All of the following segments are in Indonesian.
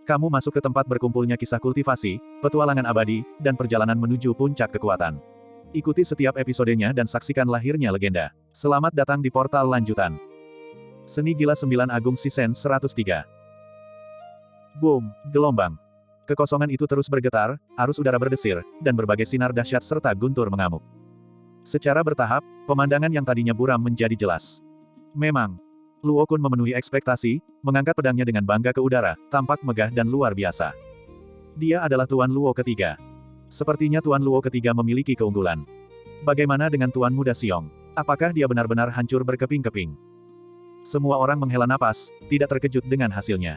Kamu masuk ke tempat berkumpulnya kisah kultivasi, petualangan abadi, dan perjalanan menuju puncak kekuatan. Ikuti setiap episodenya dan saksikan lahirnya legenda. Selamat datang di portal lanjutan. Seni Gila 9 Agung Season 103. Boom, gelombang. Kekosongan itu terus bergetar, arus udara berdesir, dan berbagai sinar dahsyat serta guntur mengamuk. Secara bertahap, pemandangan yang tadinya buram menjadi jelas. Memang, Luo Kun memenuhi ekspektasi, mengangkat pedangnya dengan bangga ke udara, tampak megah dan luar biasa. Dia adalah Tuan Luo ketiga. Sepertinya Tuan Luo ketiga memiliki keunggulan. Bagaimana dengan Tuan Muda Xiong? Apakah dia benar-benar hancur berkeping-keping? Semua orang menghela napas, tidak terkejut dengan hasilnya.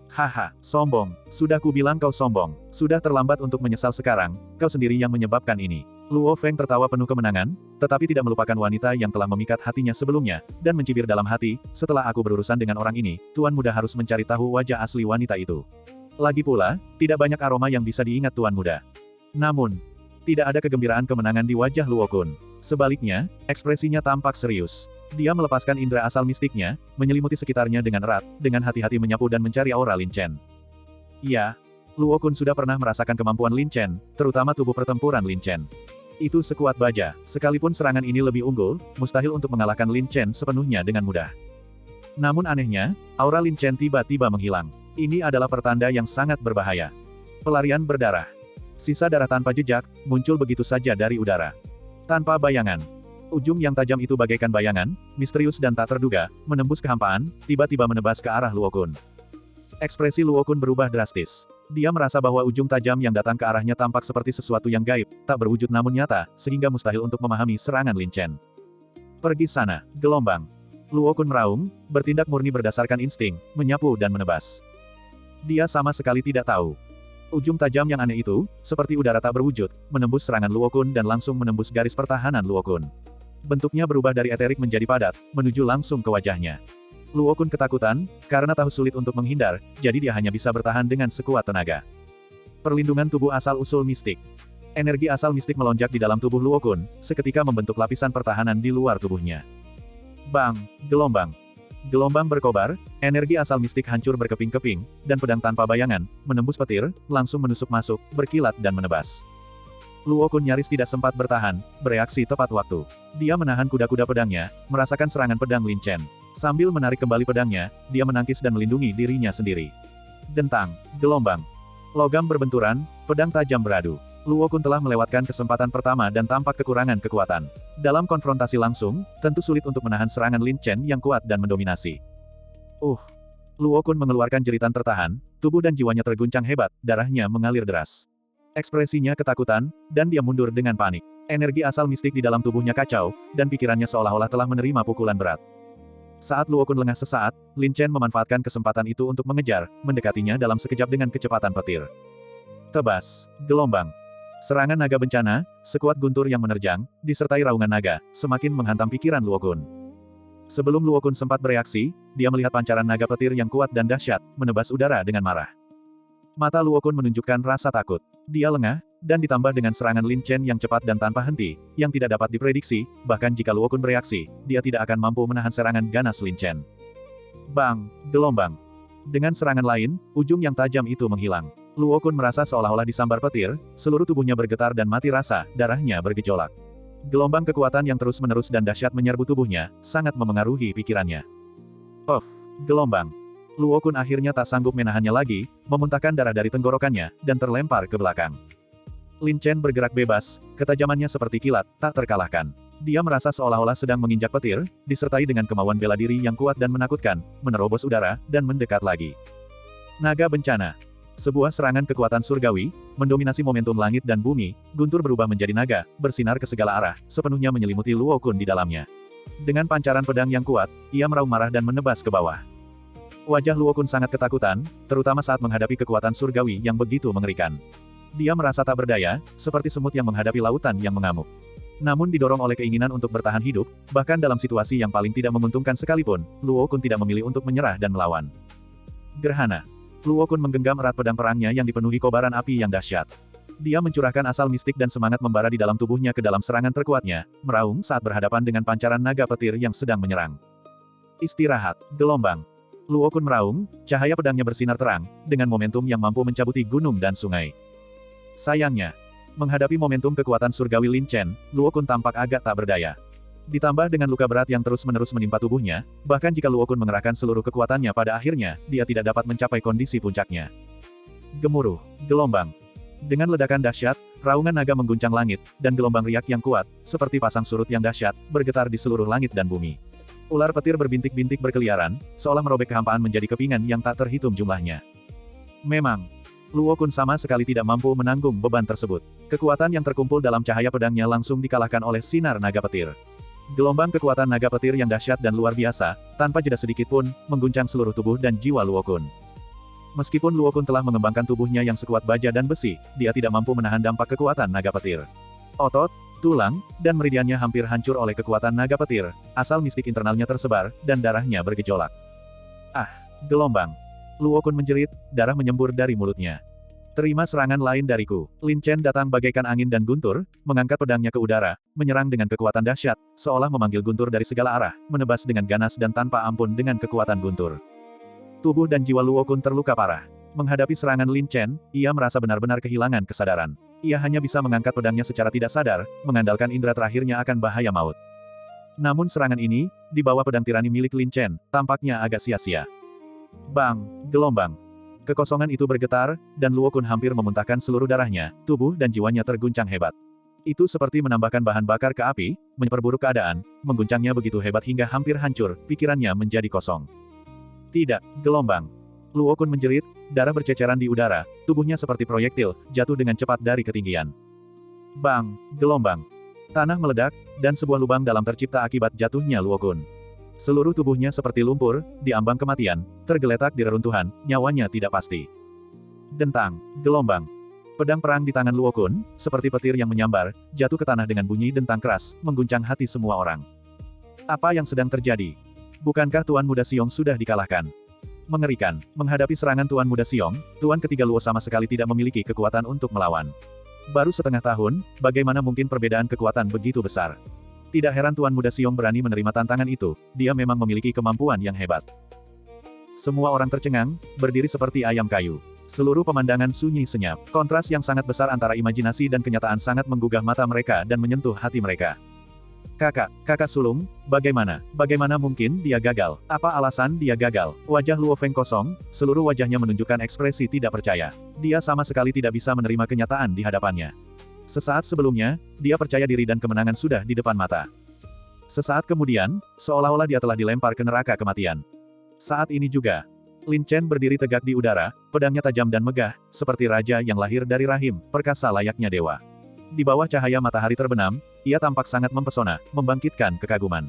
Haha, sombong. Sudah kubilang kau sombong. Sudah terlambat untuk menyesal sekarang, kau sendiri yang menyebabkan ini. Luo Feng tertawa penuh kemenangan, tetapi tidak melupakan wanita yang telah memikat hatinya sebelumnya, dan mencibir dalam hati, setelah aku berurusan dengan orang ini, Tuan Muda harus mencari tahu wajah asli wanita itu. Lagi pula, tidak banyak aroma yang bisa diingat Tuan Muda. Namun, tidak ada kegembiraan kemenangan di wajah Luo Kun. Sebaliknya, ekspresinya tampak serius. Dia melepaskan indera asal mistiknya, menyelimuti sekitarnya dengan erat, dengan hati-hati menyapu dan mencari aura Lin Chen. Ya, Luo Kun sudah pernah merasakan kemampuan Lin Chen, terutama tubuh pertempuran Lin Chen. Itu sekuat baja, sekalipun serangan ini lebih unggul, mustahil untuk mengalahkan Lin Chen sepenuhnya dengan mudah. Namun anehnya, aura Lin Chen tiba-tiba menghilang. Ini adalah pertanda yang sangat berbahaya. Pelarian berdarah. Sisa darah tanpa jejak, muncul begitu saja dari udara. Tanpa bayangan. Ujung yang tajam itu bagaikan bayangan, misterius dan tak terduga, menembus kehampaan, tiba-tiba menebas ke arah Luo Kun. Ekspresi Luo Kun berubah drastis. Dia merasa bahwa ujung tajam yang datang ke arahnya tampak seperti sesuatu yang gaib, tak berwujud namun nyata, sehingga mustahil untuk memahami serangan Lin Chen. Pergi sana, gelombang. Luo Kun meraung, bertindak murni berdasarkan insting, menyapu dan menebas. Dia sama sekali tidak tahu. Ujung tajam yang aneh itu, seperti udara tak berwujud, menembus serangan Luo Kun dan langsung menembus garis pertahanan Luo Kun. Bentuknya berubah dari eterik menjadi padat, menuju langsung ke wajahnya. Luo Kun ketakutan, karena tahu sulit untuk menghindar, jadi dia hanya bisa bertahan dengan sekuat tenaga. Perlindungan tubuh asal-usul mistik. Energi asal mistik melonjak di dalam tubuh Luo Kun, seketika membentuk lapisan pertahanan di luar tubuhnya. Bang! Gelombang! Gelombang berkobar, energi asal mistik hancur berkeping-keping, dan pedang tanpa bayangan, menembus petir, langsung menusuk masuk, berkilat dan menebas. Luo Kun nyaris tidak sempat bertahan, bereaksi tepat waktu. Dia menahan kuda-kuda pedangnya, merasakan serangan pedang Lin Chen. Sambil menarik kembali pedangnya, dia menangkis dan melindungi dirinya sendiri. Dentang, gelombang. Logam berbenturan, pedang tajam beradu. Luo Kun telah melewatkan kesempatan pertama dan tampak kekurangan kekuatan. Dalam konfrontasi langsung, tentu sulit untuk menahan serangan Lin Chen yang kuat dan mendominasi. Luo Kun mengeluarkan jeritan tertahan, tubuh dan jiwanya terguncang hebat, darahnya mengalir deras. Ekspresinya ketakutan, dan dia mundur dengan panik. Energi asal mistik di dalam tubuhnya kacau, dan pikirannya seolah-olah telah menerima pukulan berat. Saat Luo Kun lengah sesaat, Lin Chen memanfaatkan kesempatan itu untuk mengejar, mendekatinya dalam sekejap dengan kecepatan petir. Tebas, gelombang. Serangan naga bencana, sekuat guntur yang menerjang, disertai raungan naga, semakin menghantam pikiran Luo Kun. Sebelum Luo Kun sempat bereaksi, dia melihat pancaran naga petir yang kuat dan dahsyat, menebas udara dengan marah. Mata Luo Kun menunjukkan rasa takut. Dia lengah, dan ditambah dengan serangan Lin Chen yang cepat dan tanpa henti, yang tidak dapat diprediksi, bahkan jika Luo Kun bereaksi, dia tidak akan mampu menahan serangan ganas Lin Chen. Bang! Gelombang. Dengan serangan lain, ujung yang tajam itu menghilang. Luo Kun merasa seolah-olah disambar petir, seluruh tubuhnya bergetar dan mati rasa, darahnya bergejolak. Gelombang kekuatan yang terus-menerus dan dahsyat menyerbu tubuhnya, sangat memengaruhi pikirannya. Gelombang. Luo Kun akhirnya tak sanggup menahannya lagi, memuntahkan darah dari tenggorokannya, dan terlempar ke belakang. Lin Chen bergerak bebas, ketajamannya seperti kilat, tak terkalahkan. Dia merasa seolah-olah sedang menginjak petir, disertai dengan kemauan bela diri yang kuat dan menakutkan, menerobos udara, dan mendekat lagi. Naga bencana. Sebuah serangan kekuatan surgawi, mendominasi momentum langit dan bumi, guntur berubah menjadi naga, bersinar ke segala arah, sepenuhnya menyelimuti Luo Kun di dalamnya. Dengan pancaran pedang yang kuat, ia meraung marah dan menebas ke bawah. Wajah Luo Kun sangat ketakutan, terutama saat menghadapi kekuatan surgawi yang begitu mengerikan. Dia merasa tak berdaya, seperti semut yang menghadapi lautan yang mengamuk. Namun didorong oleh keinginan untuk bertahan hidup, bahkan dalam situasi yang paling tidak menguntungkan sekalipun, Luo Kun tidak memilih untuk menyerah dan melawan. Gerhana. Luo Kun menggenggam erat pedang perangnya yang dipenuhi kobaran api yang dahsyat. Dia mencurahkan asal mistik dan semangat membara di dalam tubuhnya ke dalam serangan terkuatnya, meraung saat berhadapan dengan pancaran naga petir yang sedang menyerang. Istirahat, gelombang. Luo Kun meraung, cahaya pedangnya bersinar terang, dengan momentum yang mampu mencabuti gunung dan sungai. Sayangnya, menghadapi momentum kekuatan surgawi Lin Chen, Luo Kun tampak agak tak berdaya. Ditambah dengan luka berat yang terus-menerus menimpa tubuhnya, bahkan jika Luo Kun mengerahkan seluruh kekuatannya pada akhirnya, dia tidak dapat mencapai kondisi puncaknya. Gemuruh, gelombang. Dengan ledakan dahsyat, raungan naga mengguncang langit, dan gelombang riak yang kuat, seperti pasang surut yang dahsyat, bergetar di seluruh langit dan bumi. Ular petir berbintik-bintik berkeliaran, seolah merobek kehampaan menjadi kepingan yang tak terhitung jumlahnya. Memang, Luo Kun sama sekali tidak mampu menanggung beban tersebut. Kekuatan yang terkumpul dalam cahaya pedangnya langsung dikalahkan oleh sinar naga petir. Gelombang kekuatan naga petir yang dahsyat dan luar biasa, tanpa jeda sedikit pun, mengguncang seluruh tubuh dan jiwa Luo Kun. Meskipun Luo Kun telah mengembangkan tubuhnya yang sekuat baja dan besi, dia tidak mampu menahan dampak kekuatan naga petir. Otot, tulang, dan meridiannya hampir hancur oleh kekuatan naga petir, asal mistik internalnya tersebar, dan darahnya bergejolak. Ah, gelombang. Luo Kun menjerit, darah menyembur dari mulutnya. Terima serangan lain dariku. Lin Chen datang bagaikan angin dan guntur, mengangkat pedangnya ke udara, menyerang dengan kekuatan dahsyat, seolah memanggil guntur dari segala arah, menebas dengan ganas dan tanpa ampun dengan kekuatan guntur. Tubuh dan jiwa Luo Kun terluka parah. Menghadapi serangan Lin Chen, ia merasa benar-benar kehilangan kesadaran. Ia hanya bisa mengangkat pedangnya secara tidak sadar, mengandalkan indera terakhirnya akan bahaya maut. Namun serangan ini, di bawah pedang tirani milik Lin Chen, tampaknya agak sia-sia. Bang! Gelombang! Kekosongan itu bergetar, dan Luo Kun hampir memuntahkan seluruh darahnya, tubuh dan jiwanya terguncang hebat. Itu seperti menambahkan bahan bakar ke api, memperburuk keadaan, mengguncangnya begitu hebat hingga hampir hancur, pikirannya menjadi kosong. Tidak, gelombang! Luo Kun menjerit, darah berceceran di udara, tubuhnya seperti proyektil, jatuh dengan cepat dari ketinggian. Bang! Gelombang! Tanah meledak, dan sebuah lubang dalam tercipta akibat jatuhnya Luo Kun. Seluruh tubuhnya seperti lumpur, di ambang kematian, tergeletak di reruntuhan, nyawanya tidak pasti. Dentang! Gelombang! Pedang perang di tangan Luo Kun, seperti petir yang menyambar, jatuh ke tanah dengan bunyi dentang keras, mengguncang hati semua orang. Apa yang sedang terjadi? Bukankah Tuan Muda Xiong sudah dikalahkan? Mengerikan, menghadapi serangan Tuan Muda Xiong, Tuan ketiga Luo sama sekali tidak memiliki kekuatan untuk melawan. Baru setengah tahun, bagaimana mungkin perbedaan kekuatan begitu besar? Tidak heran Tuan Muda Xiong berani menerima tantangan itu, dia memang memiliki kemampuan yang hebat. Semua orang tercengang, berdiri seperti ayam kayu. Seluruh pemandangan sunyi senyap, kontras yang sangat besar antara imajinasi dan kenyataan sangat menggugah mata mereka dan menyentuh hati mereka. Kakak sulung, bagaimana mungkin dia gagal? Apa alasan dia gagal? Wajah Luo Feng kosong, seluruh wajahnya menunjukkan ekspresi tidak percaya. Dia sama sekali tidak bisa menerima kenyataan di hadapannya. Sesaat sebelumnya, dia percaya diri dan kemenangan sudah di depan mata. Sesaat kemudian, seolah-olah dia telah dilempar ke neraka kematian. Saat ini juga, Lin Chen berdiri tegak di udara, pedangnya tajam dan megah, seperti raja yang lahir dari rahim, perkasa layaknya dewa. Di bawah cahaya matahari terbenam, ia tampak sangat mempesona, membangkitkan kekaguman.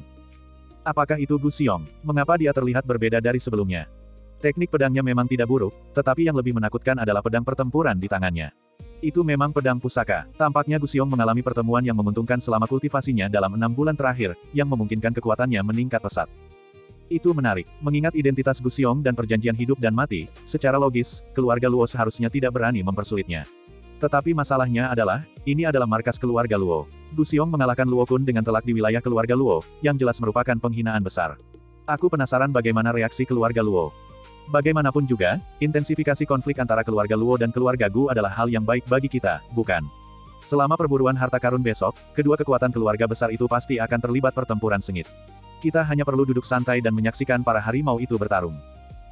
Apakah itu Gu Xiong? Mengapa dia terlihat berbeda dari sebelumnya? Teknik pedangnya memang tidak buruk, tetapi yang lebih menakutkan adalah pedang pertempuran di tangannya. Itu memang pedang pusaka. Tampaknya Gu Xiong mengalami pertemuan yang menguntungkan selama kultivasinya dalam 6 bulan terakhir, yang memungkinkan kekuatannya meningkat pesat. Itu menarik. Mengingat identitas Gu Xiong dan perjanjian hidup dan mati, secara logis, keluarga Luo seharusnya tidak berani mempersulitnya. Tetapi masalahnya adalah, ini adalah markas keluarga Luo. Gu Xiong mengalahkan Luo Kun dengan telak di wilayah keluarga Luo, yang jelas merupakan penghinaan besar. Aku penasaran bagaimana reaksi keluarga Luo. Bagaimanapun juga, intensifikasi konflik antara keluarga Luo dan keluarga Gu adalah hal yang baik bagi kita, bukan? Selama perburuan harta karun besok, kedua kekuatan keluarga besar itu pasti akan terlibat pertempuran sengit. Kita hanya perlu duduk santai dan menyaksikan para harimau itu bertarung.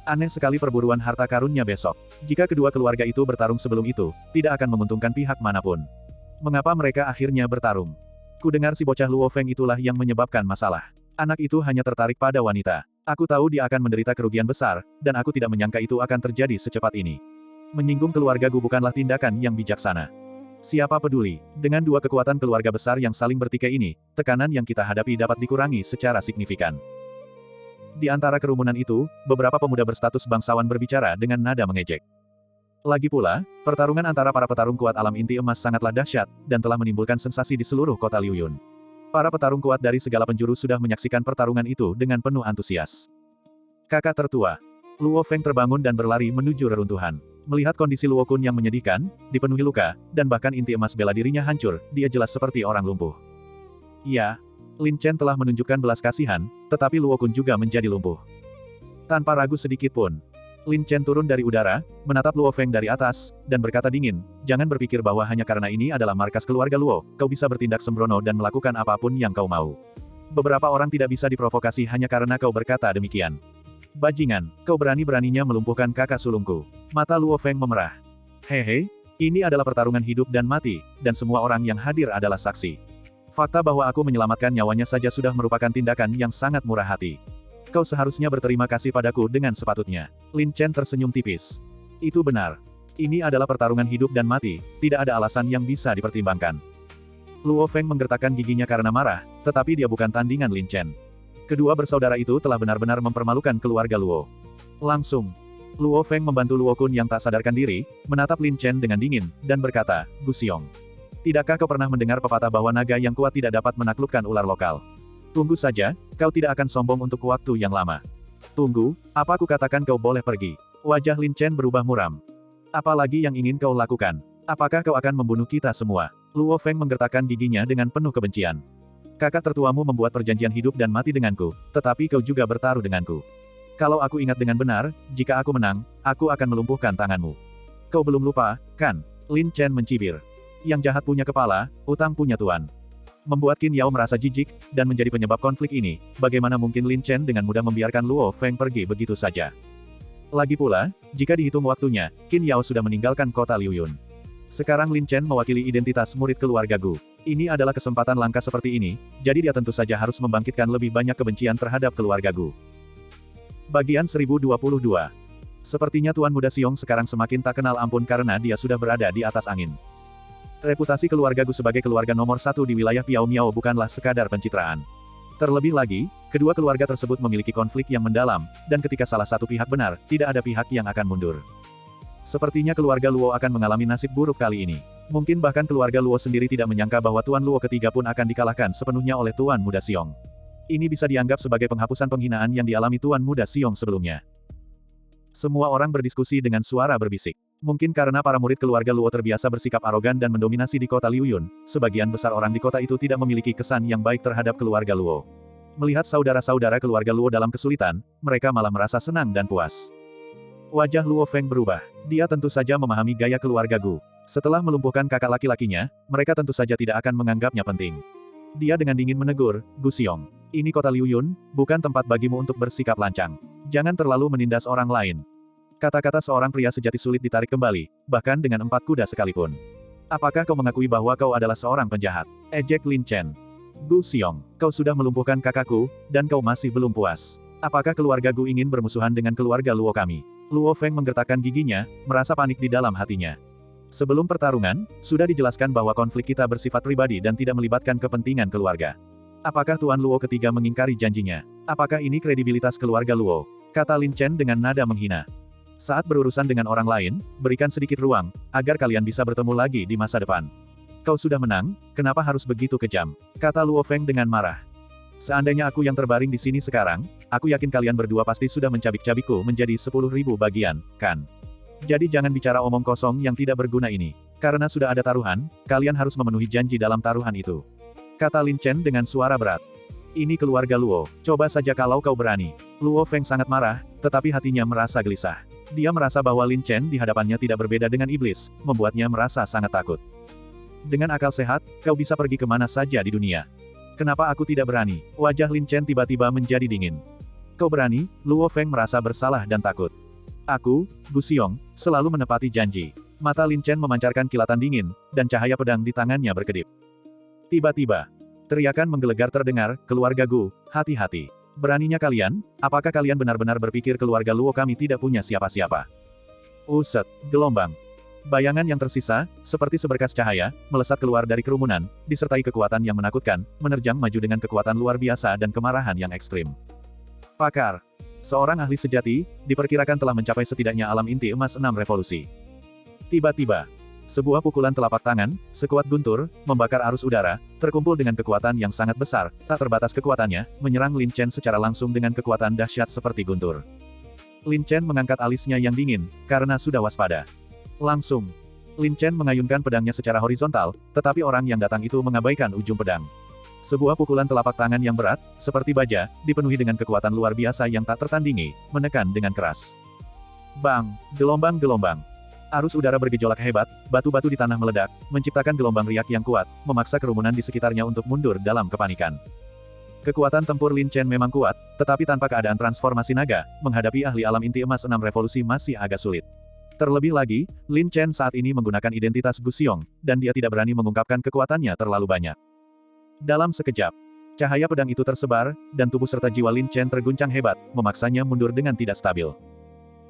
Aneh sekali perburuan harta karunnya besok. Jika kedua keluarga itu bertarung sebelum itu, tidak akan menguntungkan pihak manapun. Mengapa mereka akhirnya bertarung? Ku dengar si bocah Luo Feng itulah yang menyebabkan masalah. Anak itu hanya tertarik pada wanita. Aku tahu dia akan menderita kerugian besar, dan aku tidak menyangka itu akan terjadi secepat ini. Menyinggung keluarga Gu bukanlah tindakan yang bijaksana. Siapa peduli? Dengan dua kekuatan keluarga besar yang saling bertikai ini, tekanan yang kita hadapi dapat dikurangi secara signifikan. Di antara kerumunan itu, beberapa pemuda berstatus bangsawan berbicara dengan nada mengejek. Lagi pula, pertarungan antara para petarung kuat alam inti emas sangatlah dahsyat, dan telah menimbulkan sensasi di seluruh kota Liuyun. Para petarung kuat dari segala penjuru sudah menyaksikan pertarungan itu dengan penuh antusias. Kakak tertua, Luo Feng terbangun dan berlari menuju reruntuhan. Melihat kondisi Luo Kun yang menyedihkan, dipenuhi luka, dan bahkan inti emas bela dirinya hancur, dia jelas seperti orang lumpuh. Ya, Lin Chen telah menunjukkan belas kasihan, tetapi Luo Kun juga menjadi lumpuh. Tanpa ragu sedikit pun, Lin Chen turun dari udara, menatap Luo Feng dari atas, dan berkata dingin, jangan berpikir bahwa hanya karena ini adalah markas keluarga Luo, kau bisa bertindak sembrono dan melakukan apapun yang kau mau. Beberapa orang tidak bisa diprovokasi hanya karena kau berkata demikian. Bajingan, kau berani-beraninya melumpuhkan kakak sulungku. Mata Luo Feng memerah. Hehe, ini adalah pertarungan hidup dan mati, dan semua orang yang hadir adalah saksi. Fakta bahwa aku menyelamatkan nyawanya saja sudah merupakan tindakan yang sangat murah hati. Kau seharusnya berterima kasih padaku dengan sepatutnya. Lin Chen tersenyum tipis. Itu benar. Ini adalah pertarungan hidup dan mati, tidak ada alasan yang bisa dipertimbangkan. Luo Feng menggertakkan giginya karena marah, tetapi dia bukan tandingan Lin Chen. Kedua bersaudara itu telah benar-benar mempermalukan keluarga Luo. Langsung, Luo Feng membantu Luo Kun yang tak sadarkan diri, menatap Lin Chen dengan dingin, dan berkata, Gu Xiong. Tidakkah kau pernah mendengar pepatah bahwa naga yang kuat tidak dapat menaklukkan ular lokal? Tunggu saja, kau tidak akan sombong untuk waktu yang lama. Tunggu, apa aku katakan kau boleh pergi? Wajah Lin Chen berubah muram. Apalagi yang ingin kau lakukan? Apakah kau akan membunuh kita semua? Luo Feng menggertakkan giginya dengan penuh kebencian. Kakak tertuamu membuat perjanjian hidup dan mati denganku, tetapi kau juga bertaruh denganku. Kalau aku ingat dengan benar, jika aku menang, aku akan melumpuhkan tanganmu. Kau belum lupa, kan? Lin Chen mencibir. Yang jahat punya kepala, utang punya tuan. Membuat Qin Yao merasa jijik, dan menjadi penyebab konflik ini, bagaimana mungkin Lin Chen dengan mudah membiarkan Luo Feng pergi begitu saja. Lagi pula, jika dihitung waktunya, Qin Yao sudah meninggalkan kota Liuyun. Sekarang Lin Chen mewakili identitas murid keluarga Gu. Ini adalah kesempatan langka seperti ini, jadi dia tentu saja harus membangkitkan lebih banyak kebencian terhadap keluarga Gu. Bagian 1022. Sepertinya Tuan Muda Xiong sekarang semakin tak kenal ampun karena dia sudah berada di atas angin. Reputasi keluarga Gu sebagai keluarga nomor satu di wilayah Piao Miao bukanlah sekadar pencitraan. Terlebih lagi, kedua keluarga tersebut memiliki konflik yang mendalam, dan ketika salah satu pihak benar, tidak ada pihak yang akan mundur. Sepertinya keluarga Luo akan mengalami nasib buruk kali ini. Mungkin bahkan keluarga Luo sendiri tidak menyangka bahwa Tuan Luo ketiga pun akan dikalahkan sepenuhnya oleh Tuan Muda Xiong. Ini bisa dianggap sebagai penghapusan penghinaan yang dialami Tuan Muda Xiong sebelumnya. Semua orang berdiskusi dengan suara berbisik. Mungkin karena para murid keluarga Luo terbiasa bersikap arogan dan mendominasi di kota Liuyun, sebagian besar orang di kota itu tidak memiliki kesan yang baik terhadap keluarga Luo. Melihat saudara-saudara keluarga Luo dalam kesulitan, mereka malah merasa senang dan puas. Wajah Luo Feng berubah. Dia tentu saja memahami gaya keluarga Gu. Setelah melumpuhkan kakak laki-lakinya, mereka tentu saja tidak akan menganggapnya penting. Dia dengan dingin menegur, Gu Xiong. Ini kota Liuyun, bukan tempat bagimu untuk bersikap lancang. Jangan terlalu menindas orang lain. Kata-kata seorang pria sejati sulit ditarik kembali, bahkan dengan 4 kuda sekalipun. Apakah kau mengakui bahwa kau adalah seorang penjahat? Ejek Lin Chen. Gu Xiong, kau sudah melumpuhkan kakakku, dan kau masih belum puas. Apakah keluarga Gu ingin bermusuhan dengan keluarga Luo kami? Luo Feng menggertakkan giginya, merasa panik di dalam hatinya. Sebelum pertarungan, sudah dijelaskan bahwa konflik kita bersifat pribadi dan tidak melibatkan kepentingan keluarga. Apakah Tuan Luo ketiga mengingkari janjinya? Apakah ini kredibilitas keluarga Luo? Kata Lin Chen dengan nada menghina. Saat berurusan dengan orang lain, berikan sedikit ruang, agar kalian bisa bertemu lagi di masa depan. Kau sudah menang, kenapa harus begitu kejam? Kata Luo Feng dengan marah. Seandainya aku yang terbaring di sini sekarang, aku yakin kalian berdua pasti sudah mencabik-cabikku menjadi 10.000 bagian, kan? Jadi jangan bicara omong kosong yang tidak berguna ini. Karena sudah ada taruhan, kalian harus memenuhi janji dalam taruhan itu. Kata Lin Chen dengan suara berat. Ini keluarga Luo, coba saja kalau kau berani. Luo Feng sangat marah, tetapi hatinya merasa gelisah. Dia merasa bahwa Lin Chen di hadapannya tidak berbeda dengan iblis, membuatnya merasa sangat takut. Dengan akal sehat, kau bisa pergi kemana saja di dunia. Kenapa aku tidak berani? Wajah Lin Chen tiba-tiba menjadi dingin. Kau berani? Luo Feng merasa bersalah dan takut. Aku, Gu Xiong, selalu menepati janji. Mata Lin Chen memancarkan kilatan dingin, dan cahaya pedang di tangannya berkedip. Tiba-tiba, teriakan menggelegar terdengar, keluarga Gu, hati-hati. Beraninya kalian, apakah kalian benar-benar berpikir keluarga Luo kami tidak punya siapa-siapa? Uset, gelombang. Bayangan yang tersisa, seperti seberkas cahaya, melesat keluar dari kerumunan, disertai kekuatan yang menakutkan, menerjang maju dengan kekuatan luar biasa dan kemarahan yang ekstrim. Pakar. Seorang ahli sejati, diperkirakan telah mencapai setidaknya alam inti emas 6 revolusi. Tiba-tiba, sebuah pukulan telapak tangan, sekuat guntur, membakar arus udara, terkumpul dengan kekuatan yang sangat besar, tak terbatas kekuatannya, menyerang Lin Chen secara langsung dengan kekuatan dahsyat seperti guntur. Lin Chen mengangkat alisnya yang dingin, karena sudah waspada. Langsung, Lin Chen mengayunkan pedangnya secara horizontal, tetapi orang yang datang itu mengabaikan ujung pedang. Sebuah pukulan telapak tangan yang berat, seperti baja, dipenuhi dengan kekuatan luar biasa yang tak tertandingi, menekan dengan keras. Bang! Gelombang-gelombang. Arus udara bergejolak hebat, batu-batu di tanah meledak, menciptakan gelombang riak yang kuat, memaksa kerumunan di sekitarnya untuk mundur dalam kepanikan. Kekuatan tempur Lin Chen memang kuat, tetapi tanpa keadaan transformasi naga, menghadapi ahli alam inti emas 6 revolusi masih agak sulit. Terlebih lagi, Lin Chen saat ini menggunakan identitas Gu Xiong, dan dia tidak berani mengungkapkan kekuatannya terlalu banyak. Dalam sekejap, cahaya pedang itu tersebar, dan tubuh serta jiwa Lin Chen terguncang hebat, memaksanya mundur dengan tidak stabil.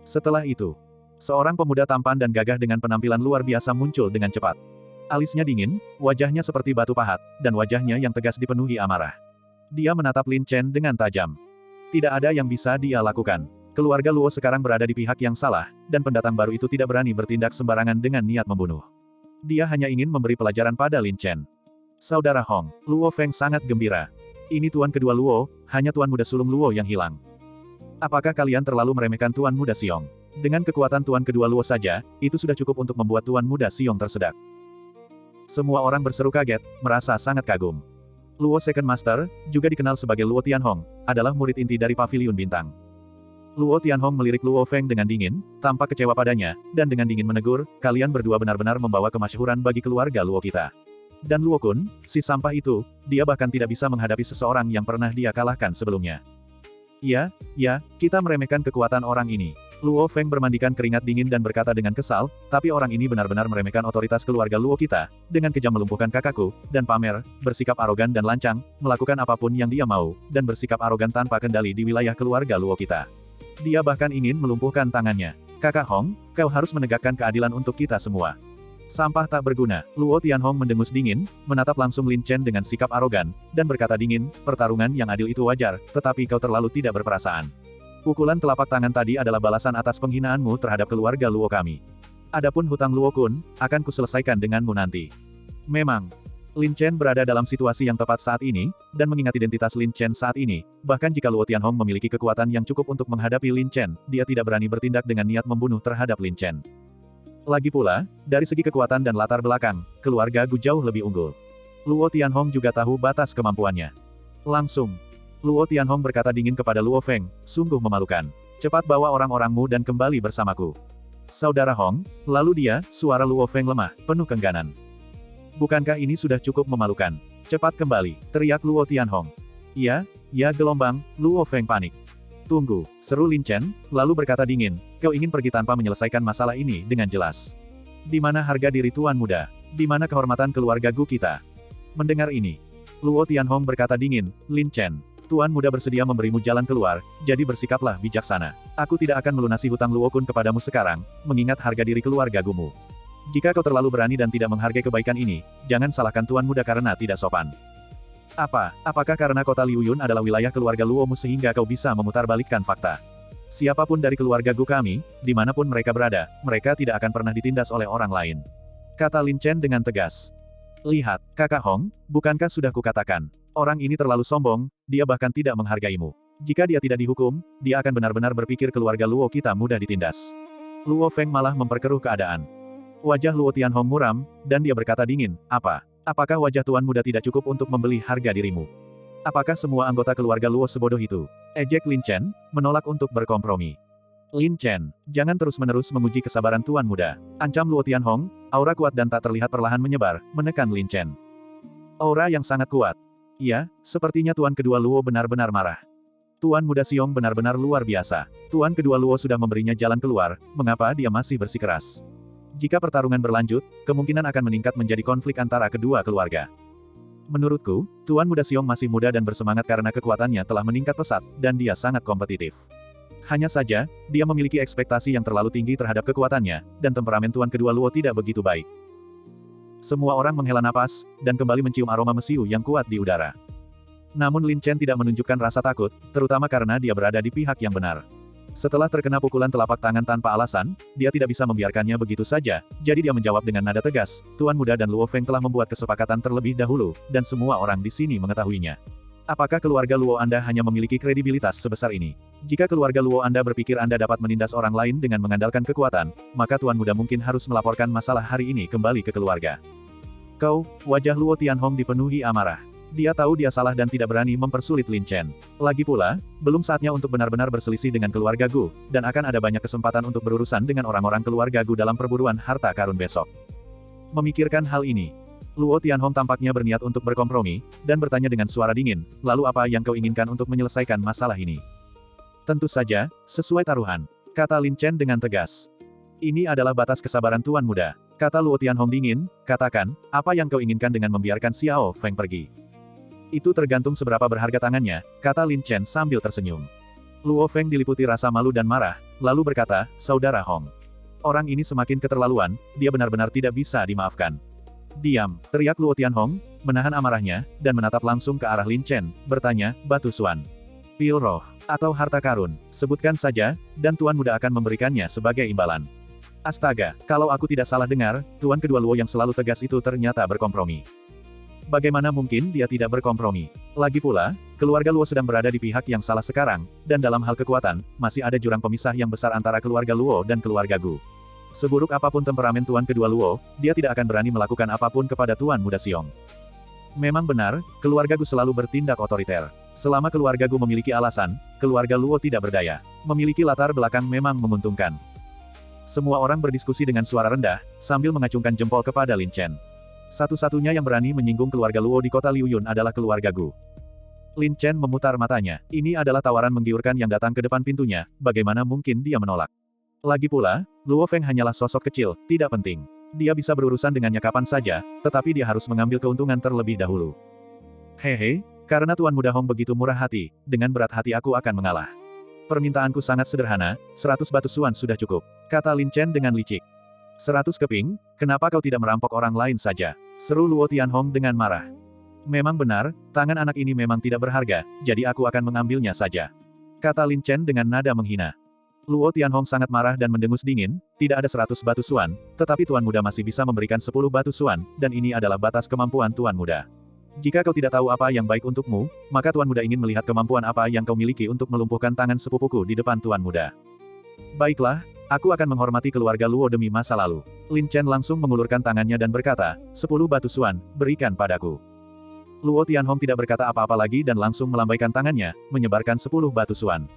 Setelah itu, seorang pemuda tampan dan gagah dengan penampilan luar biasa muncul dengan cepat. Alisnya dingin, wajahnya seperti batu pahat, dan wajahnya yang tegas dipenuhi amarah. Dia menatap Lin Chen dengan tajam. Tidak ada yang bisa dia lakukan. Keluarga Luo sekarang berada di pihak yang salah, dan pendatang baru itu tidak berani bertindak sembarangan dengan niat membunuh. Dia hanya ingin memberi pelajaran pada Lin Chen. Saudara Hong, Luo Feng sangat gembira. Ini tuan kedua Luo, hanya tuan muda sulung Luo yang hilang. Apakah kalian terlalu meremehkan tuan muda Xiong? Dengan kekuatan tuan kedua Luo saja, itu sudah cukup untuk membuat tuan muda Xiong tersedak. Semua orang berseru kaget, merasa sangat kagum. Luo Second Master, juga dikenal sebagai Luo Tianhong, adalah murid inti dari Paviliun Bintang. Luo Tianhong melirik Luo Feng dengan dingin, tampak kecewa padanya, dan dengan dingin menegur, kalian berdua benar-benar membawa kemasyhuran bagi keluarga Luo kita. Dan Luo Kun, si sampah itu, dia bahkan tidak bisa menghadapi seseorang yang pernah dia kalahkan sebelumnya. Ya, kita meremehkan kekuatan orang ini. Luo Feng bermandikan keringat dingin dan berkata dengan kesal, tapi orang ini benar-benar meremehkan otoritas keluarga Luo kita, dengan kejam melumpuhkan kakakku, dan pamer, bersikap arogan dan lancang, melakukan apapun yang dia mau, dan bersikap arogan tanpa kendali di wilayah keluarga Luo kita. Dia bahkan ingin melumpuhkan tangannya. Kakak Hong, kau harus menegakkan keadilan untuk kita semua. Sampah tak berguna. Luo Tianhong mendengus dingin, menatap langsung Lin Chen dengan sikap arogan, dan berkata dingin, pertarungan yang adil itu wajar, tetapi kau terlalu tidak berperasaan. Pukulan telapak tangan tadi adalah balasan atas penghinaanmu terhadap keluarga Luo kami. Adapun hutang Luo Kun, akan kuselesaikan denganmu nanti. Memang, Lin Chen berada dalam situasi yang tepat saat ini, dan mengingat identitas Lin Chen saat ini, bahkan jika Luo Tianhong memiliki kekuatan yang cukup untuk menghadapi Lin Chen, dia tidak berani bertindak dengan niat membunuh terhadap Lin Chen. Lagi pula, dari segi kekuatan dan latar belakang, keluarga Gu jauh lebih unggul. Luo Tianhong juga tahu batas kemampuannya. Langsung, Luo Tianhong berkata dingin kepada Luo Feng, sungguh memalukan. Cepat bawa orang-orangmu dan kembali bersamaku. Saudara Hong, lalu dia, suara Luo Feng lemah, penuh kengganan. Bukankah ini sudah cukup memalukan? Cepat kembali, teriak Luo Tianhong. Ya, gelombang, Luo Feng panik. Tunggu, seru Lin Chen, lalu berkata dingin, kau ingin pergi tanpa menyelesaikan masalah ini dengan jelas. Di mana harga diri tuan muda? Di mana kehormatan keluarga Gu kita? Mendengar ini, Luo Tianhong berkata dingin, Lin Chen, tuan muda bersedia memberimu jalan keluar, jadi bersikaplah bijaksana. Aku tidak akan melunasi hutang Luo Kun kepadamu sekarang, mengingat harga diri keluarga Gumu. Jika kau terlalu berani dan tidak menghargai kebaikan ini, jangan salahkan tuan muda karena tidak sopan. Apakah karena kota Liuyun adalah wilayah keluarga Luomu sehingga kau bisa memutarbalikkan fakta? Siapapun dari keluarga Gu kami, dimanapun mereka berada, mereka tidak akan pernah ditindas oleh orang lain. Kata Lin Chen dengan tegas. Lihat, kakak Hong, bukankah sudah kukatakan, orang ini terlalu sombong, dia bahkan tidak menghargaimu. Jika dia tidak dihukum, dia akan benar-benar berpikir keluarga Luo kita mudah ditindas. Luo Feng malah memperkeruh keadaan. Wajah Luo Tianhong muram, dan dia berkata dingin, apakah wajah tuan muda tidak cukup untuk membeli harga dirimu? Apakah semua anggota keluarga Luo sebodoh itu? Ejek Lin Chen, menolak untuk berkompromi. Lin Chen, jangan terus-menerus menguji kesabaran tuan muda. Ancam Luo Tianhong, aura kuat dan tak terlihat perlahan menyebar, menekan Lin Chen. Aura yang sangat kuat. Iya, sepertinya tuan kedua Luo benar-benar marah. Tuan muda Xiong benar-benar luar biasa. Tuan kedua Luo sudah memberinya jalan keluar, mengapa dia masih bersikeras? Jika pertarungan berlanjut, kemungkinan akan meningkat menjadi konflik antara kedua keluarga. Menurutku, tuan muda Xiong masih muda dan bersemangat karena kekuatannya telah meningkat pesat, dan dia sangat kompetitif. Hanya saja, dia memiliki ekspektasi yang terlalu tinggi terhadap kekuatannya, dan temperamen tuan kedua Luo tidak begitu baik. Semua orang menghela napas, dan kembali mencium aroma mesiu yang kuat di udara. Namun Lin Chen tidak menunjukkan rasa takut, terutama karena dia berada di pihak yang benar. Setelah terkena pukulan telapak tangan tanpa alasan, dia tidak bisa membiarkannya begitu saja, jadi dia menjawab dengan nada tegas, Tuan Muda dan Luo Feng telah membuat kesepakatan terlebih dahulu, dan semua orang di sini mengetahuinya. Apakah keluarga Luo Anda hanya memiliki kredibilitas sebesar ini? Jika keluarga Luo Anda berpikir Anda dapat menindas orang lain dengan mengandalkan kekuatan, maka Tuan Muda mungkin harus melaporkan masalah hari ini kembali ke keluarga. Wajah Luo Tianhong dipenuhi amarah. Dia tahu dia salah dan tidak berani mempersulit Lin Chen. Lagi pula, belum saatnya untuk benar-benar berselisih dengan keluarga Gu, dan akan ada banyak kesempatan untuk berurusan dengan orang-orang keluarga Gu dalam perburuan harta karun besok. Memikirkan hal ini, Luo Tianhong tampaknya berniat untuk berkompromi, dan bertanya dengan suara dingin, lalu apa yang kau inginkan untuk menyelesaikan masalah ini? Tentu saja, sesuai taruhan, kata Lin Chen dengan tegas. Ini adalah batas kesabaran Tuan Muda, kata Luo Tianhong dingin, katakan, apa yang kau inginkan dengan membiarkan Xiao Feng pergi? Itu tergantung seberapa berharga tangannya, kata Lin Chen sambil tersenyum. Luo Feng diliputi rasa malu dan marah, lalu berkata, Saudara Hong. Orang ini semakin keterlaluan, dia benar-benar tidak bisa dimaafkan. Diam, teriak Luo Tianhong, menahan amarahnya, dan menatap langsung ke arah Lin Chen, bertanya, Batu Suan. Pil roh, atau harta karun, sebutkan saja, dan Tuan Muda akan memberikannya sebagai imbalan. Astaga, kalau aku tidak salah dengar, Tuan kedua Luo yang selalu tegas itu ternyata berkompromi. Bagaimana mungkin dia tidak berkompromi? Lagi pula, keluarga Luo sedang berada di pihak yang salah sekarang, dan dalam hal kekuatan, masih ada jurang pemisah yang besar antara keluarga Luo dan keluarga Gu. Seburuk apapun temperamen Tuan kedua Luo, dia tidak akan berani melakukan apapun kepada Tuan Muda Xiong. Memang benar, keluarga Gu selalu bertindak otoriter. Selama keluarga Gu memiliki alasan, keluarga Luo tidak berdaya. Memiliki latar belakang memang menguntungkan. Semua orang berdiskusi dengan suara rendah, sambil mengacungkan jempol kepada Lin Chen. Satu-satunya yang berani menyinggung keluarga Luo di kota Liuyun adalah keluarga Gu. Lin Chen memutar matanya. Ini adalah tawaran menggiurkan yang datang ke depan pintunya, bagaimana mungkin dia menolak? Lagi pula, Luo Feng hanyalah sosok kecil, tidak penting. Dia bisa berurusan dengannya kapan saja, tetapi dia harus mengambil keuntungan terlebih dahulu. Hehe, karena Tuan Muda Hong begitu murah hati, dengan berat hati aku akan mengalah. Permintaanku sangat sederhana, 100 batu suan sudah cukup, kata Lin Chen dengan licik. 100 keping, kenapa kau tidak merampok orang lain saja? Seru Luo Tianhong dengan marah. Memang benar, tangan anak ini memang tidak berharga, jadi aku akan mengambilnya saja. Kata Lin Chen dengan nada menghina. Luo Tianhong sangat marah dan mendengus dingin, tidak ada 100 batu suan, tetapi Tuan Muda masih bisa memberikan 10 batu suan, dan ini adalah batas kemampuan Tuan Muda. Jika kau tidak tahu apa yang baik untukmu, maka Tuan Muda ingin melihat kemampuan apa yang kau miliki untuk melumpuhkan tangan sepupuku di depan Tuan Muda. Baiklah, aku akan menghormati keluarga Luo demi masa lalu. Lin Chen langsung mengulurkan tangannya dan berkata, 10 batu suan, berikan padaku. Luo Tianhong tidak berkata apa-apa lagi dan langsung melambaikan tangannya, menyebarkan 10 batu suan.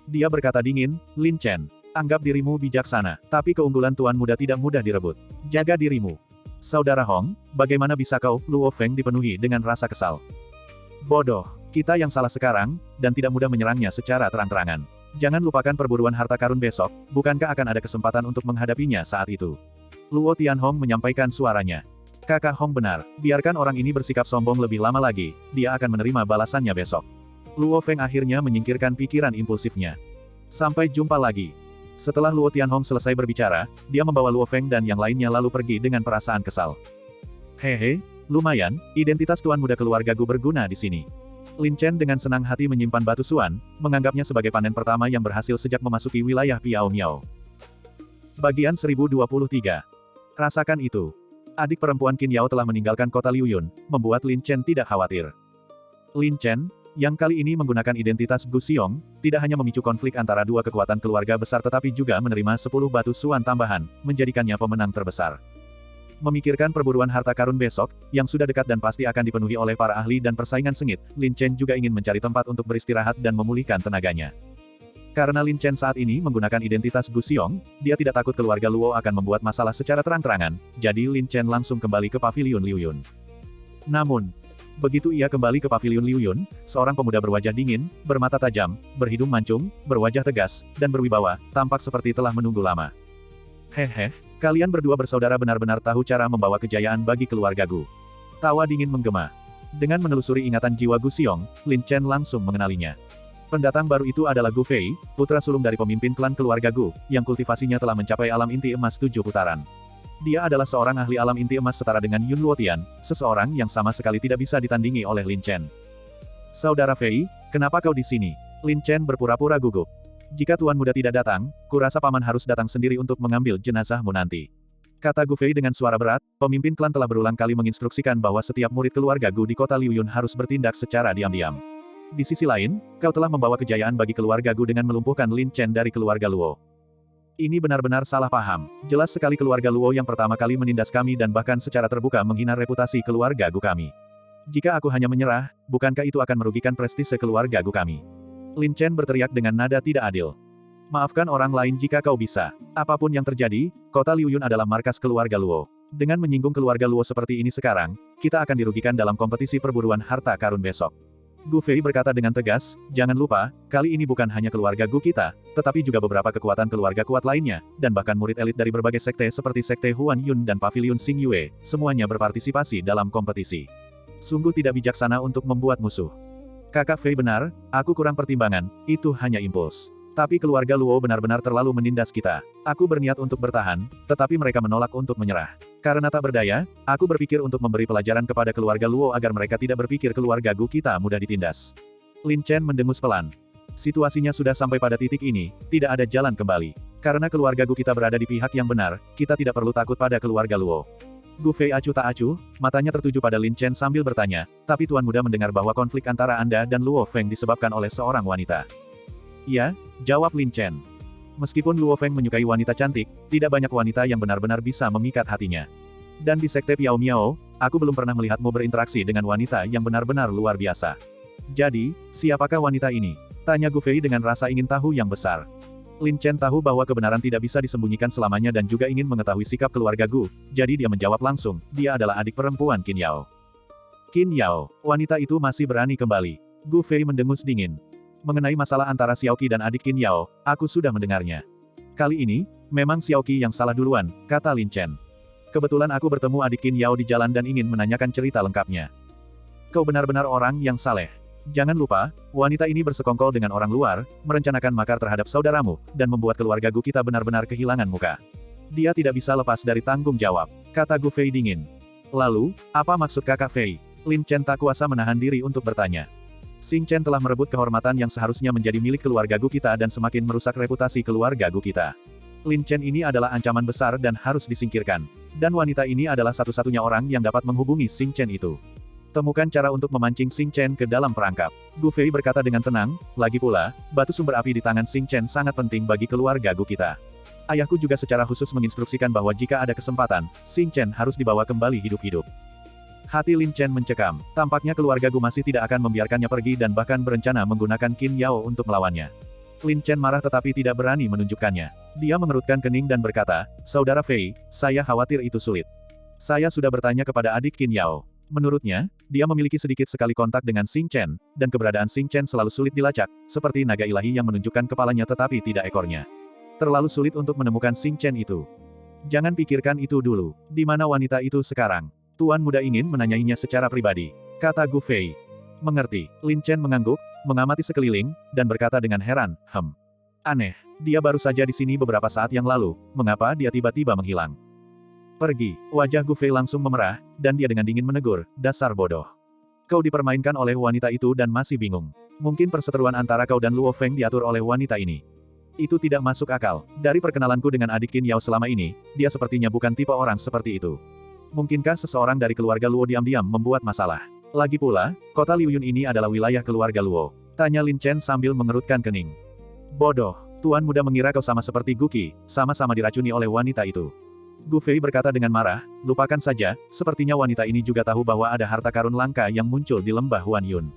Dia berkata dingin, Lin Chen, anggap dirimu bijaksana, tapi keunggulan Tuan Muda tidak mudah direbut. Jaga dirimu. Saudara Hong, bagaimana bisa kau? Luo Feng dipenuhi dengan rasa kesal. Bodoh, kita yang salah sekarang, dan tidak mudah menyerangnya secara terang-terangan. Jangan lupakan perburuan harta karun besok, bukankah akan ada kesempatan untuk menghadapinya saat itu? Luo Tianhong menyampaikan suaranya. Kakak Hong benar, biarkan orang ini bersikap sombong lebih lama lagi, dia akan menerima balasannya besok. Luo Feng akhirnya menyingkirkan pikiran impulsifnya. Sampai jumpa lagi. Setelah Luo Tianhong selesai berbicara, dia membawa Luo Feng dan yang lainnya lalu pergi dengan perasaan kesal. Hehe, lumayan, identitas Tuan Muda keluarga Gu berguna di sini. Lin Chen dengan senang hati menyimpan batu suan, menganggapnya sebagai panen pertama yang berhasil sejak memasuki wilayah Piao Miao. Bagian 1023. Rasakan itu. Adik perempuan Qin Yao telah meninggalkan kota Liuyun, membuat Lin Chen tidak khawatir. Lin Chen, yang kali ini menggunakan identitas Gu Xiong, tidak hanya memicu konflik antara dua kekuatan keluarga besar tetapi juga menerima 10 batu suan tambahan, menjadikannya pemenang terbesar. Memikirkan perburuan harta karun besok, yang sudah dekat dan pasti akan dipenuhi oleh para ahli dan persaingan sengit, Lin Chen juga ingin mencari tempat untuk beristirahat dan memulihkan tenaganya. Karena Lin Chen saat ini menggunakan identitas Gu Xiong, dia tidak takut keluarga Luo akan membuat masalah secara terang-terangan, jadi Lin Chen langsung kembali ke paviliun Liuyun. Namun, begitu ia kembali ke paviliun Liuyun, seorang pemuda berwajah dingin, bermata tajam, berhidung mancung, berwajah tegas, dan berwibawa, tampak seperti telah menunggu lama. Hehe, kalian berdua bersaudara benar-benar tahu cara membawa kejayaan bagi keluarga Gu. Tawa dingin menggema. Dengan menelusuri ingatan jiwa Gu Xiong, Lin Chen langsung mengenalinya. Pendatang baru itu adalah Gu Fei, putra sulung dari pemimpin klan keluarga Gu, yang kultivasinya telah mencapai alam inti emas 7 putaran. Dia adalah seorang ahli alam inti emas setara dengan Yun Luotian, seseorang yang sama sekali tidak bisa ditandingi oleh Lin Chen. Saudara Fei, kenapa kau di sini? Lin Chen berpura-pura gugup. Jika Tuan Muda tidak datang, kurasa paman harus datang sendiri untuk mengambil jenazahmu nanti. Kata Gu Fei dengan suara berat, pemimpin klan telah berulang kali menginstruksikan bahwa setiap murid keluarga Gu di kota Liuyun harus bertindak secara diam-diam. Di sisi lain, kau telah membawa kejayaan bagi keluarga Gu dengan melumpuhkan Lin Chen dari keluarga Luo. Ini benar-benar salah paham. Jelas sekali keluarga Luo yang pertama kali menindas kami dan bahkan secara terbuka menghina reputasi keluarga Gu kami. Jika aku hanya menyerah, bukankah itu akan merugikan prestise keluarga Gu kami? Lin Chen berteriak dengan nada tidak adil. Maafkan orang lain jika kau bisa. Apapun yang terjadi, kota Liu Yun adalah markas keluarga Luo. Dengan menyinggung keluarga Luo seperti ini sekarang, kita akan dirugikan dalam kompetisi perburuan harta karun besok. Gu Fei berkata dengan tegas, jangan lupa, kali ini bukan hanya keluarga Gu kita, tetapi juga beberapa kekuatan keluarga kuat lainnya, dan bahkan murid elit dari berbagai sekte seperti sekte Huan Yun dan Pavilion Xing Yue, semuanya berpartisipasi dalam kompetisi. Sungguh tidak bijaksana untuk membuat musuh. Kakak Fei benar, aku kurang pertimbangan, itu hanya impuls. Tapi keluarga Luo benar-benar terlalu menindas kita. Aku berniat untuk bertahan, tetapi mereka menolak untuk menyerah. Karena tak berdaya, aku berpikir untuk memberi pelajaran kepada keluarga Luo agar mereka tidak berpikir keluarga Gu kita mudah ditindas. Lin Chen mendengus pelan. Situasinya sudah sampai pada titik ini, tidak ada jalan kembali. Karena keluarga Gu kita berada di pihak yang benar, kita tidak perlu takut pada keluarga Luo. Gu Fei acuh tak acuh, matanya tertuju pada Lin Chen sambil bertanya, tapi Tuan Muda mendengar bahwa konflik antara Anda dan Luo Feng disebabkan oleh seorang wanita. Ya, jawab Lin Chen. Meskipun Luo Feng menyukai wanita cantik, tidak banyak wanita yang benar-benar bisa memikat hatinya. Dan di sekte Piao Miao, aku belum pernah melihatmu berinteraksi dengan wanita yang benar-benar luar biasa. Jadi, siapakah wanita ini? Tanya Gu Fei dengan rasa ingin tahu yang besar. Lin Chen tahu bahwa kebenaran tidak bisa disembunyikan selamanya dan juga ingin mengetahui sikap keluarga Gu, jadi dia menjawab langsung, dia adalah adik perempuan Qin Yao. Qin Yao, wanita itu masih berani kembali. Gu Fei mendengus dingin. Mengenai masalah antara Xiaoqi dan adik Qin Yao, aku sudah mendengarnya. Kali ini, memang Xiaoqi yang salah duluan, kata Lin Chen. Kebetulan aku bertemu adik Qin Yao di jalan dan ingin menanyakan cerita lengkapnya. Kau benar-benar orang yang saleh. Jangan lupa, wanita ini bersekongkol dengan orang luar, merencanakan makar terhadap saudaramu, dan membuat keluarga Gu kita benar-benar kehilangan muka. Dia tidak bisa lepas dari tanggung jawab, kata Gu Fei dingin. Lalu, apa maksud kakak Fei? Lin Chen tak kuasa menahan diri untuk bertanya. Xing Chen telah merebut kehormatan yang seharusnya menjadi milik keluarga Gu kita dan semakin merusak reputasi keluarga Gu kita. Lin Chen ini adalah ancaman besar dan harus disingkirkan. Dan wanita ini adalah satu-satunya orang yang dapat menghubungi Xing Chen itu. Temukan cara untuk memancing Xing Chen ke dalam perangkap. Gu Fei berkata dengan tenang, lagi pula, batu sumber api di tangan Xing Chen sangat penting bagi keluarga Gu kita. Ayahku juga secara khusus menginstruksikan bahwa jika ada kesempatan, Xing Chen harus dibawa kembali hidup-hidup. Hati Lin Chen mencekam, tampaknya keluarga Gu masih tidak akan membiarkannya pergi dan bahkan berencana menggunakan Qin Yao untuk melawannya. Lin Chen marah tetapi tidak berani menunjukkannya. Dia mengerutkan kening dan berkata, Saudara Fei, saya khawatir itu sulit. Saya sudah bertanya kepada adik Qin Yao. Menurutnya, dia memiliki sedikit sekali kontak dengan Xing Chen, dan keberadaan Xing Chen selalu sulit dilacak, seperti naga ilahi yang menunjukkan kepalanya tetapi tidak ekornya. Terlalu sulit untuk menemukan Xing Chen itu. Jangan pikirkan itu dulu. Di mana wanita itu sekarang? Tuan Muda ingin menanyainya secara pribadi, kata Gu Fei. Mengerti. Lin Chen mengangguk, mengamati sekeliling, dan berkata dengan heran, Aneh, dia baru saja di sini beberapa saat yang lalu, mengapa dia tiba-tiba menghilang? Pergi. Wajah Gu Fei langsung memerah, dan dia dengan dingin menegur, dasar bodoh. Kau dipermainkan oleh wanita itu dan masih bingung. Mungkin perseteruan antara kau dan Luo Feng diatur oleh wanita ini. Itu tidak masuk akal. Dari perkenalanku dengan adik Qin Yao selama ini, dia sepertinya bukan tipe orang seperti itu. Mungkinkah seseorang dari keluarga Luo diam-diam membuat masalah? Lagi pula, kota Liu Yun ini adalah wilayah keluarga Luo. Tanya Lin Chen sambil mengerutkan kening. Bodoh, Tuan Muda mengira kau sama seperti Guqi, sama-sama diracuni oleh wanita itu. Gu Fei berkata dengan marah, lupakan saja, sepertinya wanita ini juga tahu bahwa ada harta karun langka yang muncul di lembah Huan Yun.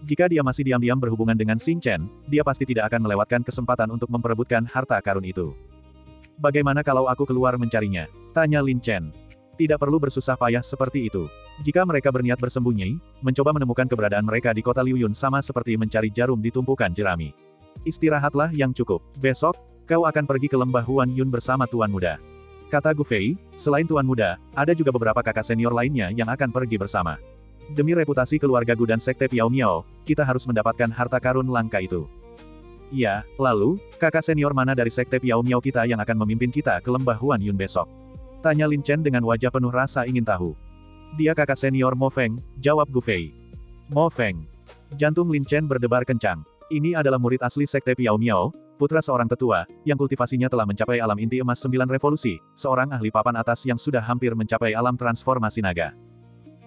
Jika dia masih diam-diam berhubungan dengan Xing Chen, dia pasti tidak akan melewatkan kesempatan untuk memperebutkan harta karun itu. Bagaimana kalau aku keluar mencarinya? Tanya Lin Chen. Tidak perlu bersusah payah seperti itu. Jika mereka berniat bersembunyi, mencoba menemukan keberadaan mereka di kota Liu Yun sama seperti mencari jarum di tumpukan jerami. Istirahatlah yang cukup. Besok, kau akan pergi ke lembah Huan Yun bersama Tuan Muda. Kata Gu Fei, selain Tuan Muda, ada juga beberapa kakak senior lainnya yang akan pergi bersama. Demi reputasi keluarga Gu dan sekte Piao Miao, kita harus mendapatkan harta karun langka itu. Ya, lalu, kakak senior mana dari sekte Piao Miao kita yang akan memimpin kita ke lembah Huan Yun besok? Tanya Lin Chen dengan wajah penuh rasa ingin tahu. Dia kakak senior Mo Feng, jawab Gu Fei. Mo Feng. Jantung Lin Chen berdebar kencang. Ini adalah murid asli sekte Piao Miao, putra seorang tetua, yang kultivasinya telah mencapai alam inti emas 9 revolusi, seorang ahli papan atas yang sudah hampir mencapai alam transformasi naga.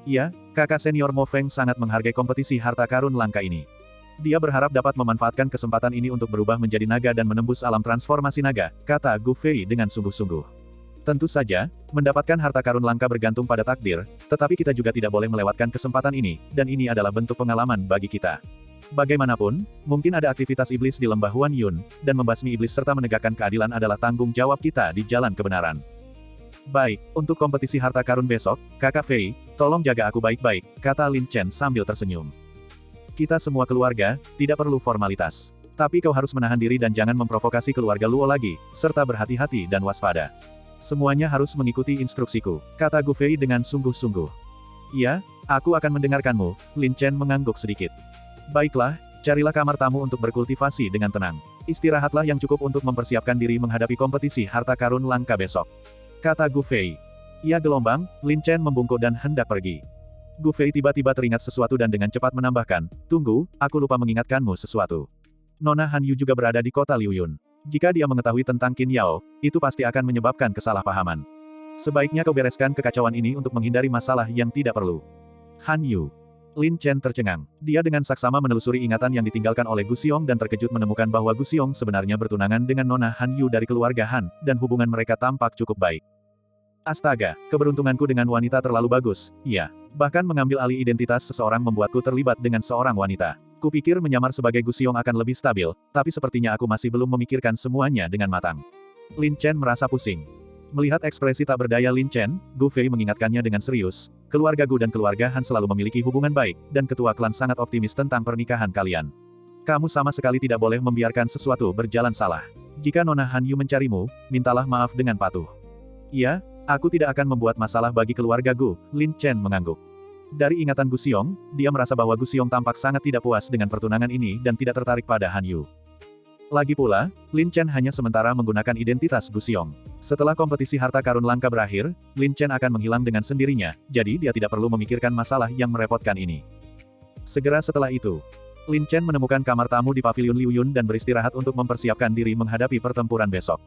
Iya, kakak senior Mo Feng sangat menghargai kompetisi harta karun langka ini. Dia berharap dapat memanfaatkan kesempatan ini untuk berubah menjadi naga dan menembus alam transformasi naga, kata Gu Fei dengan sungguh-sungguh. Tentu saja, mendapatkan harta karun langka bergantung pada takdir, tetapi kita juga tidak boleh melewatkan kesempatan ini, dan ini adalah bentuk pengalaman bagi kita. Bagaimanapun, mungkin ada aktivitas iblis di lembah Huan Yun, dan membasmi iblis serta menegakkan keadilan adalah tanggung jawab kita di jalan kebenaran. Baik, untuk kompetisi harta karun besok, Kakak Fei, tolong jaga aku baik-baik, kata Lin Chen sambil tersenyum. Kita semua keluarga, tidak perlu formalitas. Tapi kau harus menahan diri dan jangan memprovokasi keluarga Luo lagi, serta berhati-hati dan waspada. Semuanya harus mengikuti instruksiku, kata Gu Fei dengan sungguh-sungguh. Iya, aku akan mendengarkanmu, Lin Chen mengangguk sedikit. Baiklah, carilah kamar tamu untuk berkultivasi dengan tenang. Istirahatlah yang cukup untuk mempersiapkan diri menghadapi kompetisi harta karun langka besok, kata Gu Fei. Ia gelombang, Lin Chen membungkuk dan hendak pergi. Gu Fei tiba-tiba teringat sesuatu dan dengan cepat menambahkan, tunggu, aku lupa mengingatkanmu sesuatu. Nona Han Yu juga berada di kota Liu Yun. Jika dia mengetahui tentang Qin Yao, itu pasti akan menyebabkan kesalahpahaman. Sebaiknya kau bereskan kekacauan ini untuk menghindari masalah yang tidak perlu. Han Yu. Lin Chen tercengang. Dia dengan saksama menelusuri ingatan yang ditinggalkan oleh Gu Xiong dan terkejut menemukan bahwa Gu Xiong sebenarnya bertunangan dengan Nona Han Yu dari keluarga Han, dan hubungan mereka tampak cukup baik. Astaga, keberuntunganku dengan wanita terlalu bagus, iya. Bahkan mengambil alih identitas seseorang membuatku terlibat dengan seorang wanita. Kupikir menyamar sebagai Gu Xiong akan lebih stabil, tapi sepertinya aku masih belum memikirkan semuanya dengan matang. Lin Chen merasa pusing. Melihat ekspresi tak berdaya Lin Chen, Gu Fei mengingatkannya dengan serius, keluarga Gu dan keluarga Han selalu memiliki hubungan baik, dan ketua klan sangat optimis tentang pernikahan kalian. Kamu sama sekali tidak boleh membiarkan sesuatu berjalan salah. Jika Nona Han Yu mencarimu, mintalah maaf dengan patuh. Iya, aku tidak akan membuat masalah bagi keluarga Gu, Lin Chen mengangguk. Dari ingatan Gu Xiong, dia merasa bahwa Gu Xiong tampak sangat tidak puas dengan pertunangan ini dan tidak tertarik pada Han Yu. Lagi pula, Lin Chen hanya sementara menggunakan identitas Gu Xiong. Setelah kompetisi harta karun langka berakhir, Lin Chen akan menghilang dengan sendirinya, jadi dia tidak perlu memikirkan masalah yang merepotkan ini. Segera setelah itu, Lin Chen menemukan kamar tamu di pavilion Liu Yun dan beristirahat untuk mempersiapkan diri menghadapi pertempuran besok.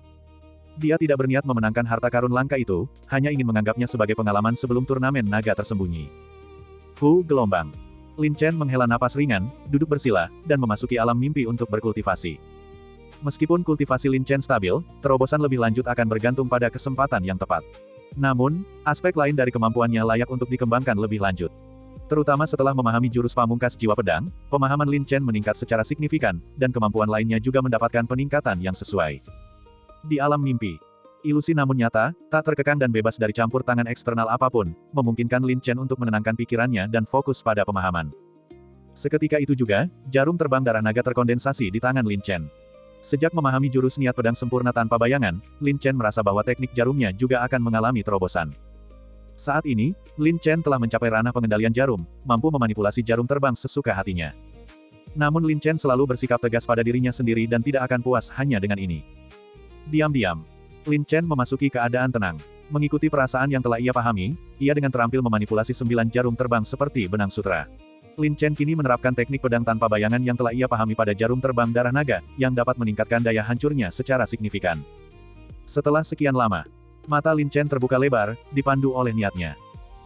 Dia tidak berniat memenangkan harta karun langka itu, hanya ingin menganggapnya sebagai pengalaman sebelum turnamen naga tersembunyi. Gelombang. Lin Chen menghela napas ringan, duduk bersila, dan memasuki alam mimpi untuk berkultivasi. Meskipun kultivasi Lin Chen stabil, terobosan lebih lanjut akan bergantung pada kesempatan yang tepat. Namun, aspek lain dari kemampuannya layak untuk dikembangkan lebih lanjut. Terutama setelah memahami jurus pamungkas jiwa pedang, pemahaman Lin Chen meningkat secara signifikan, dan kemampuan lainnya juga mendapatkan peningkatan yang sesuai. Di alam mimpi, ilusi namun nyata, tak terkekang dan bebas dari campur tangan eksternal apapun, memungkinkan Lin Chen untuk menenangkan pikirannya dan fokus pada pemahaman. Seketika itu juga, jarum terbang darah naga terkondensasi di tangan Lin Chen. Sejak memahami jurus niat pedang sempurna tanpa bayangan, Lin Chen merasa bahwa teknik jarumnya juga akan mengalami terobosan. Saat ini, Lin Chen telah mencapai ranah pengendalian jarum, mampu memanipulasi jarum terbang sesuka hatinya. Namun Lin Chen selalu bersikap tegas pada dirinya sendiri dan tidak akan puas hanya dengan ini. Diam-diam, Lin Chen memasuki keadaan tenang. Mengikuti perasaan yang telah ia pahami, ia dengan terampil memanipulasi 9 jarum terbang seperti benang sutra. Lin Chen kini menerapkan teknik pedang tanpa bayangan yang telah ia pahami pada jarum terbang darah naga, yang dapat meningkatkan daya hancurnya secara signifikan. Setelah sekian lama, mata Lin Chen terbuka lebar, dipandu oleh niatnya.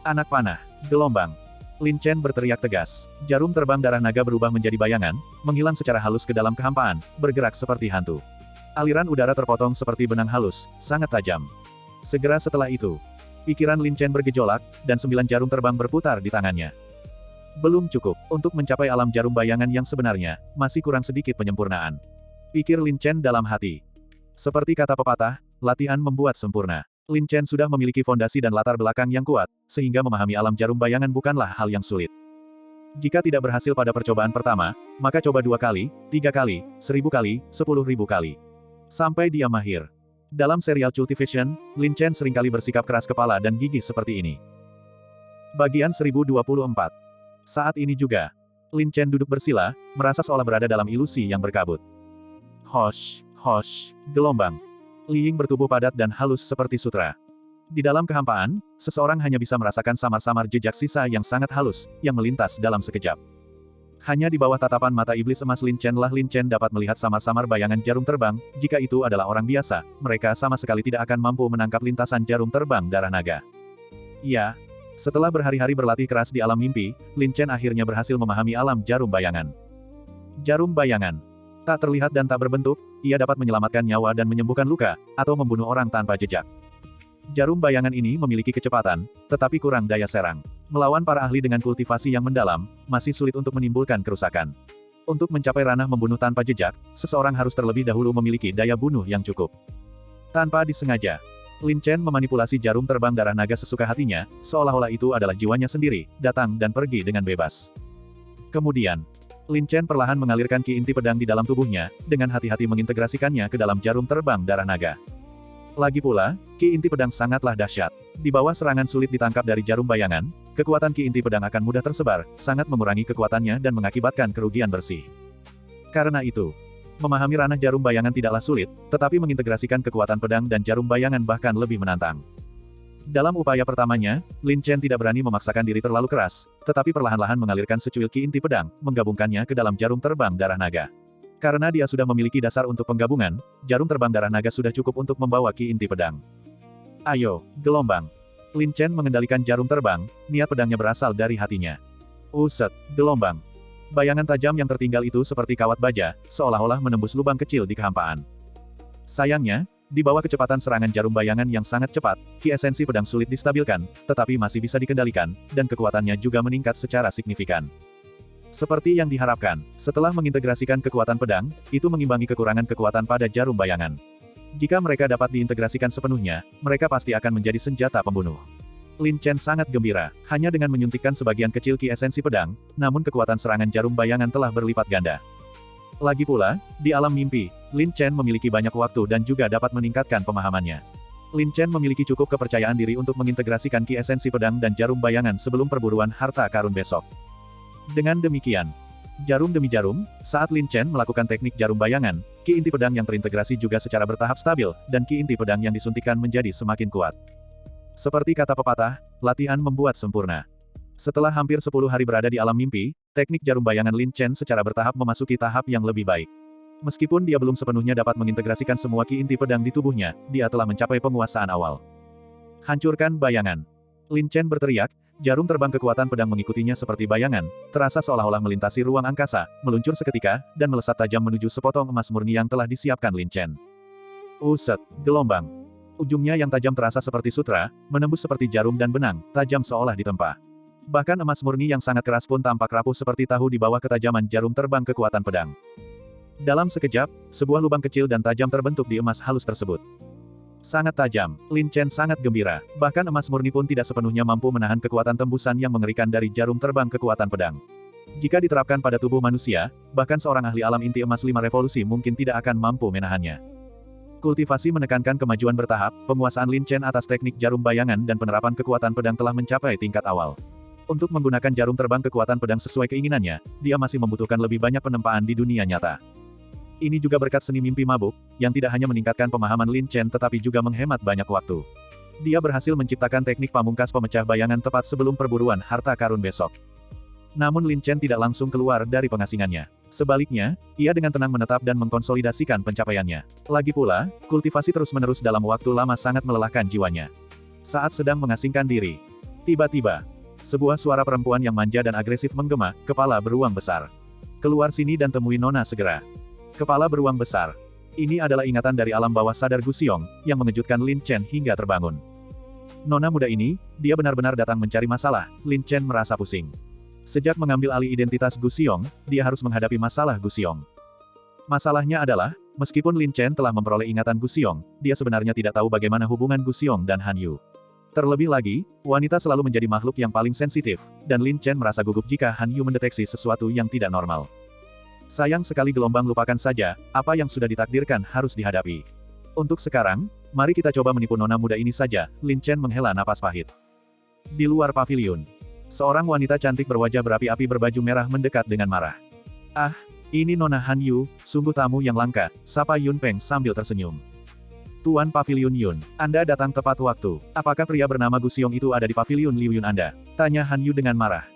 Anak panah, gelombang. Lin Chen berteriak tegas. Jarum terbang darah naga berubah menjadi bayangan, menghilang secara halus ke dalam kehampaan, bergerak seperti hantu. Aliran udara terpotong seperti benang halus, sangat tajam. Segera setelah itu, pikiran Lin Chen bergejolak, dan 9 jarum terbang berputar di tangannya. Belum cukup, untuk mencapai alam jarum bayangan yang sebenarnya, masih kurang sedikit penyempurnaan. Pikir Lin Chen dalam hati. Seperti kata pepatah, latihan membuat sempurna. Lin Chen sudah memiliki fondasi dan latar belakang yang kuat, sehingga memahami alam jarum bayangan bukanlah hal yang sulit. Jika tidak berhasil pada percobaan pertama, maka coba 2 kali, 3 kali, 1000 kali, 10.000 kali. Sampai dia mahir. Dalam serial Cultivation, Lin Chen seringkali bersikap keras kepala dan gigih seperti ini. Bagian 1024. Saat ini juga, Lin Chen duduk bersila, merasa seolah berada dalam ilusi yang berkabut. Hosh, gelombang. Li Ying bertubuh padat dan halus seperti sutra. Di dalam kehampaan, seseorang hanya bisa merasakan samar-samar jejak sisa yang sangat halus, yang melintas dalam sekejap. Hanya di bawah tatapan mata iblis emas Lin Chen dapat melihat samar-samar bayangan jarum terbang. Jika itu adalah orang biasa, mereka sama sekali tidak akan mampu menangkap lintasan jarum terbang darah naga. Ya, setelah berhari-hari berlatih keras di alam mimpi, Lin Chen akhirnya berhasil memahami alam jarum bayangan. Jarum bayangan. Tak terlihat dan tak berbentuk, ia dapat menyelamatkan nyawa dan menyembuhkan luka, atau membunuh orang tanpa jejak. Jarum bayangan ini memiliki kecepatan, tetapi kurang daya serang. Melawan para ahli dengan kultivasi yang mendalam, masih sulit untuk menimbulkan kerusakan. Untuk mencapai ranah membunuh tanpa jejak, seseorang harus terlebih dahulu memiliki daya bunuh yang cukup. Tanpa disengaja, Lin Chen memanipulasi jarum terbang darah naga sesuka hatinya, seolah-olah itu adalah jiwanya sendiri, datang dan pergi dengan bebas. Kemudian, Lin Chen perlahan mengalirkan ki inti pedang di dalam tubuhnya, dengan hati-hati mengintegrasikannya ke dalam jarum terbang darah naga. Lagi pula, ki inti pedang sangatlah dahsyat. Di bawah serangan sulit ditangkap dari jarum bayangan, kekuatan ki inti pedang akan mudah tersebar, sangat mengurangi kekuatannya dan mengakibatkan kerugian bersih. Karena itu, memahami ranah jarum bayangan tidaklah sulit, tetapi mengintegrasikan kekuatan pedang dan jarum bayangan bahkan lebih menantang. Dalam upaya pertamanya, Lin Chen tidak berani memaksakan diri terlalu keras, tetapi perlahan-lahan mengalirkan secuil ki inti pedang, menggabungkannya ke dalam jarum terbang darah naga. Karena dia sudah memiliki dasar untuk penggabungan, jarum terbang darah naga sudah cukup untuk membawa ki inti pedang. Ayo, gelombang. Lin Chen mengendalikan jarum terbang, niat pedangnya berasal dari hatinya. Uset, gelombang. Bayangan tajam yang tertinggal itu seperti kawat baja, seolah-olah menembus lubang kecil di kehampaan. Sayangnya, di bawah kecepatan serangan jarum bayangan yang sangat cepat, ki esensi pedang sulit distabilkan, tetapi masih bisa dikendalikan, dan kekuatannya juga meningkat secara signifikan. Seperti yang diharapkan, setelah mengintegrasikan kekuatan pedang, itu mengimbangi kekurangan kekuatan pada jarum bayangan. Jika mereka dapat diintegrasikan sepenuhnya, mereka pasti akan menjadi senjata pembunuh. Lin Chen sangat gembira, hanya dengan menyuntikkan sebagian kecil ki esensi pedang, namun kekuatan serangan jarum bayangan telah berlipat ganda. Lagi pula, di alam mimpi, Lin Chen memiliki banyak waktu dan juga dapat meningkatkan pemahamannya. Lin Chen memiliki cukup kepercayaan diri untuk mengintegrasikan ki esensi pedang dan jarum bayangan sebelum perburuan harta karun besok. Dengan demikian, jarum demi jarum, saat Lin Chen melakukan teknik jarum bayangan, ki inti pedang yang terintegrasi juga secara bertahap stabil, dan ki inti pedang yang disuntikkan menjadi semakin kuat. Seperti kata pepatah, latihan membuat sempurna. Setelah hampir 10 hari berada di alam mimpi, teknik jarum bayangan Lin Chen secara bertahap memasuki tahap yang lebih baik. Meskipun dia belum sepenuhnya dapat mengintegrasikan semua ki inti pedang di tubuhnya, dia telah mencapai penguasaan awal. Hancurkan bayangan. Lin Chen berteriak, jarum terbang kekuatan pedang mengikutinya seperti bayangan, terasa seolah-olah melintasi ruang angkasa, meluncur seketika, dan melesat tajam menuju sepotong emas murni yang telah disiapkan Lin Chen. Uset, gelombang. Ujungnya yang tajam terasa seperti sutra, menembus seperti jarum dan benang, tajam seolah ditempa. Bahkan emas murni yang sangat keras pun tampak rapuh seperti tahu di bawah ketajaman jarum terbang kekuatan pedang. Dalam sekejap, sebuah lubang kecil dan tajam terbentuk di emas halus tersebut. Sangat tajam, Lin Chen sangat gembira, bahkan emas murni pun tidak sepenuhnya mampu menahan kekuatan tembusan yang mengerikan dari jarum terbang kekuatan pedang. Jika diterapkan pada tubuh manusia, bahkan seorang ahli alam inti emas 5 revolusi mungkin tidak akan mampu menahannya. Kultivasi menekankan kemajuan bertahap, penguasaan Lin Chen atas teknik jarum bayangan dan penerapan kekuatan pedang telah mencapai tingkat awal. Untuk menggunakan jarum terbang kekuatan pedang sesuai keinginannya, dia masih membutuhkan lebih banyak penempaan di dunia nyata. Ini juga berkat seni mimpi mabuk, yang tidak hanya meningkatkan pemahaman Lin Chen tetapi juga menghemat banyak waktu. Dia berhasil menciptakan teknik pamungkas pemecah bayangan tepat sebelum perburuan harta karun besok. Namun Lin Chen tidak langsung keluar dari pengasingannya. Sebaliknya, ia dengan tenang menetap dan mengkonsolidasikan pencapaiannya. Lagi pula, kultivasi terus-menerus dalam waktu lama sangat melelahkan jiwanya. Saat sedang mengasingkan diri, tiba-tiba, sebuah suara perempuan yang manja dan agresif menggema, "Kepala beruang besar. Keluar sini dan temui Nona segera." Kepala beruang besar. Ini adalah ingatan dari alam bawah sadar Gu Xiong, yang mengejutkan Lin Chen hingga terbangun. Nona muda ini, dia benar-benar datang mencari masalah, Lin Chen merasa pusing. Sejak mengambil alih identitas Gu Xiong, dia harus menghadapi masalah Gu Xiong. Masalahnya adalah, meskipun Lin Chen telah memperoleh ingatan Gu Xiong, dia sebenarnya tidak tahu bagaimana hubungan Gu Xiong dan Han Yu. Terlebih lagi, wanita selalu menjadi makhluk yang paling sensitif, dan Lin Chen merasa gugup jika Han Yu mendeteksi sesuatu yang tidak normal. Sayang sekali gelombang, lupakan saja, apa yang sudah ditakdirkan harus dihadapi. Untuk sekarang, mari kita coba menipu nona muda ini saja, Lin Chen menghela napas pahit. Di luar paviliun, seorang wanita cantik berwajah berapi-api berbaju merah mendekat dengan marah. "Ah, ini Nona Han Yu, sungguh tamu yang langka," sapa Yun Peng sambil tersenyum. "Tuan Paviliun Yun, Anda datang tepat waktu. Apakah pria bernama Gu Xiong itu ada di Paviliun Liu Yun Anda?" tanya Han Yu dengan marah.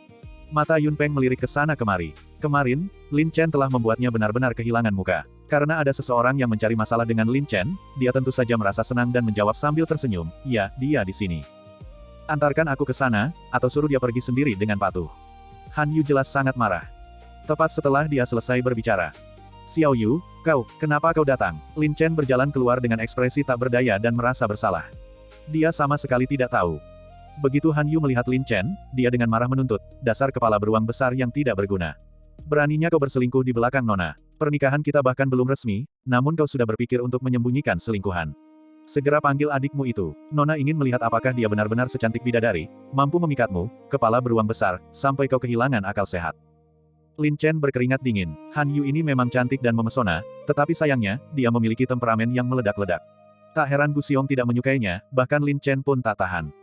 Mata Yun Peng melirik ke sana kemari. Kemarin, Lin Chen telah membuatnya benar-benar kehilangan muka. Karena ada seseorang yang mencari masalah dengan Lin Chen, dia tentu saja merasa senang dan menjawab sambil tersenyum, "Ya, dia di sini. Antarkan aku ke sana, atau suruh dia pergi sendiri dengan patuh." Han Yu jelas sangat marah. Tepat setelah dia selesai berbicara. "Xiao Yu, kenapa kau datang?" Lin Chen berjalan keluar dengan ekspresi tak berdaya dan merasa bersalah. Dia sama sekali tidak tahu. Begitu Han Yu melihat Lin Chen, dia dengan marah menuntut, dasar kepala beruang besar yang tidak berguna. Beraninya kau berselingkuh di belakang Nona. Pernikahan kita bahkan belum resmi, namun kau sudah berpikir untuk menyembunyikan selingkuhan. Segera panggil adikmu itu. Nona ingin melihat apakah dia benar-benar secantik bidadari, mampu memikatmu, kepala beruang besar, sampai kau kehilangan akal sehat. Lin Chen berkeringat dingin. Han Yu ini memang cantik dan memesona, tetapi sayangnya, dia memiliki temperamen yang meledak-ledak. Tak heran Gu Xiong tidak menyukainya, bahkan Lin Chen pun tak tahan.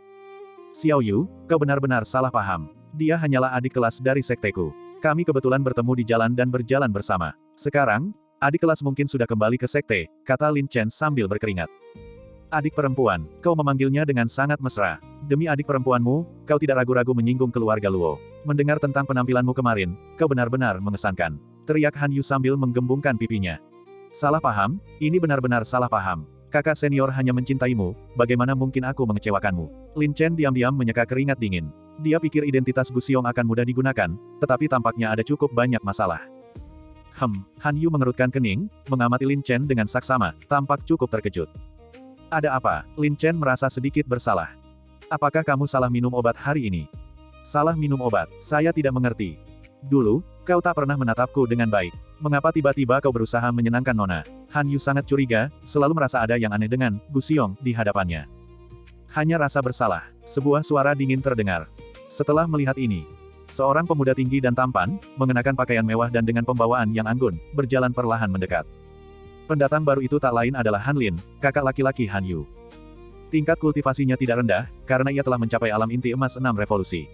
Xiao Yu, kau benar-benar salah paham. Dia hanyalah adik kelas dari sekteku. Kami kebetulan bertemu di jalan dan berjalan bersama. Sekarang, adik kelas mungkin sudah kembali ke sekte, kata Lin Chen sambil berkeringat. Adik perempuan, kau memanggilnya dengan sangat mesra. Demi adik perempuanmu, kau tidak ragu-ragu menyinggung keluarga Luo. Mendengar tentang penampilanmu kemarin, kau benar-benar mengesankan. Teriak Han Yu sambil menggembungkan pipinya. Salah paham, ini benar-benar salah paham. Kakak senior hanya mencintaimu, bagaimana mungkin aku mengecewakanmu? Lin Chen diam-diam menyeka keringat dingin. Dia pikir identitas Gu Xiong akan mudah digunakan, tetapi tampaknya ada cukup banyak masalah. Han Yu mengerutkan kening, mengamati Lin Chen dengan saksama, tampak cukup terkejut. Ada apa? Lin Chen merasa sedikit bersalah. Apakah kamu salah minum obat hari ini? Salah minum obat? Saya tidak mengerti. Dulu, kau tak pernah menatapku dengan baik. Mengapa tiba-tiba kau berusaha menyenangkan Nona? Han Yu sangat curiga, selalu merasa ada yang aneh dengan Gu Xiong di hadapannya. Hanya rasa bersalah. Sebuah suara dingin terdengar. Setelah melihat ini, seorang pemuda tinggi dan tampan, mengenakan pakaian mewah dan dengan pembawaan yang anggun, berjalan perlahan mendekat. Pendatang baru itu tak lain adalah Han Lin, kakak laki-laki Han Yu. Tingkat kultivasinya tidak rendah, karena ia telah mencapai alam inti emas 6 revolusi.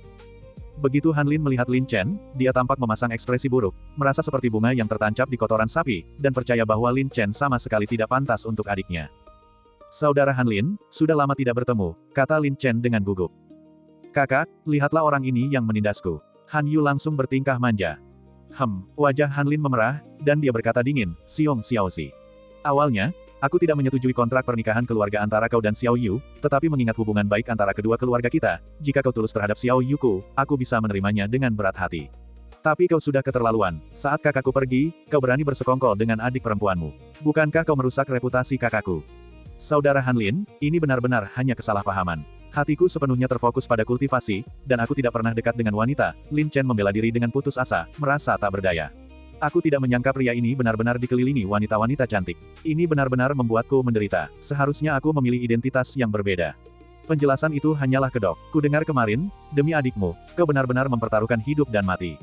Begitu Han Lin melihat Lin Chen, dia tampak memasang ekspresi buruk, merasa seperti bunga yang tertancap di kotoran sapi, dan percaya bahwa Lin Chen sama sekali tidak pantas untuk adiknya. Saudara Han Lin, sudah lama tidak bertemu, kata Lin Chen dengan gugup. Kakak, lihatlah orang ini yang menindasku. Han Yu langsung bertingkah manja. Wajah Han Lin memerah, dan dia berkata dingin, Xiong Xiaoxi. Awalnya, aku tidak menyetujui kontrak pernikahan keluarga antara kau dan Xiao Yu, tetapi mengingat hubungan baik antara kedua keluarga kita, jika kau tulus terhadap Xiao Yuku, aku bisa menerimanya dengan berat hati. Tapi kau sudah keterlaluan. Saat kakakku pergi, kau berani bersekongkol dengan adik perempuanmu. Bukankah kau merusak reputasi kakakku? Saudara Han Lin, ini benar-benar hanya kesalahpahaman. Hatiku sepenuhnya terfokus pada kultivasi, dan aku tidak pernah dekat dengan wanita. Lin Chen membela diri dengan putus asa, merasa tak berdaya. Aku tidak menyangka pria ini benar-benar dikelilingi wanita-wanita cantik. Ini benar-benar membuatku menderita. Seharusnya aku memilih identitas yang berbeda. Penjelasan itu hanyalah kedok. Ku dengar kemarin, demi adikmu, kau benar-benar mempertaruhkan hidup dan mati.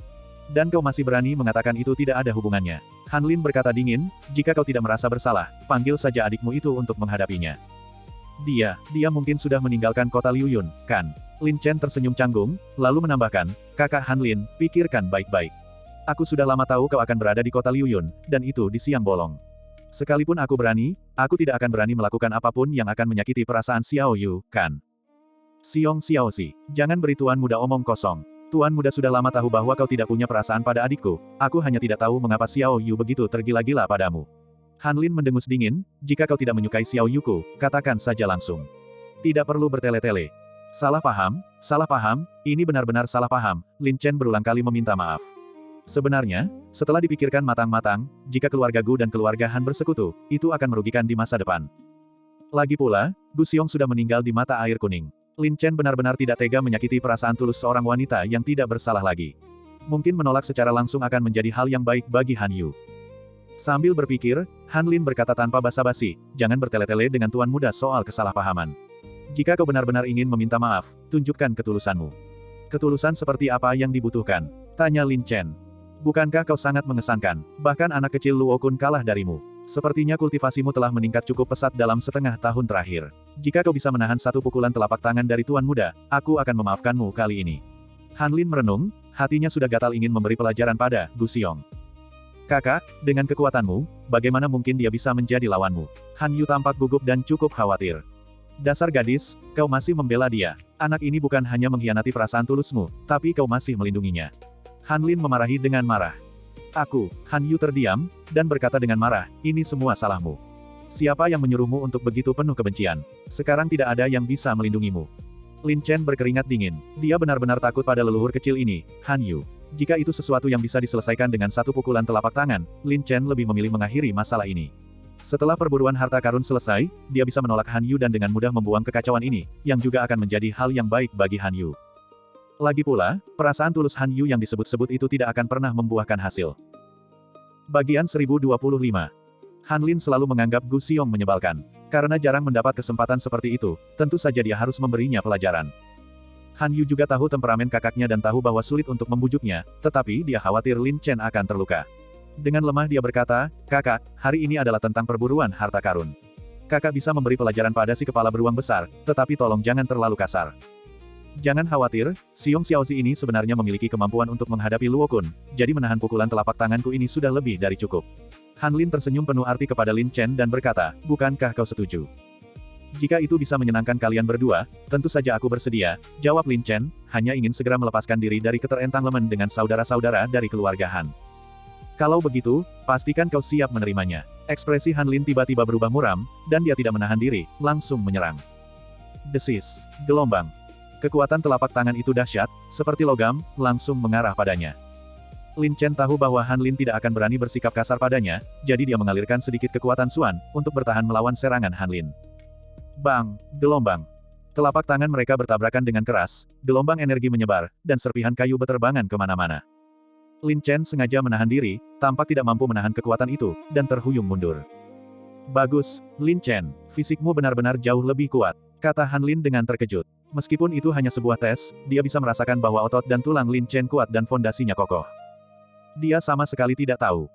Dan kau masih berani mengatakan itu tidak ada hubungannya. Han Lin berkata dingin, jika kau tidak merasa bersalah, panggil saja adikmu itu untuk menghadapinya. Dia mungkin sudah meninggalkan kota Liuyun, kan? Lin Chen tersenyum canggung, lalu menambahkan, kakak Han Lin, pikirkan baik-baik. Aku sudah lama tahu kau akan berada di kota Liuyun, dan itu di siang bolong. Sekalipun aku berani, aku tidak akan berani melakukan apapun yang akan menyakiti perasaan Xiao Yu, kan? Xiong Xiaoxi, jangan beri tuan muda omong kosong. Tuan muda sudah lama tahu bahwa kau tidak punya perasaan pada adikku, aku hanya tidak tahu mengapa Xiao Yu begitu tergila-gila padamu. Han Lin mendengus dingin, jika kau tidak menyukai Xiao Yuku, katakan saja langsung. Tidak perlu bertele-tele. Salah paham, ini benar-benar salah paham, Lin Chen berulang kali meminta maaf. Sebenarnya, setelah dipikirkan matang-matang, jika keluarga Gu dan keluarga Han bersekutu, itu akan merugikan di masa depan. Lagi pula, Gu Xiong sudah meninggal di mata air kuning. Lin Chen benar-benar tidak tega menyakiti perasaan tulus seorang wanita yang tidak bersalah lagi. Mungkin menolak secara langsung akan menjadi hal yang baik bagi Han Yu. Sambil berpikir, Han Lin berkata tanpa basa-basi, jangan bertele-tele dengan tuan muda soal kesalahpahaman. Jika kau benar-benar ingin meminta maaf, tunjukkan ketulusanmu. Ketulusan seperti apa yang dibutuhkan? Tanya Lin Chen. Bukankah kau sangat mengesankan, bahkan anak kecil Luo Kun kalah darimu. Sepertinya kultivasimu telah meningkat cukup pesat dalam setengah tahun terakhir. Jika kau bisa menahan satu pukulan telapak tangan dari tuan muda, aku akan memaafkanmu kali ini. Han Lin merenung, hatinya sudah gatal ingin memberi pelajaran pada Gu Xiong. Kakak, dengan kekuatanmu, bagaimana mungkin dia bisa menjadi lawanmu? Han Yu tampak gugup dan cukup khawatir. Dasar gadis, kau masih membela dia. Anak ini bukan hanya mengkhianati perasaan tulusmu, tapi kau masih melindunginya. Han Lin memarahi dengan marah. Han Yu terdiam, dan berkata dengan marah, ini semua salahmu. Siapa yang menyuruhmu untuk begitu penuh kebencian? Sekarang tidak ada yang bisa melindungimu. Lin Chen berkeringat dingin. Dia benar-benar takut pada leluhur kecil ini, Han Yu. Jika itu sesuatu yang bisa diselesaikan dengan satu pukulan telapak tangan, Lin Chen lebih memilih mengakhiri masalah ini. Setelah perburuan harta karun selesai, dia bisa menolak Han Yu dan dengan mudah membuang kekacauan ini, yang juga akan menjadi hal yang baik bagi Han Yu. Lagi pula, perasaan tulus Han Yu yang disebut-sebut itu tidak akan pernah membuahkan hasil. Bagian 1025. Han Lin selalu menganggap Gu Xiong menyebalkan. Karena jarang mendapat kesempatan seperti itu, tentu saja dia harus memberinya pelajaran. Han Yu juga tahu temperamen kakaknya dan tahu bahwa sulit untuk membujuknya, tetapi dia khawatir Lin Chen akan terluka. Dengan lemah dia berkata, "Kakak, hari ini adalah tentang perburuan harta karun. Kakak bisa memberi pelajaran pada si kepala beruang besar, tetapi tolong jangan terlalu kasar." Jangan khawatir, Xiong Xiaozi ini sebenarnya memiliki kemampuan untuk menghadapi Luo Kun, jadi menahan pukulan telapak tanganku ini sudah lebih dari cukup. Han Lin tersenyum penuh arti kepada Lin Chen dan berkata, "Bukankah kau setuju?" "Jika itu bisa menyenangkan kalian berdua, tentu saja aku bersedia," jawab Lin Chen, hanya ingin segera melepaskan diri dari keterentanglemen dengan saudara-saudara dari keluarga Han. "Kalau begitu, pastikan kau siap menerimanya." Ekspresi Han Lin tiba-tiba berubah muram, dan dia tidak menahan diri, langsung menyerang. Desis, gelombang. Kekuatan telapak tangan itu dahsyat, seperti logam, langsung mengarah padanya. Lin Chen tahu bahwa Han Lin tidak akan berani bersikap kasar padanya, jadi dia mengalirkan sedikit kekuatan Suan, untuk bertahan melawan serangan Han Lin. Bang! Gelombang! Telapak tangan mereka bertabrakan dengan keras, gelombang energi menyebar, dan serpihan kayu beterbangan kemana-mana. Lin Chen sengaja menahan diri, tampak tidak mampu menahan kekuatan itu, dan terhuyung mundur. "Bagus, Lin Chen, fisikmu benar-benar jauh lebih kuat," kata Han Lin dengan terkejut. Meskipun itu hanya sebuah tes, dia bisa merasakan bahwa otot dan tulang Lin Chen kuat dan fondasinya kokoh. Dia sama sekali tidak tahu.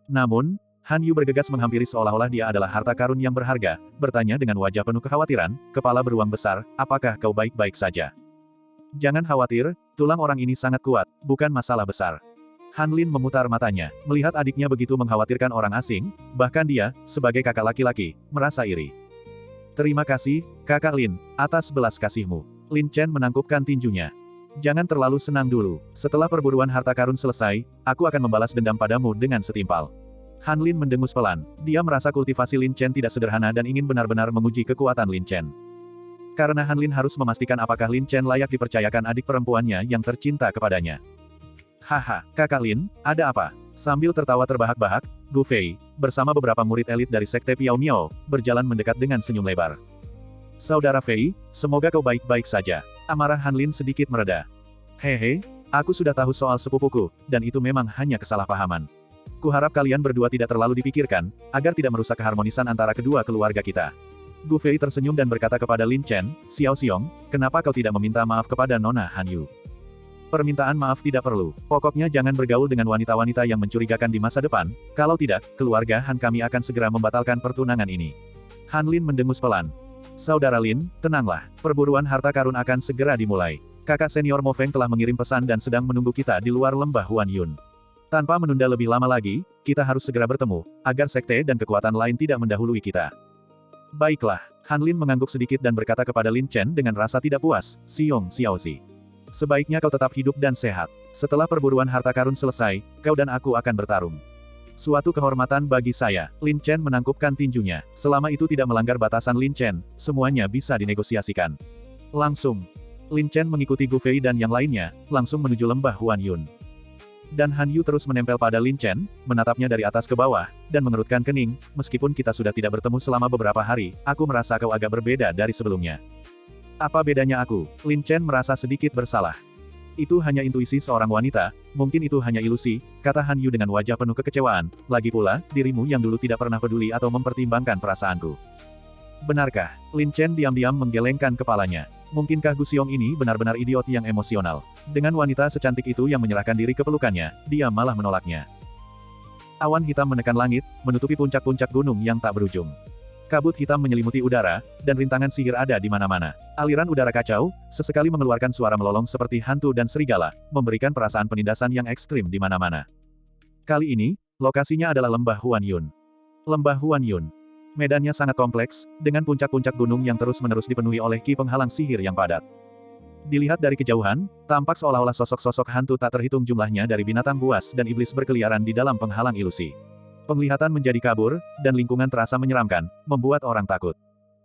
Namun, Han Yu bergegas menghampiri seolah-olah dia adalah harta karun yang berharga, bertanya dengan wajah penuh kekhawatiran, "Kepala beruang besar, apakah kau baik-baik saja?" "Jangan khawatir, tulang orang ini sangat kuat, bukan masalah besar." Han Lin memutar matanya, melihat adiknya begitu mengkhawatirkan orang asing, bahkan dia, sebagai kakak laki-laki, merasa iri. "Terima kasih, Kakak Lin, atas belas kasihmu." Lin Chen menangkupkan tinjunya. "Jangan terlalu senang dulu. Setelah perburuan harta karun selesai, aku akan membalas dendam padamu dengan setimpal." Han Lin mendengus pelan. Dia merasa kultivasi Lin Chen tidak sederhana dan ingin benar-benar menguji kekuatan Lin Chen. Karena Han Lin harus memastikan apakah Lin Chen layak dipercayakan adik perempuannya yang tercinta kepadanya. "Haha, Kakak Lin, ada apa?" Sambil tertawa terbahak-bahak, Gu Fei, bersama beberapa murid elit dari Sekte Piao Miao, berjalan mendekat dengan senyum lebar. "Saudara Fei, semoga kau baik-baik saja." Amarah Han Lin sedikit mereda. "Hehe, aku sudah tahu soal sepupuku, dan itu memang hanya kesalahpahaman. Kuharap kalian berdua tidak terlalu dipikirkan, agar tidak merusak keharmonisan antara kedua keluarga kita." Gu Fei tersenyum dan berkata kepada Lin Chen, "Xiao Xiong, kenapa kau tidak meminta maaf kepada Nona Han Yu?" "Permintaan maaf tidak perlu. Pokoknya jangan bergaul dengan wanita-wanita yang mencurigakan di masa depan, kalau tidak, keluarga Han kami akan segera membatalkan pertunangan ini." Han Lin mendengus pelan. "Saudara Lin, tenanglah. Perburuan harta karun akan segera dimulai. Kakak senior Mo Feng telah mengirim pesan dan sedang menunggu kita di luar lembah Huan Yun. Tanpa menunda lebih lama lagi, kita harus segera bertemu, agar sekte dan kekuatan lain tidak mendahului kita." "Baiklah." Han Lin mengangguk sedikit dan berkata kepada Lin Chen dengan rasa tidak puas, "Xiong Xiaozi. Sebaiknya kau tetap hidup dan sehat. Setelah perburuan harta karun selesai, kau dan aku akan bertarung." "Suatu kehormatan bagi saya." Lin Chen menangkupkan tinjunya. Selama itu tidak melanggar batasan Lin Chen, semuanya bisa dinegosiasikan. Langsung, Lin Chen mengikuti Gu Fei dan yang lainnya, langsung menuju lembah Huan Yun. Dan Han Yu terus menempel pada Lin Chen, menatapnya dari atas ke bawah, dan mengerutkan kening, "Meskipun kita sudah tidak bertemu selama beberapa hari, aku merasa kau agak berbeda dari sebelumnya." "Apa bedanya aku?" Lin Chen merasa sedikit bersalah. "Itu hanya intuisi seorang wanita, mungkin itu hanya ilusi," kata Han Yu dengan wajah penuh kekecewaan, "lagi pula, dirimu yang dulu tidak pernah peduli atau mempertimbangkan perasaanku." "Benarkah?" Lin Chen diam-diam menggelengkan kepalanya. Mungkinkah Gu Xiong ini benar-benar idiot yang emosional? Dengan wanita secantik itu yang menyerahkan diri ke pelukannya, dia malah menolaknya. Awan hitam menekan langit, menutupi puncak-puncak gunung yang tak berujung. Kabut hitam menyelimuti udara, dan rintangan sihir ada di mana-mana. Aliran udara kacau, sesekali mengeluarkan suara melolong seperti hantu dan serigala, memberikan perasaan penindasan yang ekstrim di mana-mana. Kali ini, lokasinya adalah lembah Huan Yun. Lembah Huan Yun. Medannya sangat kompleks, dengan puncak-puncak gunung yang terus-menerus dipenuhi oleh ki penghalang sihir yang padat. Dilihat dari kejauhan, tampak seolah-olah sosok-sosok hantu tak terhitung jumlahnya dari binatang buas dan iblis berkeliaran di dalam penghalang ilusi. Penglihatan menjadi kabur, dan lingkungan terasa menyeramkan, membuat orang takut.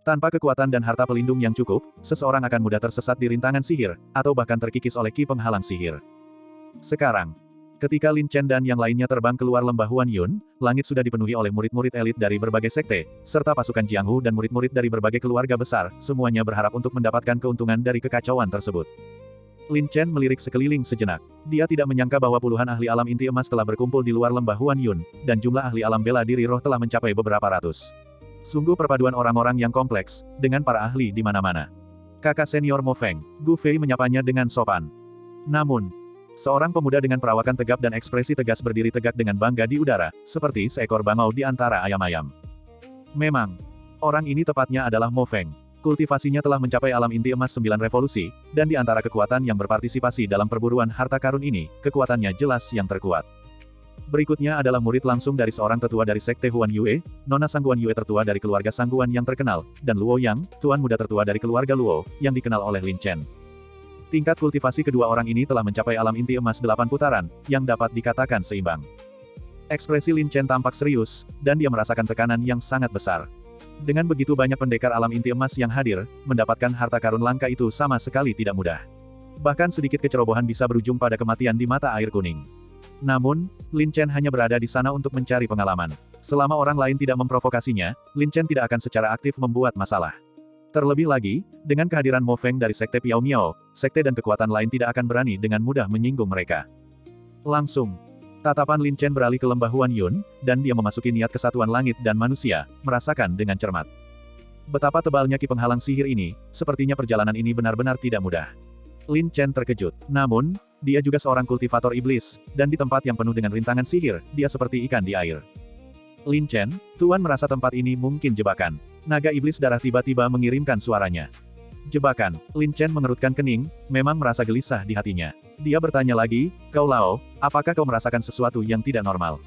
Tanpa kekuatan dan harta pelindung yang cukup, seseorang akan mudah tersesat di rintangan sihir, atau bahkan terkikis oleh ki penghalang sihir. Sekarang, Ketika Lin Chen dan yang lainnya terbang keluar lembah Huan Yun, langit sudah dipenuhi oleh murid-murid elit dari berbagai sekte, serta pasukan Jianghu dan murid-murid dari berbagai keluarga besar, semuanya berharap untuk mendapatkan keuntungan dari kekacauan tersebut. Lin Chen melirik sekeliling sejenak. Dia tidak menyangka bahwa puluhan ahli alam inti emas telah berkumpul di luar lembah Huan Yun, dan jumlah ahli alam bela diri roh telah mencapai beberapa ratus. Sungguh perpaduan orang-orang yang kompleks, dengan para ahli di mana-mana. Kakak senior Mo Feng, Gu Fei menyapanya dengan sopan. Namun, seorang pemuda dengan perawakan tegap dan ekspresi tegas berdiri tegak dengan bangga di udara, seperti seekor bangau di antara ayam-ayam. Memang, orang ini tepatnya adalah Mo Feng. Kultivasinya telah mencapai alam inti emas 9 revolusi, dan di antara kekuatan yang berpartisipasi dalam perburuan harta karun ini, kekuatannya jelas yang terkuat. Berikutnya adalah murid langsung dari seorang tetua dari Sekte Huan Yue, Nona Sangguan Yue tertua dari keluarga Sangguan yang terkenal, dan Luo Yang, tuan muda tertua dari keluarga Luo, yang dikenal oleh Lin Chen. Tingkat kultivasi kedua orang ini telah mencapai alam inti emas 8 putaran, yang dapat dikatakan seimbang. Ekspresi Lin Chen tampak serius, dan dia merasakan tekanan yang sangat besar. Dengan begitu banyak pendekar alam inti emas yang hadir, mendapatkan harta karun langka itu sama sekali tidak mudah. Bahkan sedikit kecerobohan bisa berujung pada kematian di mata air kuning. Namun, Lin Chen hanya berada di sana untuk mencari pengalaman. Selama orang lain tidak memprovokasinya, Lin Chen tidak akan secara aktif membuat masalah. Terlebih lagi, dengan kehadiran Mo Feng dari Sekte Piao Miao, sekte dan kekuatan lain tidak akan berani dengan mudah menyinggung mereka. Langsung, tatapan Lin Chen beralih ke lembah Huan Yun, dan dia memasuki niat kesatuan langit dan manusia, merasakan dengan cermat. Betapa tebalnya ki penghalang sihir ini, sepertinya perjalanan ini benar-benar tidak mudah. Lin Chen terkejut. Namun, dia juga seorang kultivator iblis, dan di tempat yang penuh dengan rintangan sihir, dia seperti ikan di air. Lin Chen, Tuan merasa tempat ini mungkin jebakan. Naga iblis darah tiba-tiba mengirimkan suaranya. Jebakan. Lin Chen mengerutkan kening, memang merasa gelisah di hatinya. Dia bertanya lagi, "Kau Lao, apakah kau merasakan sesuatu yang tidak normal?"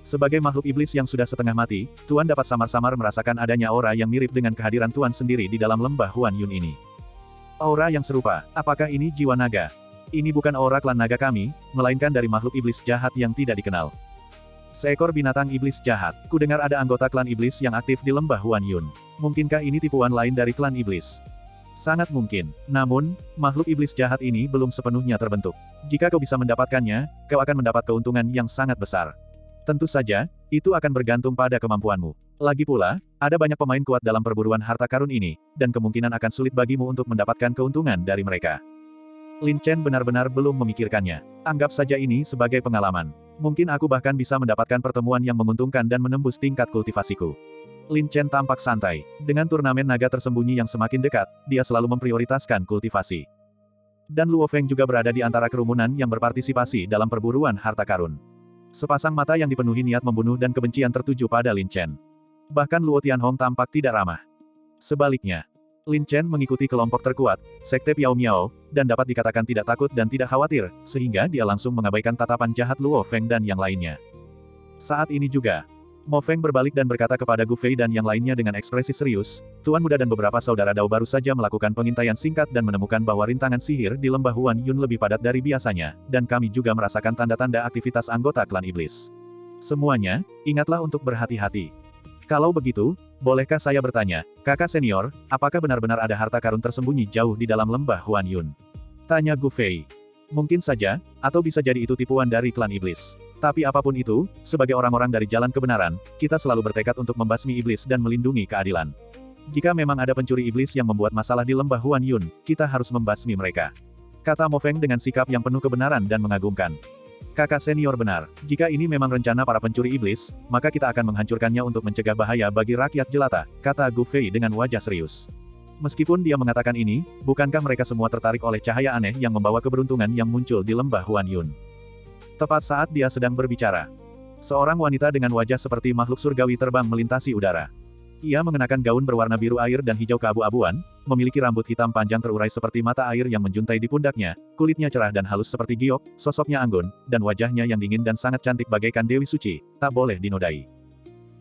Sebagai makhluk iblis yang sudah setengah mati, Tuan dapat samar-samar merasakan adanya aura yang mirip dengan kehadiran Tuan sendiri di dalam lembah Huan Yun ini. Aura yang serupa, apakah ini jiwa naga? Ini bukan aura klan naga kami, melainkan dari makhluk iblis jahat yang tidak dikenal. Seekor binatang iblis jahat. Kudengar ada anggota klan iblis yang aktif di lembah Huan Yun. Mungkinkah ini tipuan lain dari klan iblis? Sangat mungkin. Namun, makhluk iblis jahat ini belum sepenuhnya terbentuk. Jika kau bisa mendapatkannya, kau akan mendapat keuntungan yang sangat besar. Tentu saja, itu akan bergantung pada kemampuanmu. Lagi pula, ada banyak pemain kuat dalam perburuan harta karun ini, dan kemungkinan akan sulit bagimu untuk mendapatkan keuntungan dari mereka. Lin Chen benar-benar belum memikirkannya. Anggap saja ini sebagai pengalaman. Mungkin aku bahkan bisa mendapatkan pertemuan yang menguntungkan dan menembus tingkat kultivasiku. Lin Chen tampak santai. Dengan turnamen naga tersembunyi yang semakin dekat, dia selalu memprioritaskan kultivasi. Dan Luo Feng juga berada di antara kerumunan yang berpartisipasi dalam perburuan harta karun. Sepasang mata yang dipenuhi niat membunuh dan kebencian tertuju pada Lin Chen. Bahkan Luo Tianhong tampak tidak ramah. Sebaliknya, Lin Chen mengikuti kelompok terkuat, Sekte Piao Miao, dan dapat dikatakan tidak takut dan tidak khawatir, sehingga dia langsung mengabaikan tatapan jahat Luo Feng dan yang lainnya. Saat ini juga, Mo Feng berbalik dan berkata kepada Gu Fei dan yang lainnya dengan ekspresi serius, Tuan Muda dan beberapa saudara Dao baru saja melakukan pengintaian singkat dan menemukan bahwa rintangan sihir di lembah Huan Yun lebih padat dari biasanya, dan kami juga merasakan tanda-tanda aktivitas anggota klan iblis. Semuanya, ingatlah untuk berhati-hati. Kalau begitu, bolehkah saya bertanya, kakak senior, apakah benar-benar ada harta karun tersembunyi jauh di dalam lembah Huan Yun? Tanya Gu Fei. Mungkin saja, atau bisa jadi itu tipuan dari klan iblis. Tapi apapun itu, sebagai orang-orang dari jalan kebenaran, kita selalu bertekad untuk membasmi iblis dan melindungi keadilan. Jika memang ada pencuri iblis yang membuat masalah di lembah Huan Yun, kita harus membasmi mereka. Kata Mo Feng dengan sikap yang penuh kebenaran dan mengagumkan. Kakak senior benar, jika ini memang rencana para pencuri iblis, maka kita akan menghancurkannya untuk mencegah bahaya bagi rakyat jelata, kata Gu Fei dengan wajah serius. Meskipun dia mengatakan ini, bukankah mereka semua tertarik oleh cahaya aneh yang membawa keberuntungan yang muncul di lembah Huan Yun? Tepat saat dia sedang berbicara, seorang wanita dengan wajah seperti makhluk surgawi terbang melintasi udara. Ia mengenakan gaun berwarna biru air dan hijau keabu-abuan, memiliki rambut hitam panjang terurai seperti mata air yang menjuntai di pundaknya, kulitnya cerah dan halus seperti giok, sosoknya anggun, dan wajahnya yang dingin dan sangat cantik bagaikan Dewi Suci, tak boleh dinodai.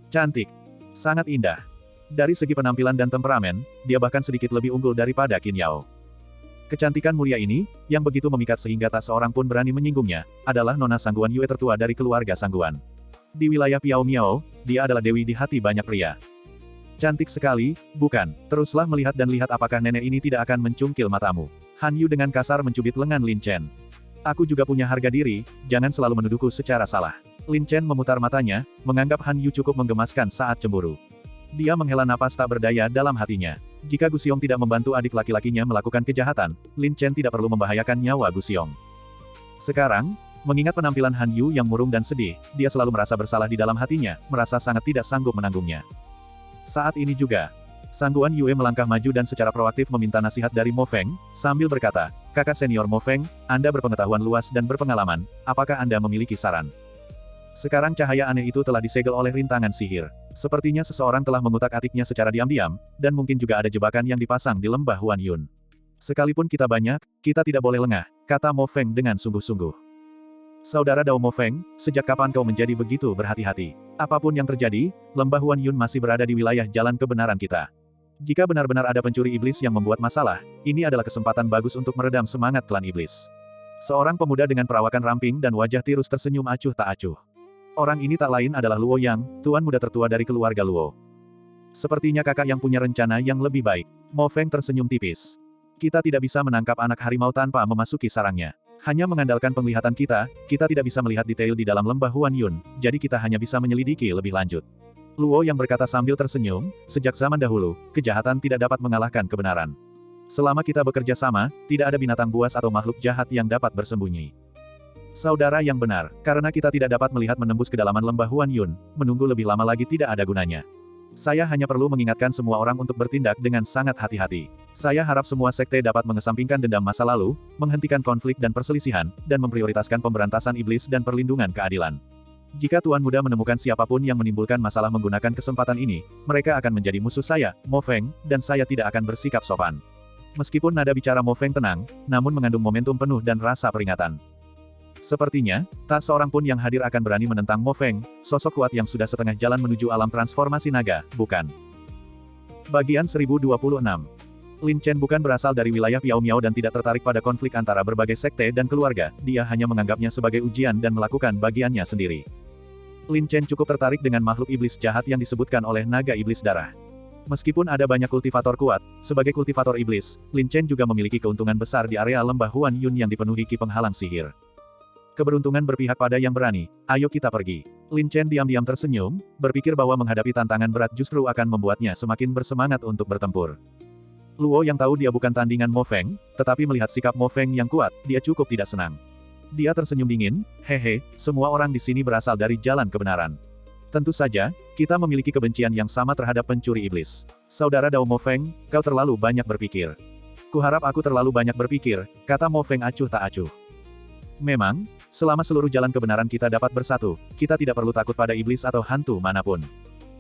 Cantik. Sangat indah. Dari segi penampilan dan temperamen, dia bahkan sedikit lebih unggul daripada Qin Yao. Kecantikan mulia ini, yang begitu memikat sehingga tak seorang pun berani menyinggungnya, adalah Nona Sangguan Yue tertua dari keluarga Sangguan. Di wilayah Piao Miao, dia adalah dewi di hati banyak pria. Cantik sekali, bukan? Teruslah melihat dan lihat apakah nenek ini tidak akan mencungkil matamu. Han Yu dengan kasar mencubit lengan Lin Chen. Aku juga punya harga diri, jangan selalu menuduhku secara salah. Lin Chen memutar matanya, menganggap Han Yu cukup menggemaskan saat cemburu. Dia menghela napas tak berdaya dalam hatinya. Jika Gu Xiong tidak membantu adik laki-lakinya melakukan kejahatan, Lin Chen tidak perlu membahayakan nyawa Gu Xiong. Sekarang, mengingat penampilan Han Yu yang murung dan sedih, dia selalu merasa bersalah di dalam hatinya, merasa sangat tidak sanggup menanggungnya. Saat ini juga, Sang Guan Yue melangkah maju dan secara proaktif meminta nasihat dari Mo Feng, sambil berkata, "Kakak senior Mo Feng, Anda berpengetahuan luas dan berpengalaman, apakah Anda memiliki saran?" Sekarang cahaya aneh itu telah disegel oleh rintangan sihir. Sepertinya seseorang telah mengutak-atiknya secara diam-diam, dan mungkin juga ada jebakan yang dipasang di lembah Huan Yun. Sekalipun kita banyak, kita tidak boleh lengah, kata Mo Feng dengan sungguh-sungguh. Saudara Dao Mo Feng, sejak kapan kau menjadi begitu berhati-hati? Apapun yang terjadi, lembah Huan Yun masih berada di wilayah jalan kebenaran kita. Jika benar-benar ada pencuri iblis yang membuat masalah, ini adalah kesempatan bagus untuk meredam semangat klan iblis. Seorang pemuda dengan perawakan ramping dan wajah tirus tersenyum acuh tak acuh. Orang ini tak lain adalah Luo Yang, tuan muda tertua dari keluarga Luo. Sepertinya kakak yang punya rencana yang lebih baik. Mo Feng tersenyum tipis. Kita tidak bisa menangkap anak harimau tanpa memasuki sarangnya. Hanya mengandalkan penglihatan kita tidak bisa melihat detail di dalam lembah Huan Yun, jadi kita hanya bisa menyelidiki lebih lanjut. Luo yang berkata sambil tersenyum, sejak zaman dahulu, kejahatan tidak dapat mengalahkan kebenaran. Selama kita bekerja sama, tidak ada binatang buas atau makhluk jahat yang dapat bersembunyi. Saudara yang benar, karena kita tidak dapat melihat menembus kedalaman lembah Huan Yun, menunggu lebih lama lagi tidak ada gunanya. Saya hanya perlu mengingatkan semua orang untuk bertindak dengan sangat hati-hati. Saya harap semua sekte dapat mengesampingkan dendam masa lalu, menghentikan konflik dan perselisihan, dan memprioritaskan pemberantasan iblis dan perlindungan keadilan. Jika Tuan Muda menemukan siapapun yang menimbulkan masalah menggunakan kesempatan ini, mereka akan menjadi musuh saya, Mo Feng, dan saya tidak akan bersikap sopan. Meskipun nada bicara Mo Feng tenang, namun mengandung momentum penuh dan rasa peringatan. Sepertinya, tak seorang pun yang hadir akan berani menentang Mo Feng, sosok kuat yang sudah setengah jalan menuju alam transformasi naga, bukan? Bagian 1026. Lin Chen bukan berasal dari wilayah Piao Miao dan tidak tertarik pada konflik antara berbagai sekte dan keluarga, dia hanya menganggapnya sebagai ujian dan melakukan bagiannya sendiri. Lin Chen cukup tertarik dengan makhluk iblis jahat yang disebutkan oleh naga iblis darah. Meskipun ada banyak kultivator kuat, sebagai kultivator iblis, Lin Chen juga memiliki keuntungan besar di area lembah Huan Yun yang dipenuhi ki penghalang sihir. Keberuntungan berpihak pada yang berani, ayo kita pergi. Lin Chen diam-diam tersenyum, berpikir bahwa menghadapi tantangan berat justru akan membuatnya semakin bersemangat untuk bertempur. Luo yang tahu dia bukan tandingan Mo Feng, tetapi melihat sikap Mo Feng yang kuat, dia cukup tidak senang. Dia tersenyum dingin, hehe, semua orang di sini berasal dari jalan kebenaran. Tentu saja, kita memiliki kebencian yang sama terhadap pencuri iblis. Saudara Dao Mo Feng, kau terlalu banyak berpikir. Kuharap aku terlalu banyak berpikir, kata Mo Feng acuh tak acuh. Memang, selama seluruh jalan kebenaran kita dapat bersatu, kita tidak perlu takut pada iblis atau hantu manapun.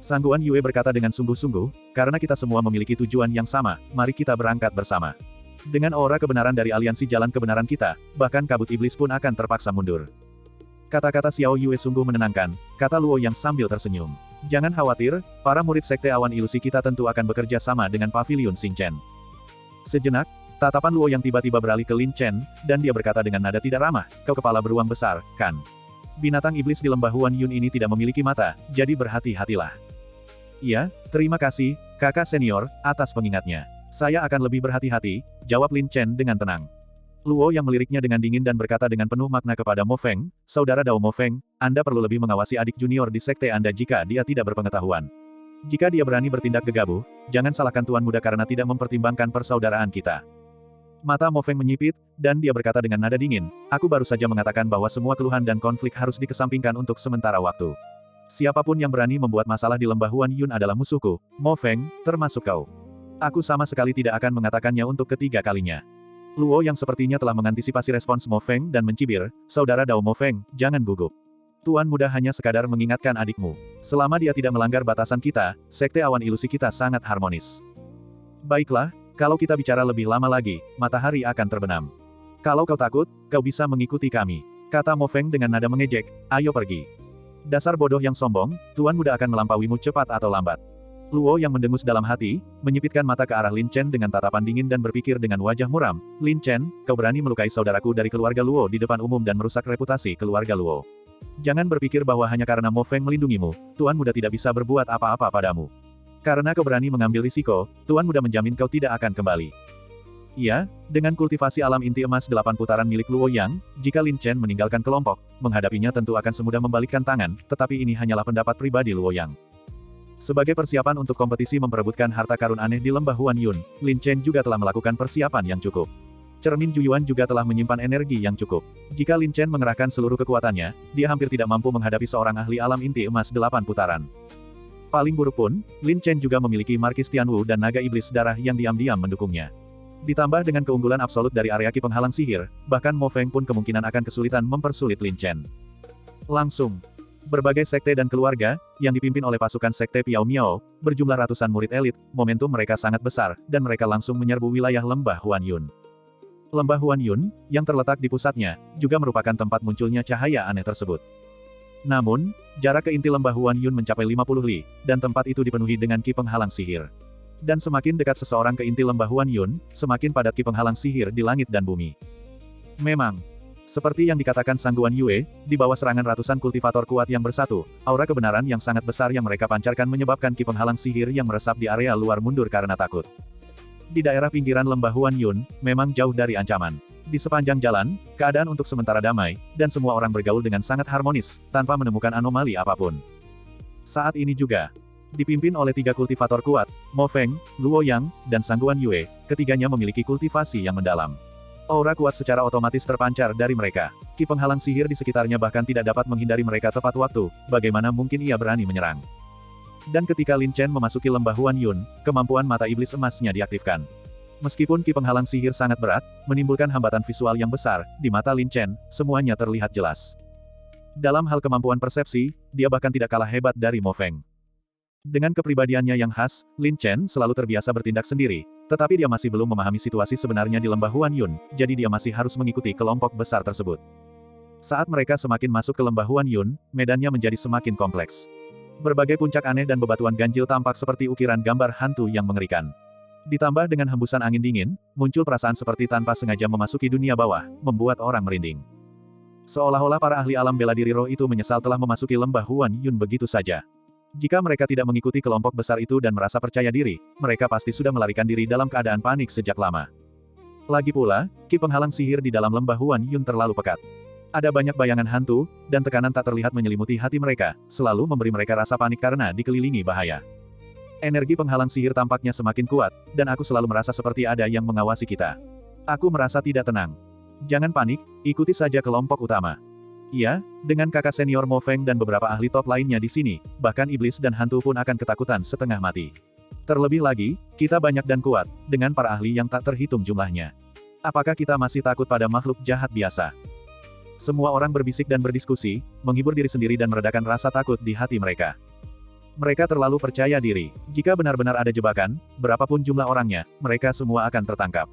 Sang Guan Yue berkata dengan sungguh-sungguh, karena kita semua memiliki tujuan yang sama, mari kita berangkat bersama. Dengan aura kebenaran dari aliansi jalan kebenaran kita, bahkan kabut iblis pun akan terpaksa mundur. Kata-kata Xiao Yue sungguh menenangkan, kata Luo yang sambil tersenyum. Jangan khawatir, para murid sekte awan ilusi kita tentu akan bekerja sama dengan Pavilion Xingchen. Sejenak, tatapan Luo yang tiba-tiba beralih ke Lin Chen, dan dia berkata dengan nada tidak ramah, kau kepala beruang besar, kan? Binatang iblis di lembah Huan Yun ini tidak memiliki mata, jadi berhati-hatilah. Iya, terima kasih, kakak senior, atas pengingatnya. Saya akan lebih berhati-hati, jawab Lin Chen dengan tenang. Luo yang meliriknya dengan dingin dan berkata dengan penuh makna kepada Mo Feng, saudara Dao Mo Feng, Anda perlu lebih mengawasi adik junior di sekte Anda jika dia tidak berpengetahuan. Jika dia berani bertindak gegabah, jangan salahkan tuan muda karena tidak mempertimbangkan persaudaraan kita. Mata Mo Feng menyipit, dan dia berkata dengan nada dingin, aku baru saja mengatakan bahwa semua keluhan dan konflik harus dikesampingkan untuk sementara waktu. Siapapun yang berani membuat masalah di lembah Huan Yun adalah musuhku, Mo Feng, termasuk kau. Aku sama sekali tidak akan mengatakannya untuk ketiga kalinya. Luo yang sepertinya telah mengantisipasi respons Mo Feng dan mencibir, saudara Dao Mo Feng, jangan gugup. Tuan muda hanya sekadar mengingatkan adikmu. Selama dia tidak melanggar batasan kita, sekte awan ilusi kita sangat harmonis. Baiklah, kalau kita bicara lebih lama lagi, matahari akan terbenam. Kalau kau takut, kau bisa mengikuti kami. Kata Mo Feng dengan nada mengejek, ayo pergi. Dasar bodoh yang sombong, tuan muda akan melampauimu cepat atau lambat. Luo yang mendengus dalam hati, menyipitkan mata ke arah Lin Chen dengan tatapan dingin dan berpikir dengan wajah muram, Lin Chen, kau berani melukai saudaraku dari keluarga Luo di depan umum dan merusak reputasi keluarga Luo. Jangan berpikir bahwa hanya karena Mo Feng melindungimu, tuan muda tidak bisa berbuat apa-apa padamu. Karena kau berani mengambil risiko, tuan muda menjamin kau tidak akan kembali. Iya, dengan kultivasi alam inti emas 8 putaran milik Luo Yang, jika Lin Chen meninggalkan kelompok, menghadapinya tentu akan semudah membalikkan tangan, tetapi ini hanyalah pendapat pribadi Luo Yang. Sebagai persiapan untuk kompetisi memperebutkan harta karun aneh di lembah Huan Yun, Lin Chen juga telah melakukan persiapan yang cukup. Cermin Juyuan juga telah menyimpan energi yang cukup. Jika Lin Chen mengerahkan seluruh kekuatannya, dia hampir tidak mampu menghadapi seorang ahli alam inti emas 8 putaran. Paling buruk pun, Lin Chen juga memiliki Markis Tianwu dan naga iblis darah yang diam-diam mendukungnya. Ditambah dengan keunggulan absolut dari area Ki penghalang sihir, bahkan Mo Feng pun kemungkinan akan kesulitan mempersulit Lin Chen. Langsung, berbagai sekte dan keluarga, yang dipimpin oleh pasukan sekte Piao Miao, berjumlah ratusan murid elit, momentum mereka sangat besar, dan mereka langsung menyerbu wilayah lembah Huan Yun. Lembah Huan Yun, yang terletak di pusatnya, juga merupakan tempat munculnya cahaya aneh tersebut. Namun, jarak ke inti lembah Huan Yun mencapai 50 li, dan tempat itu dipenuhi dengan Ki penghalang sihir. Dan semakin dekat seseorang ke inti lembah Huan Yun, semakin padat Ki penghalang sihir di langit dan bumi. Memang, seperti yang dikatakan Sang Guan Yue, di bawah serangan ratusan kultivator kuat yang bersatu, aura kebenaran yang sangat besar yang mereka pancarkan menyebabkan Ki penghalang sihir yang meresap di area luar mundur karena takut. Di daerah pinggiran lembah Huan Yun, memang jauh dari ancaman. Di sepanjang jalan, keadaan untuk sementara damai, dan semua orang bergaul dengan sangat harmonis, tanpa menemukan anomali apapun. Saat ini juga, dipimpin oleh 3 kultivator kuat, Mo Feng, Luo Yang, dan Sang Guan Yue, ketiganya memiliki kultivasi yang mendalam. Aura kuat secara otomatis terpancar dari mereka. Ki penghalang sihir di sekitarnya bahkan tidak dapat menghindari mereka tepat waktu, bagaimana mungkin ia berani menyerang. Dan ketika Lin Chen memasuki lembah Huan Yun, kemampuan mata iblis emasnya diaktifkan. Meskipun Ki penghalang sihir sangat berat, menimbulkan hambatan visual yang besar, di mata Lin Chen, semuanya terlihat jelas. Dalam hal kemampuan persepsi, dia bahkan tidak kalah hebat dari Mo Feng. Dengan kepribadiannya yang khas, Lin Chen selalu terbiasa bertindak sendiri, tetapi dia masih belum memahami situasi sebenarnya di lembah Huan Yun, jadi dia masih harus mengikuti kelompok besar tersebut. Saat mereka semakin masuk ke lembah Huan Yun, medannya menjadi semakin kompleks. Berbagai puncak aneh dan bebatuan ganjil tampak seperti ukiran gambar hantu yang mengerikan. Ditambah dengan hembusan angin dingin, muncul perasaan seperti tanpa sengaja memasuki dunia bawah, membuat orang merinding. Seolah-olah para ahli alam bela diri roh itu menyesal telah memasuki lembah Huan Yun begitu saja. Jika mereka tidak mengikuti kelompok besar itu dan merasa percaya diri, mereka pasti sudah melarikan diri dalam keadaan panik sejak lama. Lagi pula, Ki penghalang sihir di dalam lembah Huan Yun terlalu pekat. Ada banyak bayangan hantu, dan tekanan tak terlihat menyelimuti hati mereka, selalu memberi mereka rasa panik karena dikelilingi bahaya. Energi penghalang sihir tampaknya semakin kuat, dan aku selalu merasa seperti ada yang mengawasi kita. Aku merasa tidak tenang. Jangan panik, ikuti saja kelompok utama. Iya, dengan kakak senior Mo Feng dan beberapa ahli top lainnya di sini, bahkan iblis dan hantu pun akan ketakutan setengah mati. Terlebih lagi, kita banyak dan kuat, dengan para ahli yang tak terhitung jumlahnya. Apakah kita masih takut pada makhluk jahat biasa? Semua orang berbisik dan berdiskusi, menghibur diri sendiri dan meredakan rasa takut di hati mereka. Mereka terlalu percaya diri. Jika benar-benar ada jebakan, berapapun jumlah orangnya, mereka semua akan tertangkap.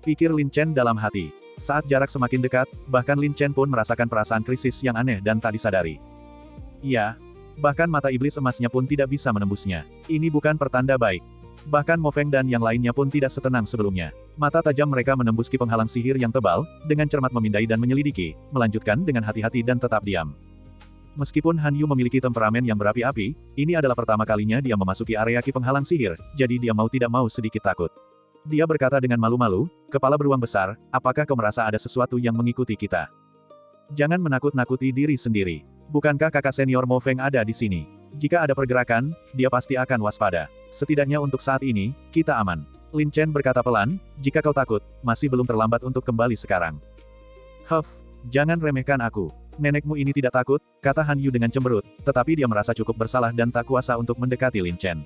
Pikir Lin Chen dalam hati. Saat jarak semakin dekat, bahkan Lin Chen pun merasakan perasaan krisis yang aneh dan tak disadari. Iya, bahkan mata iblis emasnya pun tidak bisa menembusnya. Ini bukan pertanda baik. Bahkan Mo Feng dan yang lainnya pun tidak setenang sebelumnya. Mata tajam mereka menembus Ki penghalang sihir yang tebal, dengan cermat memindai dan menyelidiki, melanjutkan dengan hati-hati dan tetap diam. Meskipun Han Yu memiliki temperamen yang berapi-api, ini adalah pertama kalinya dia memasuki area Ki penghalang sihir, jadi dia mau tidak mau sedikit takut. Dia berkata dengan malu-malu, kepala beruang besar, apakah kau merasa ada sesuatu yang mengikuti kita? Jangan menakut-nakuti diri sendiri. Bukankah kakak senior Mo Feng ada di sini? Jika ada pergerakan, dia pasti akan waspada. Setidaknya untuk saat ini, kita aman. Lin Chen berkata pelan, jika kau takut, masih belum terlambat untuk kembali sekarang. Huff, jangan remehkan aku. Nenekmu ini tidak takut, kata Han Yu dengan cemberut, tetapi dia merasa cukup bersalah dan tak kuasa untuk mendekati Lin Chen.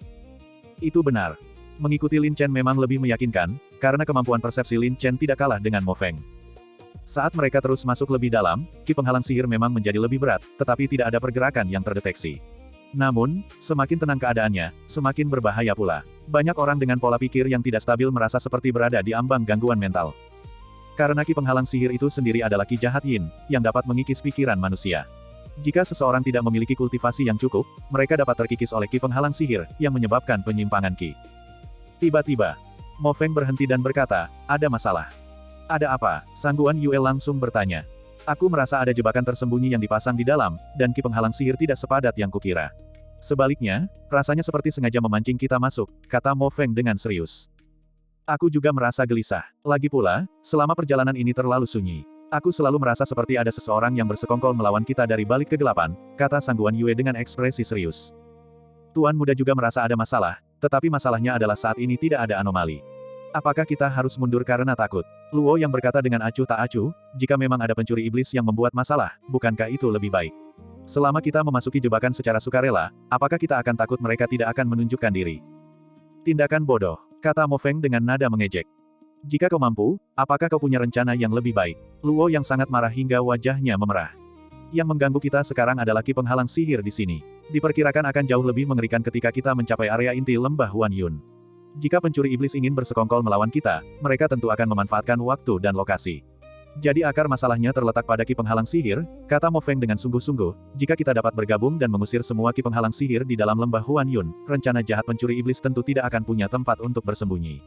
Itu benar. Mengikuti Lin Chen memang lebih meyakinkan, karena kemampuan persepsi Lin Chen tidak kalah dengan Mo Feng. Saat mereka terus masuk lebih dalam, Ki penghalang sihir memang menjadi lebih berat, tetapi tidak ada pergerakan yang terdeteksi. Namun, semakin tenang keadaannya, semakin berbahaya pula. Banyak orang dengan pola pikir yang tidak stabil merasa seperti berada di ambang gangguan mental. Karena Ki penghalang sihir itu sendiri adalah Ki jahat Yin, yang dapat mengikis pikiran manusia. Jika seseorang tidak memiliki kultivasi yang cukup, mereka dapat terkikis oleh Ki penghalang sihir, yang menyebabkan penyimpangan Ki. Tiba-tiba, Mo Feng berhenti dan berkata, ada masalah. Ada apa? Sang Guan Yue langsung bertanya. Aku merasa ada jebakan tersembunyi yang dipasang di dalam, dan Ki penghalang sihir tidak sepadat yang kukira. Sebaliknya, rasanya seperti sengaja memancing kita masuk, kata Mo Feng dengan serius. Aku juga merasa gelisah. Lagi pula, selama perjalanan ini terlalu sunyi. Aku selalu merasa seperti ada seseorang yang bersekongkol melawan kita dari balik kegelapan, kata Sangguan Yue dengan ekspresi serius. Tuan Muda juga merasa ada masalah, tetapi masalahnya adalah saat ini tidak ada anomali. Apakah kita harus mundur karena takut? Luo yang berkata dengan acuh tak acuh, jika memang ada pencuri iblis yang membuat masalah, bukankah itu lebih baik? Selama kita memasuki jebakan secara sukarela, apakah kita akan takut mereka tidak akan menunjukkan diri? Tindakan bodoh, kata Mo Feng dengan nada mengejek. Jika kau mampu, apakah kau punya rencana yang lebih baik? Luo yang sangat marah hingga wajahnya memerah. Yang mengganggu kita sekarang adalah ki penghalang sihir di sini. Diperkirakan akan jauh lebih mengerikan ketika kita mencapai area inti lembah Huan Yun. Jika pencuri iblis ingin bersekongkol melawan kita, mereka tentu akan memanfaatkan waktu dan lokasi. Jadi akar masalahnya terletak pada ki penghalang sihir, kata Mo Feng dengan sungguh-sungguh, jika kita dapat bergabung dan mengusir semua ki penghalang sihir di dalam lembah Huan Yun, rencana jahat pencuri iblis tentu tidak akan punya tempat untuk bersembunyi.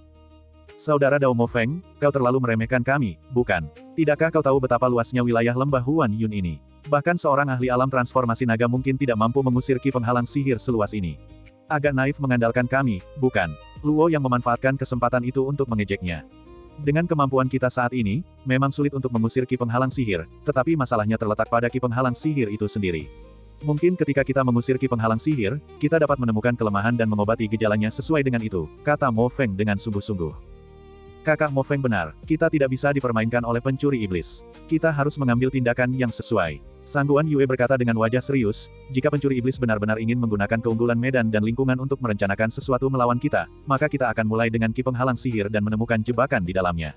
Saudara Dao Mo Feng, kau terlalu meremehkan kami, bukan? Tidakkah kau tahu betapa luasnya wilayah lembah Huan Yun ini? Bahkan seorang ahli alam transformasi naga mungkin tidak mampu mengusir ki penghalang sihir seluas ini. Agak naif mengandalkan kami, bukan? Luo yang memanfaatkan kesempatan itu untuk mengejeknya. Dengan kemampuan kita saat ini, memang sulit untuk mengusir ki penghalang sihir, tetapi masalahnya terletak pada ki penghalang sihir itu sendiri. Mungkin ketika kita mengusir ki penghalang sihir, kita dapat menemukan kelemahan dan mengobati gejalanya sesuai dengan itu, kata Mo Feng dengan sungguh-sungguh. Kakak Mo Feng benar, kita tidak bisa dipermainkan oleh pencuri iblis. Kita harus mengambil tindakan yang sesuai. Sangguan Yue berkata dengan wajah serius, jika pencuri iblis benar-benar ingin menggunakan keunggulan medan dan lingkungan untuk merencanakan sesuatu melawan kita, maka kita akan mulai dengan ki penghalang sihir dan menemukan jebakan di dalamnya.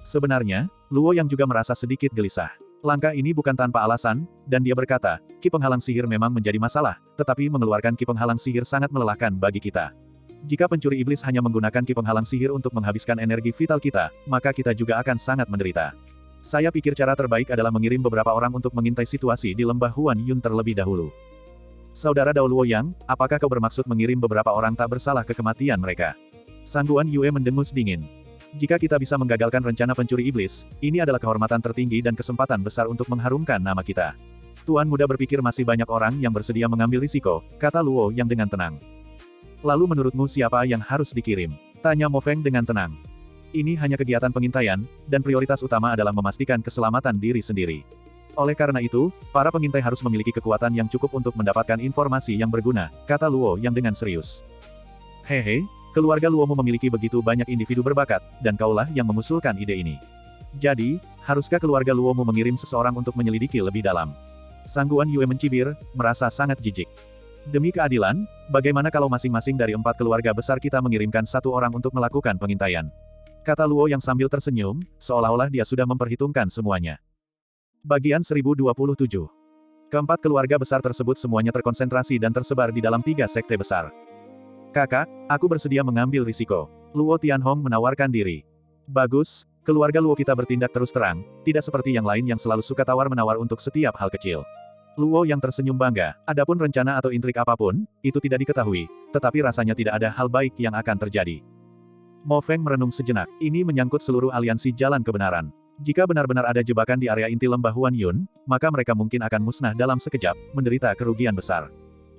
Sebenarnya, Luo yang juga merasa sedikit gelisah. Langkah ini bukan tanpa alasan, dan dia berkata, ki penghalang sihir memang menjadi masalah, tetapi mengeluarkan ki penghalang sihir sangat melelahkan bagi kita. Jika pencuri iblis hanya menggunakan ki penghalang sihir untuk menghabiskan energi vital kita, maka kita juga akan sangat menderita. Saya pikir cara terbaik adalah mengirim beberapa orang untuk mengintai situasi di lembah Huan Yun terlebih dahulu. Saudara Dao Luoyang, apakah kau bermaksud mengirim beberapa orang tak bersalah ke kematian mereka? Sangguan Yue mendengus dingin. Jika kita bisa menggagalkan rencana pencuri iblis, ini adalah kehormatan tertinggi dan kesempatan besar untuk mengharumkan nama kita. Tuan Muda berpikir masih banyak orang yang bersedia mengambil risiko, kata Luo yang dengan tenang. Lalu menurutmu siapa yang harus dikirim? Tanya Mo Feng dengan tenang. Ini hanya kegiatan pengintaian, dan prioritas utama adalah memastikan keselamatan diri sendiri. Oleh karena itu, para pengintai harus memiliki kekuatan yang cukup untuk mendapatkan informasi yang berguna, kata Luo yang dengan serius. Hehe, keluarga Luomu memiliki begitu banyak individu berbakat, dan kaulah yang mengusulkan ide ini. Jadi, haruskah keluarga Luomu mengirim seseorang untuk menyelidiki lebih dalam? Sangguan Yue mencibir, merasa sangat jijik. Demi keadilan, bagaimana kalau masing-masing dari 4 keluarga besar kita mengirimkan satu orang untuk melakukan pengintaian? Kata Luo yang sambil tersenyum, seolah-olah dia sudah memperhitungkan semuanya. Bagian 1027. Keempat keluarga besar tersebut semuanya terkonsentrasi dan tersebar di dalam 3 sekte besar. Kakak, aku bersedia mengambil risiko. Luo Tianhong menawarkan diri. Bagus, keluarga Luo kita bertindak terus terang, tidak seperti yang lain yang selalu suka tawar-menawar untuk setiap hal kecil. Luo yang tersenyum bangga, adapun rencana atau intrik apapun, itu tidak diketahui, tetapi rasanya tidak ada hal baik yang akan terjadi. Mo Feng merenung sejenak, ini menyangkut seluruh aliansi jalan kebenaran. Jika benar-benar ada jebakan di area inti lembah Huan Yun, maka mereka mungkin akan musnah dalam sekejap, menderita kerugian besar.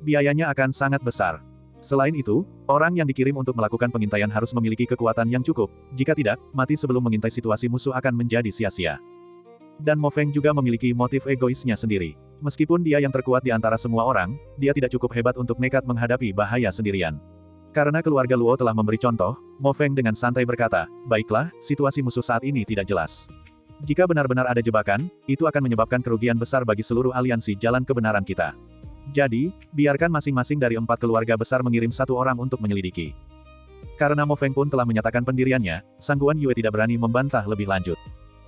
Biayanya akan sangat besar. Selain itu, orang yang dikirim untuk melakukan pengintaian harus memiliki kekuatan yang cukup, jika tidak, mati sebelum mengintai situasi musuh akan menjadi sia-sia. Dan Mo Feng juga memiliki motif egoisnya sendiri. Meskipun dia yang terkuat di antara semua orang, dia tidak cukup hebat untuk nekat menghadapi bahaya sendirian. Karena keluarga Luo telah memberi contoh, Mo Feng dengan santai berkata, baiklah, situasi musuh saat ini tidak jelas. Jika benar-benar ada jebakan, itu akan menyebabkan kerugian besar bagi seluruh aliansi jalan kebenaran kita. Jadi, biarkan masing-masing dari 4 keluarga besar mengirim satu orang untuk menyelidiki. Karena Mo Feng pun telah menyatakan pendiriannya, Sangguan Yue tidak berani membantah lebih lanjut.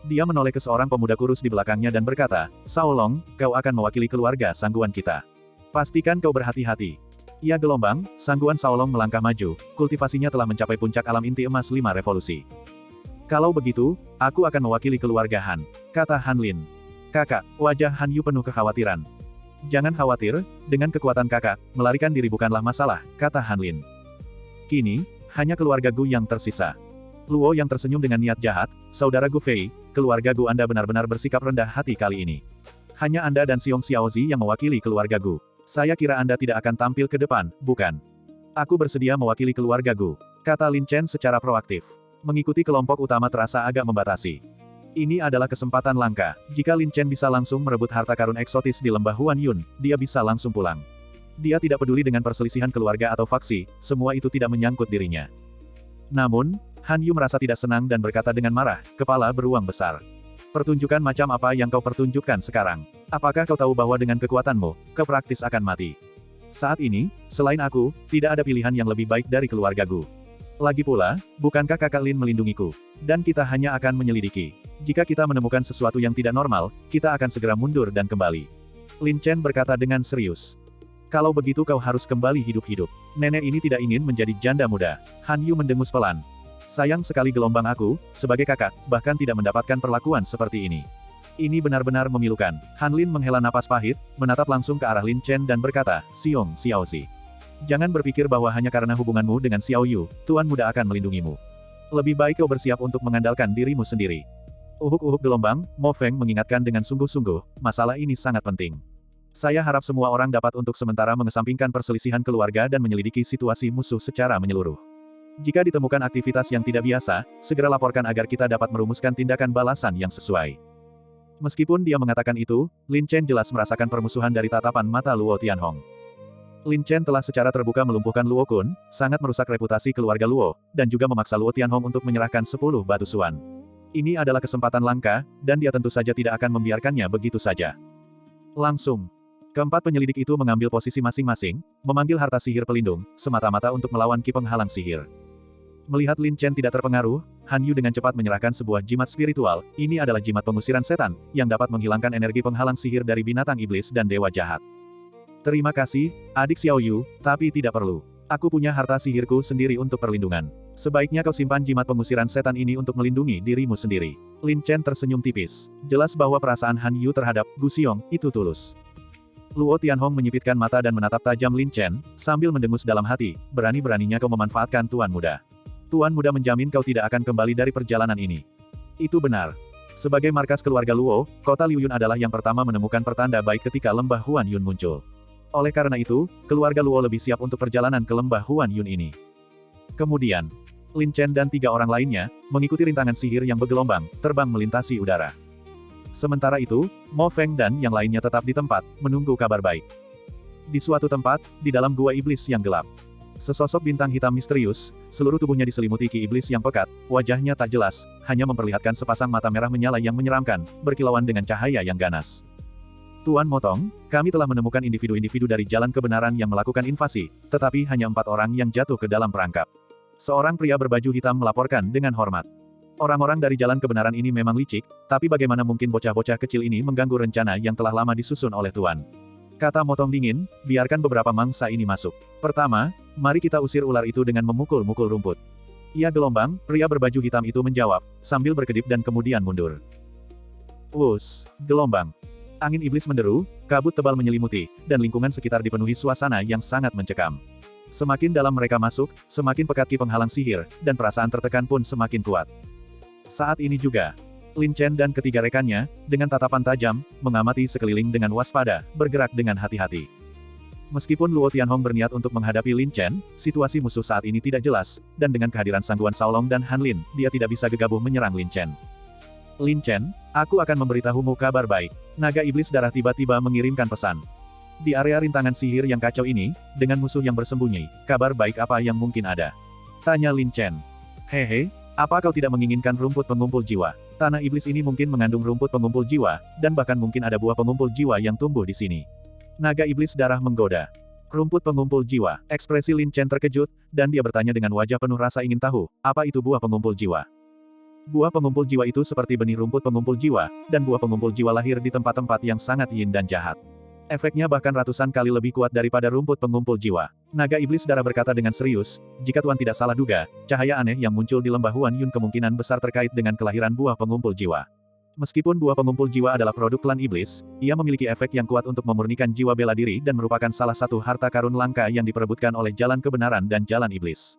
Dia menoleh ke seorang pemuda kurus di belakangnya dan berkata, Sao Long, kau akan mewakili keluarga Sangguan kita. Pastikan kau berhati-hati. Ia gelombang, Sangguan Sao Long melangkah maju, kultivasinya telah mencapai puncak alam inti emas 5 revolusi. Kalau begitu, aku akan mewakili keluarga Han, kata Han Lin. Kakak, wajah Han Yu penuh kekhawatiran. Jangan khawatir, dengan kekuatan kakak, melarikan diri bukanlah masalah, kata Han Lin. Kini, hanya keluarga Gu yang tersisa. Luo yang tersenyum dengan niat jahat, saudara Gu Fei, keluarga Gu Anda benar-benar bersikap rendah hati kali ini. Hanya Anda dan Xiong Xiaozi yang mewakili keluarga Gu. Saya kira Anda tidak akan tampil ke depan, bukan? Aku bersedia mewakili keluarga Gu, kata Lin Chen secara proaktif. Mengikuti kelompok utama terasa agak membatasi. Ini adalah kesempatan langka. Jika Lin Chen bisa langsung merebut harta karun eksotis di lembah Huan Yun, dia bisa langsung pulang. Dia tidak peduli dengan perselisihan keluarga atau faksi, semua itu tidak menyangkut dirinya. Namun, Han Yu merasa tidak senang dan berkata dengan marah, kepala beruang besar. Pertunjukan macam apa yang kau pertunjukkan sekarang? Apakah kau tahu bahwa dengan kekuatanmu, kau praktis akan mati? Saat ini, selain aku, tidak ada pilihan yang lebih baik dari keluargaku. Lagi pula, bukankah kakak Lin melindungiku? Dan kita hanya akan menyelidiki. Jika kita menemukan sesuatu yang tidak normal, kita akan segera mundur dan kembali. Lin Chen berkata dengan serius. Kalau begitu kau harus kembali hidup-hidup. Nenek ini tidak ingin menjadi janda muda. Han Yu mendengus pelan. Sayang sekali gelombang aku, sebagai kakak, bahkan tidak mendapatkan perlakuan seperti ini. Ini benar-benar memilukan. Han Lin menghela napas pahit, menatap langsung ke arah Lin Chen dan berkata, Siong Xiaozi. Jangan berpikir bahwa hanya karena hubunganmu dengan Xiao Yu, Tuan Muda akan melindungimu. Lebih baik kau bersiap untuk mengandalkan dirimu sendiri. Uhuk-uhuk gelombang, Mo Feng mengingatkan dengan sungguh-sungguh, masalah ini sangat penting. Saya harap semua orang dapat untuk sementara mengesampingkan perselisihan keluarga dan menyelidiki situasi musuh secara menyeluruh. Jika ditemukan aktivitas yang tidak biasa, segera laporkan agar kita dapat merumuskan tindakan balasan yang sesuai. Meskipun dia mengatakan itu, Lin Chen jelas merasakan permusuhan dari tatapan mata Luo Tianhong. Lin Chen telah secara terbuka melumpuhkan Luo Kun, sangat merusak reputasi keluarga Luo, dan juga memaksa Luo Tianhong untuk menyerahkan 10 batu suan. Ini adalah kesempatan langka, dan dia tentu saja tidak akan membiarkannya begitu saja. Langsung, keempat penyelidik itu mengambil posisi masing-masing, memanggil harta sihir pelindung, semata-mata untuk melawan ki penghalang sihir. Melihat Lin Chen tidak terpengaruh, Han Yu dengan cepat menyerahkan sebuah jimat spiritual, ini adalah jimat pengusiran setan, yang dapat menghilangkan energi penghalang sihir dari binatang iblis dan dewa jahat. Terima kasih, adik Xiao Yu, tapi tidak perlu. Aku punya harta sihirku sendiri untuk perlindungan. Sebaiknya kau simpan jimat pengusiran setan ini untuk melindungi dirimu sendiri. Lin Chen tersenyum tipis. Jelas bahwa perasaan Han Yu terhadap Gu Xiong itu tulus. Luo Tianhong menyipitkan mata dan menatap tajam Lin Chen, sambil mendengus dalam hati, berani-beraninya kau memanfaatkan Tuan Muda. Tuan Muda menjamin kau tidak akan kembali dari perjalanan ini. Itu benar. Sebagai markas keluarga Luo, kota Liu Yun adalah yang pertama menemukan pertanda baik ketika lembah Huan Yun muncul. Oleh karena itu, keluarga Luo lebih siap untuk perjalanan ke lembah Huan Yun ini. Kemudian, Lin Chen dan 3 orang lainnya, mengikuti rintangan sihir yang bergelombang, terbang melintasi udara. Sementara itu, Mo Feng dan yang lainnya tetap di tempat, menunggu kabar baik. Di suatu tempat, di dalam gua iblis yang gelap. Sesosok bintang hitam misterius, seluruh tubuhnya diselimuti ki iblis yang pekat, wajahnya tak jelas, hanya memperlihatkan sepasang mata merah menyala yang menyeramkan, berkilauan dengan cahaya yang ganas. Tuan Motong, kami telah menemukan individu-individu dari jalan kebenaran yang melakukan invasi, tetapi hanya 4 orang yang jatuh ke dalam perangkap. Seorang pria berbaju hitam melaporkan dengan hormat. Orang-orang dari jalan kebenaran ini memang licik, tapi bagaimana mungkin bocah-bocah kecil ini mengganggu rencana yang telah lama disusun oleh Tuan? Kata Motong dingin, biarkan beberapa mangsa ini masuk. Pertama, mari kita usir ular itu dengan memukul-mukul rumput. Ia gelombang, pria berbaju hitam itu menjawab, sambil berkedip dan kemudian mundur. Wus, gelombang. Angin iblis menderu, kabut tebal menyelimuti, dan lingkungan sekitar dipenuhi suasana yang sangat mencekam. Semakin dalam mereka masuk, semakin pekat ki penghalang sihir, dan perasaan tertekan pun semakin kuat. Saat ini juga, Lin Chen dan ketiga rekannya, dengan tatapan tajam, mengamati sekeliling dengan waspada, bergerak dengan hati-hati. Meskipun Luo Tianhong berniat untuk menghadapi Lin Chen, situasi musuh saat ini tidak jelas, dan dengan kehadiran Sangguan Shaolong dan Han Lin, dia tidak bisa gegabah menyerang Lin Chen. Lin Chen, aku akan memberitahumu kabar baik. Naga iblis darah tiba-tiba mengirimkan pesan. Di area rintangan sihir yang kacau ini, dengan musuh yang bersembunyi, kabar baik apa yang mungkin ada? Tanya Lin Chen. Hehe, apa kau tidak menginginkan rumput pengumpul jiwa? Tanah iblis ini mungkin mengandung rumput pengumpul jiwa, dan bahkan mungkin ada buah pengumpul jiwa yang tumbuh di sini. Naga iblis darah menggoda. Rumput pengumpul jiwa. Ekspresi Lin Chen terkejut, dan dia bertanya dengan wajah penuh rasa ingin tahu, apa itu buah pengumpul jiwa? Buah pengumpul jiwa itu seperti benih rumput pengumpul jiwa, dan buah pengumpul jiwa lahir di tempat-tempat yang sangat yin dan jahat. Efeknya bahkan ratusan kali lebih kuat daripada rumput pengumpul jiwa. Naga iblis darah berkata dengan serius, jika Tuan tidak salah duga, cahaya aneh yang muncul di lembah Huan Yun kemungkinan besar terkait dengan kelahiran buah pengumpul jiwa. Meskipun buah pengumpul jiwa adalah produk klan iblis, ia memiliki efek yang kuat untuk memurnikan jiwa bela diri dan merupakan salah satu harta karun langka yang diperebutkan oleh jalan kebenaran dan jalan iblis.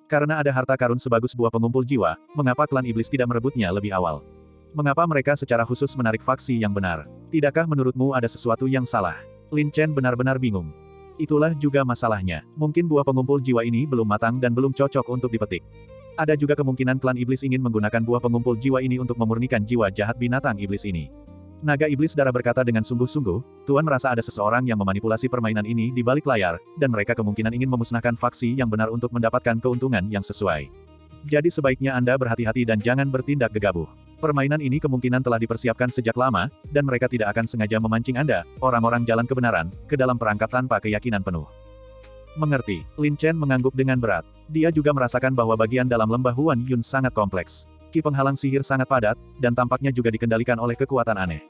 Karena ada harta karun sebagus buah pengumpul jiwa, mengapa klan iblis tidak merebutnya lebih awal? Mengapa mereka secara khusus menarik faksi yang benar? Tidakkah menurutmu ada sesuatu yang salah? Lin Chen benar-benar bingung. Itulah juga masalahnya. Mungkin buah pengumpul jiwa ini belum matang dan belum cocok untuk dipetik. Ada juga kemungkinan klan iblis ingin menggunakan buah pengumpul jiwa ini untuk memurnikan jiwa jahat binatang iblis ini. Naga iblis darah berkata dengan sungguh-sungguh, Tuan merasa ada seseorang yang memanipulasi permainan ini di balik layar, dan mereka kemungkinan ingin memusnahkan faksi yang benar untuk mendapatkan keuntungan yang sesuai. Jadi sebaiknya Anda berhati-hati dan jangan bertindak gegabah. Permainan ini kemungkinan telah dipersiapkan sejak lama, dan mereka tidak akan sengaja memancing Anda, orang-orang jalan kebenaran, ke dalam perangkap tanpa keyakinan penuh. Mengerti, Lin Chen mengangguk dengan berat. Dia juga merasakan bahwa bagian dalam lembah Huan Yun sangat kompleks. Ki penghalang sihir sangat padat, dan tampaknya juga dikendalikan oleh kekuatan aneh.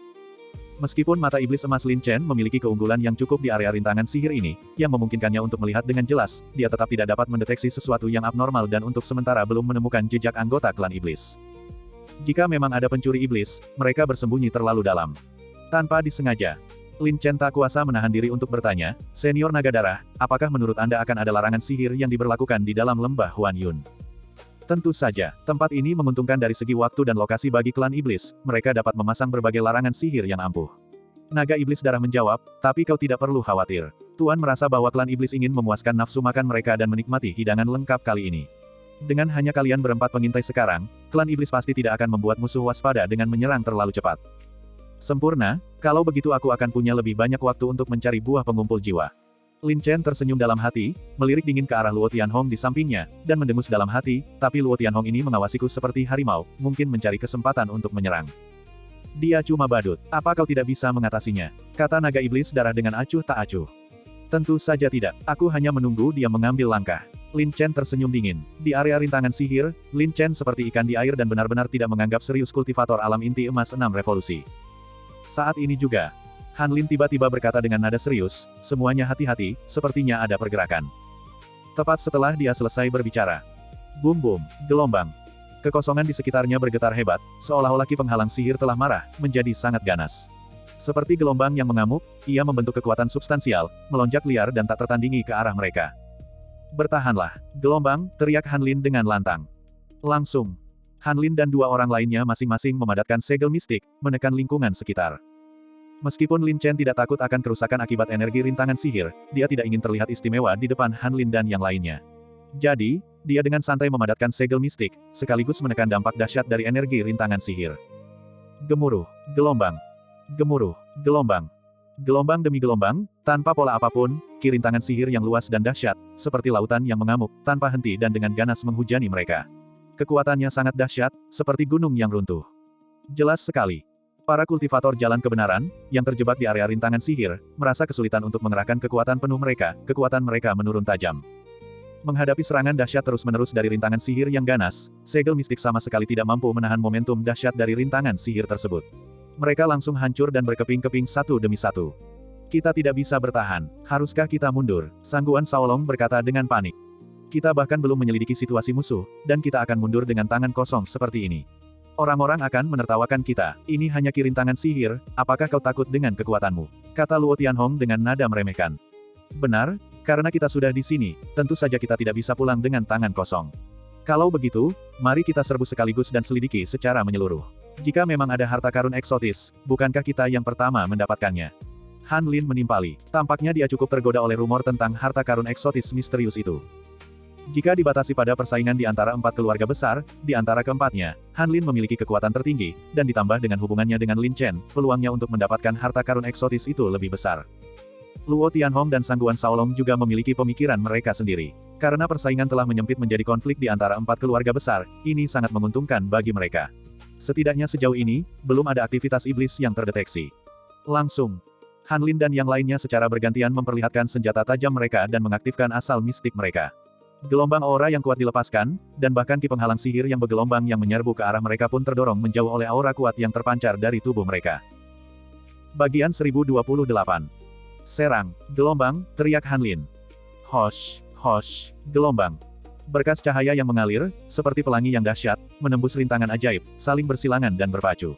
Meskipun mata iblis emas Lin Chen memiliki keunggulan yang cukup di area rintangan sihir ini, yang memungkinkannya untuk melihat dengan jelas, dia tetap tidak dapat mendeteksi sesuatu yang abnormal dan untuk sementara belum menemukan jejak anggota klan iblis. Jika memang ada pencuri iblis, mereka bersembunyi terlalu dalam. Tanpa disengaja, Lin Chen tak kuasa menahan diri untuk bertanya, Senior Naga Darah, apakah menurut Anda akan ada larangan sihir yang diberlakukan di dalam lembah Huan Yun? Tentu saja, tempat ini menguntungkan dari segi waktu dan lokasi bagi klan iblis, mereka dapat memasang berbagai larangan sihir yang ampuh. Naga Iblis Darah menjawab, tapi kau tidak perlu khawatir. Tuan merasa bahwa klan iblis ingin memuaskan nafsu makan mereka dan menikmati hidangan lengkap kali ini. Dengan hanya kalian berempat pengintai sekarang, klan iblis pasti tidak akan membuat musuh waspada dengan menyerang terlalu cepat. Sempurna, kalau begitu aku akan punya lebih banyak waktu untuk mencari buah pengumpul jiwa. Lin Chen tersenyum dalam hati, melirik dingin ke arah Luo Tianhong di sampingnya, dan mendengus dalam hati, tapi Luo Tianhong ini mengawasiku seperti harimau, mungkin mencari kesempatan untuk menyerang. Dia cuma badut, apa kau tidak bisa mengatasinya? Kata naga iblis darah dengan acuh tak acuh. Tentu saja tidak, aku hanya menunggu dia mengambil langkah. Lin Chen tersenyum dingin. Di area rintangan sihir, Lin Chen seperti ikan di air dan benar-benar tidak menganggap serius kultivator alam inti emas 6 revolusi. Saat ini juga, Han Lin tiba-tiba berkata dengan nada serius, semuanya hati-hati, sepertinya ada pergerakan. Tepat setelah dia selesai berbicara. Bum-bum, gelombang. Kekosongan di sekitarnya bergetar hebat, seolah-olah ki penghalang sihir telah marah, menjadi sangat ganas. Seperti gelombang yang mengamuk, ia membentuk kekuatan substansial, melonjak liar dan tak tertandingi ke arah mereka. Bertahanlah, gelombang, teriak Han Lin dengan lantang. Langsung, Han Lin dan dua orang lainnya masing-masing memadatkan segel mistik, menekan lingkungan sekitar. Meskipun Lin Chen tidak takut akan kerusakan akibat energi rintangan sihir, dia tidak ingin terlihat istimewa di depan Han Lin dan yang lainnya. Jadi, dia dengan santai memadatkan segel mistik, sekaligus menekan dampak dahsyat dari energi rintangan sihir. Gemuruh, gelombang. Gemuruh, gelombang. Gelombang demi gelombang, tanpa pola apapun, ki rintangan sihir yang luas dan dahsyat, seperti lautan yang mengamuk, tanpa henti dan dengan ganas menghujani mereka. Kekuatannya sangat dahsyat, seperti gunung yang runtuh. Jelas sekali. Para kultivator jalan kebenaran, yang terjebak di area rintangan sihir, merasa kesulitan untuk mengerahkan kekuatan penuh mereka, kekuatan mereka menurun tajam. Menghadapi serangan dahsyat terus-menerus dari rintangan sihir yang ganas, segel mistik sama sekali tidak mampu menahan momentum dahsyat dari rintangan sihir tersebut. Mereka langsung hancur dan berkeping-keping satu demi satu. Kita tidak bisa bertahan, haruskah kita mundur? Sangguan Shaolong berkata dengan panik. Kita bahkan belum menyelidiki situasi musuh, dan kita akan mundur dengan tangan kosong seperti ini. Orang-orang akan menertawakan kita, ini hanya ki rintangan sihir, apakah kau takut dengan kekuatanmu? Kata Luo Tianhong dengan nada meremehkan. Benar, karena kita sudah di sini, tentu saja kita tidak bisa pulang dengan tangan kosong. Kalau begitu, mari kita serbu sekaligus dan selidiki secara menyeluruh. Jika memang ada harta karun eksotis, bukankah kita yang pertama mendapatkannya? Han Lin menimpali, tampaknya dia cukup tergoda oleh rumor tentang harta karun eksotis misterius itu. Jika dibatasi pada persaingan di antara 4 keluarga besar, di antara keempatnya, Han Lin memiliki kekuatan tertinggi, dan ditambah dengan hubungannya dengan Lin Chen, peluangnya untuk mendapatkan harta karun eksotis itu lebih besar. Luo Tianhong dan Sangguan Shaolong juga memiliki pemikiran mereka sendiri. Karena persaingan telah menyempit menjadi konflik di antara 4 keluarga besar, ini sangat menguntungkan bagi mereka. Setidaknya sejauh ini, belum ada aktivitas iblis yang terdeteksi. Langsung, Han Lin dan yang lainnya secara bergantian memperlihatkan senjata tajam mereka dan mengaktifkan asal mistik mereka. Gelombang aura yang kuat dilepaskan, dan bahkan ki penghalang sihir yang bergelombang yang menyerbu ke arah mereka pun terdorong menjauh oleh aura kuat yang terpancar dari tubuh mereka. Bagian 1028. Serang, gelombang, teriak Han Lin. Hosh, hosh, gelombang. Berkas cahaya yang mengalir, seperti pelangi yang dahsyat, menembus rintangan ajaib, saling bersilangan dan berpacu.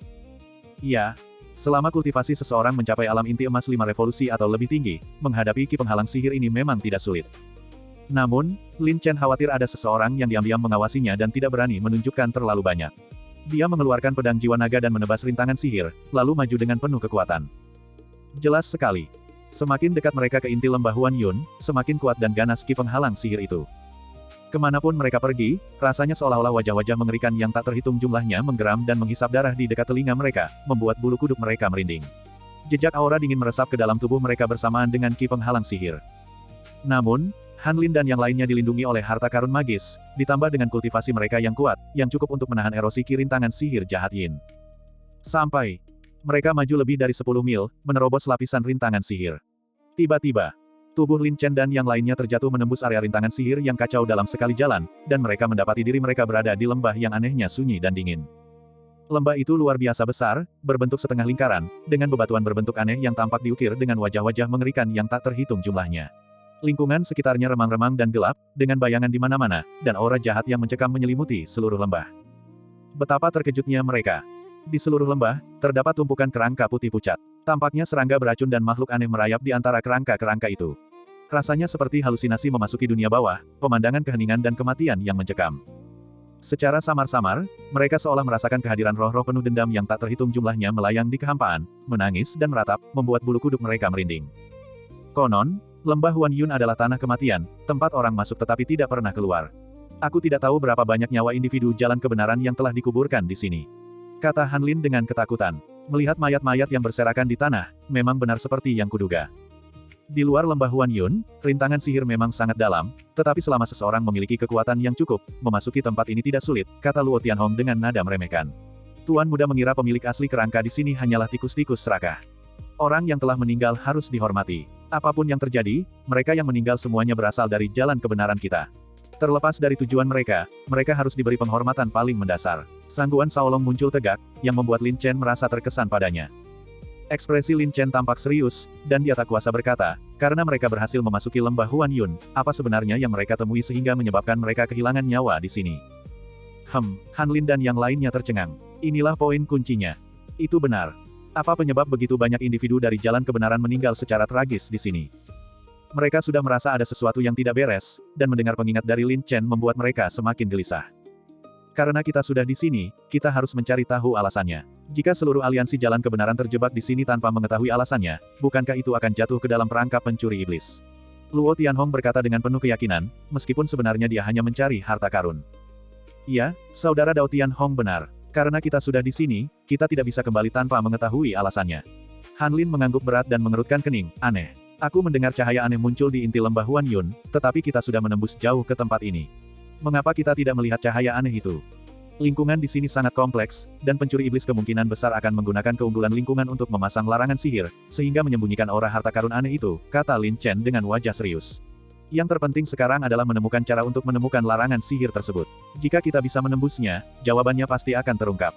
Ya, selama kultivasi seseorang mencapai alam inti emas 5 revolusi atau lebih tinggi, menghadapi ki penghalang sihir ini memang tidak sulit. Namun, Lin Chen khawatir ada seseorang yang diam-diam mengawasinya dan tidak berani menunjukkan terlalu banyak. Dia mengeluarkan pedang jiwa naga dan menebas rintangan sihir, lalu maju dengan penuh kekuatan. Jelas sekali. Semakin dekat mereka ke inti lembah Huan Yun, semakin kuat dan ganas ki penghalang sihir itu. Kemanapun mereka pergi, rasanya seolah-olah wajah-wajah mengerikan yang tak terhitung jumlahnya menggeram dan menghisap darah di dekat telinga mereka, membuat bulu kuduk mereka merinding. Jejak aura dingin meresap ke dalam tubuh mereka bersamaan dengan ki penghalang sihir. Namun, Hanlin dan yang lainnya dilindungi oleh harta karun magis, ditambah dengan kultivasi mereka yang kuat, yang cukup untuk menahan erosi ki rintangan sihir jahat Yin. Sampai mereka maju lebih dari 10 mil, menerobos lapisan rintangan sihir. Tiba-tiba, tubuh Lin Chen dan yang lainnya terjatuh menembus area rintangan sihir yang kacau dalam sekali jalan, dan mereka mendapati diri mereka berada di lembah yang anehnya sunyi dan dingin. Lembah itu luar biasa besar, berbentuk setengah lingkaran, dengan bebatuan berbentuk aneh yang tampak diukir dengan wajah-wajah mengerikan yang tak terhitung jumlahnya. Lingkungan sekitarnya remang-remang dan gelap, dengan bayangan di mana-mana, dan aura jahat yang mencekam menyelimuti seluruh lembah. Betapa terkejutnya mereka. Di seluruh lembah, terdapat tumpukan kerangka putih pucat. Tampaknya serangga beracun dan makhluk aneh merayap di antara kerangka-kerangka itu. Rasanya seperti halusinasi memasuki dunia bawah, pemandangan keheningan dan kematian yang mencekam. Secara samar-samar, mereka seolah merasakan kehadiran roh-roh penuh dendam yang tak terhitung jumlahnya melayang di kehampaan, menangis dan meratap, membuat bulu kuduk mereka merinding. Konon, lembah Huan Yun adalah tanah kematian, tempat orang masuk tetapi tidak pernah keluar. Aku tidak tahu berapa banyak nyawa individu jalan kebenaran yang telah dikuburkan di sini, kata Hanlin dengan ketakutan. Melihat mayat-mayat yang berserakan di tanah, memang benar seperti yang kuduga. Di luar lembah Huan Yun, rintangan sihir memang sangat dalam, tetapi selama seseorang memiliki kekuatan yang cukup, memasuki tempat ini tidak sulit, kata Luo Tianhong dengan nada meremehkan. Tuan muda mengira pemilik asli kerangka di sini hanyalah tikus-tikus serakah. Orang yang telah meninggal harus dihormati. Apapun yang terjadi, mereka yang meninggal semuanya berasal dari jalan kebenaran kita. Terlepas dari tujuan mereka harus diberi penghormatan paling mendasar. Sangguan Shaolong muncul tegak, yang membuat Lin Chen merasa terkesan padanya. Ekspresi Lin Chen tampak serius, dan dia tak kuasa berkata, karena mereka berhasil memasuki lembah Huan Yun, apa sebenarnya yang mereka temui sehingga menyebabkan mereka kehilangan nyawa di sini. Hanlin dan yang lainnya tercengang. Inilah poin kuncinya. Itu benar. Apa penyebab begitu banyak individu dari jalan kebenaran meninggal secara tragis di sini? Mereka sudah merasa ada sesuatu yang tidak beres, dan mendengar pengingat dari Lin Chen membuat mereka semakin gelisah. Karena kita sudah di sini, kita harus mencari tahu alasannya. Jika seluruh aliansi jalan kebenaran terjebak di sini tanpa mengetahui alasannya, bukankah itu akan jatuh ke dalam perangkap pencuri iblis? Luo Tianhong berkata dengan penuh keyakinan, meskipun sebenarnya dia hanya mencari harta karun. Iya, saudara Dao Tianhong benar. Karena kita sudah di sini, kita tidak bisa kembali tanpa mengetahui alasannya. Hanlin mengangguk berat dan mengerutkan kening, aneh. Aku mendengar cahaya aneh muncul di inti lembah Huan Yun, tetapi kita sudah menembus jauh ke tempat ini. Mengapa kita tidak melihat cahaya aneh itu? Lingkungan di sini sangat kompleks, dan pencuri iblis kemungkinan besar akan menggunakan keunggulan lingkungan untuk memasang larangan sihir, sehingga menyembunyikan aura harta karun aneh itu, kata Lin Chen dengan wajah serius. Yang terpenting sekarang adalah menemukan cara untuk menemukan larangan sihir tersebut. Jika kita bisa menembusnya, jawabannya pasti akan terungkap.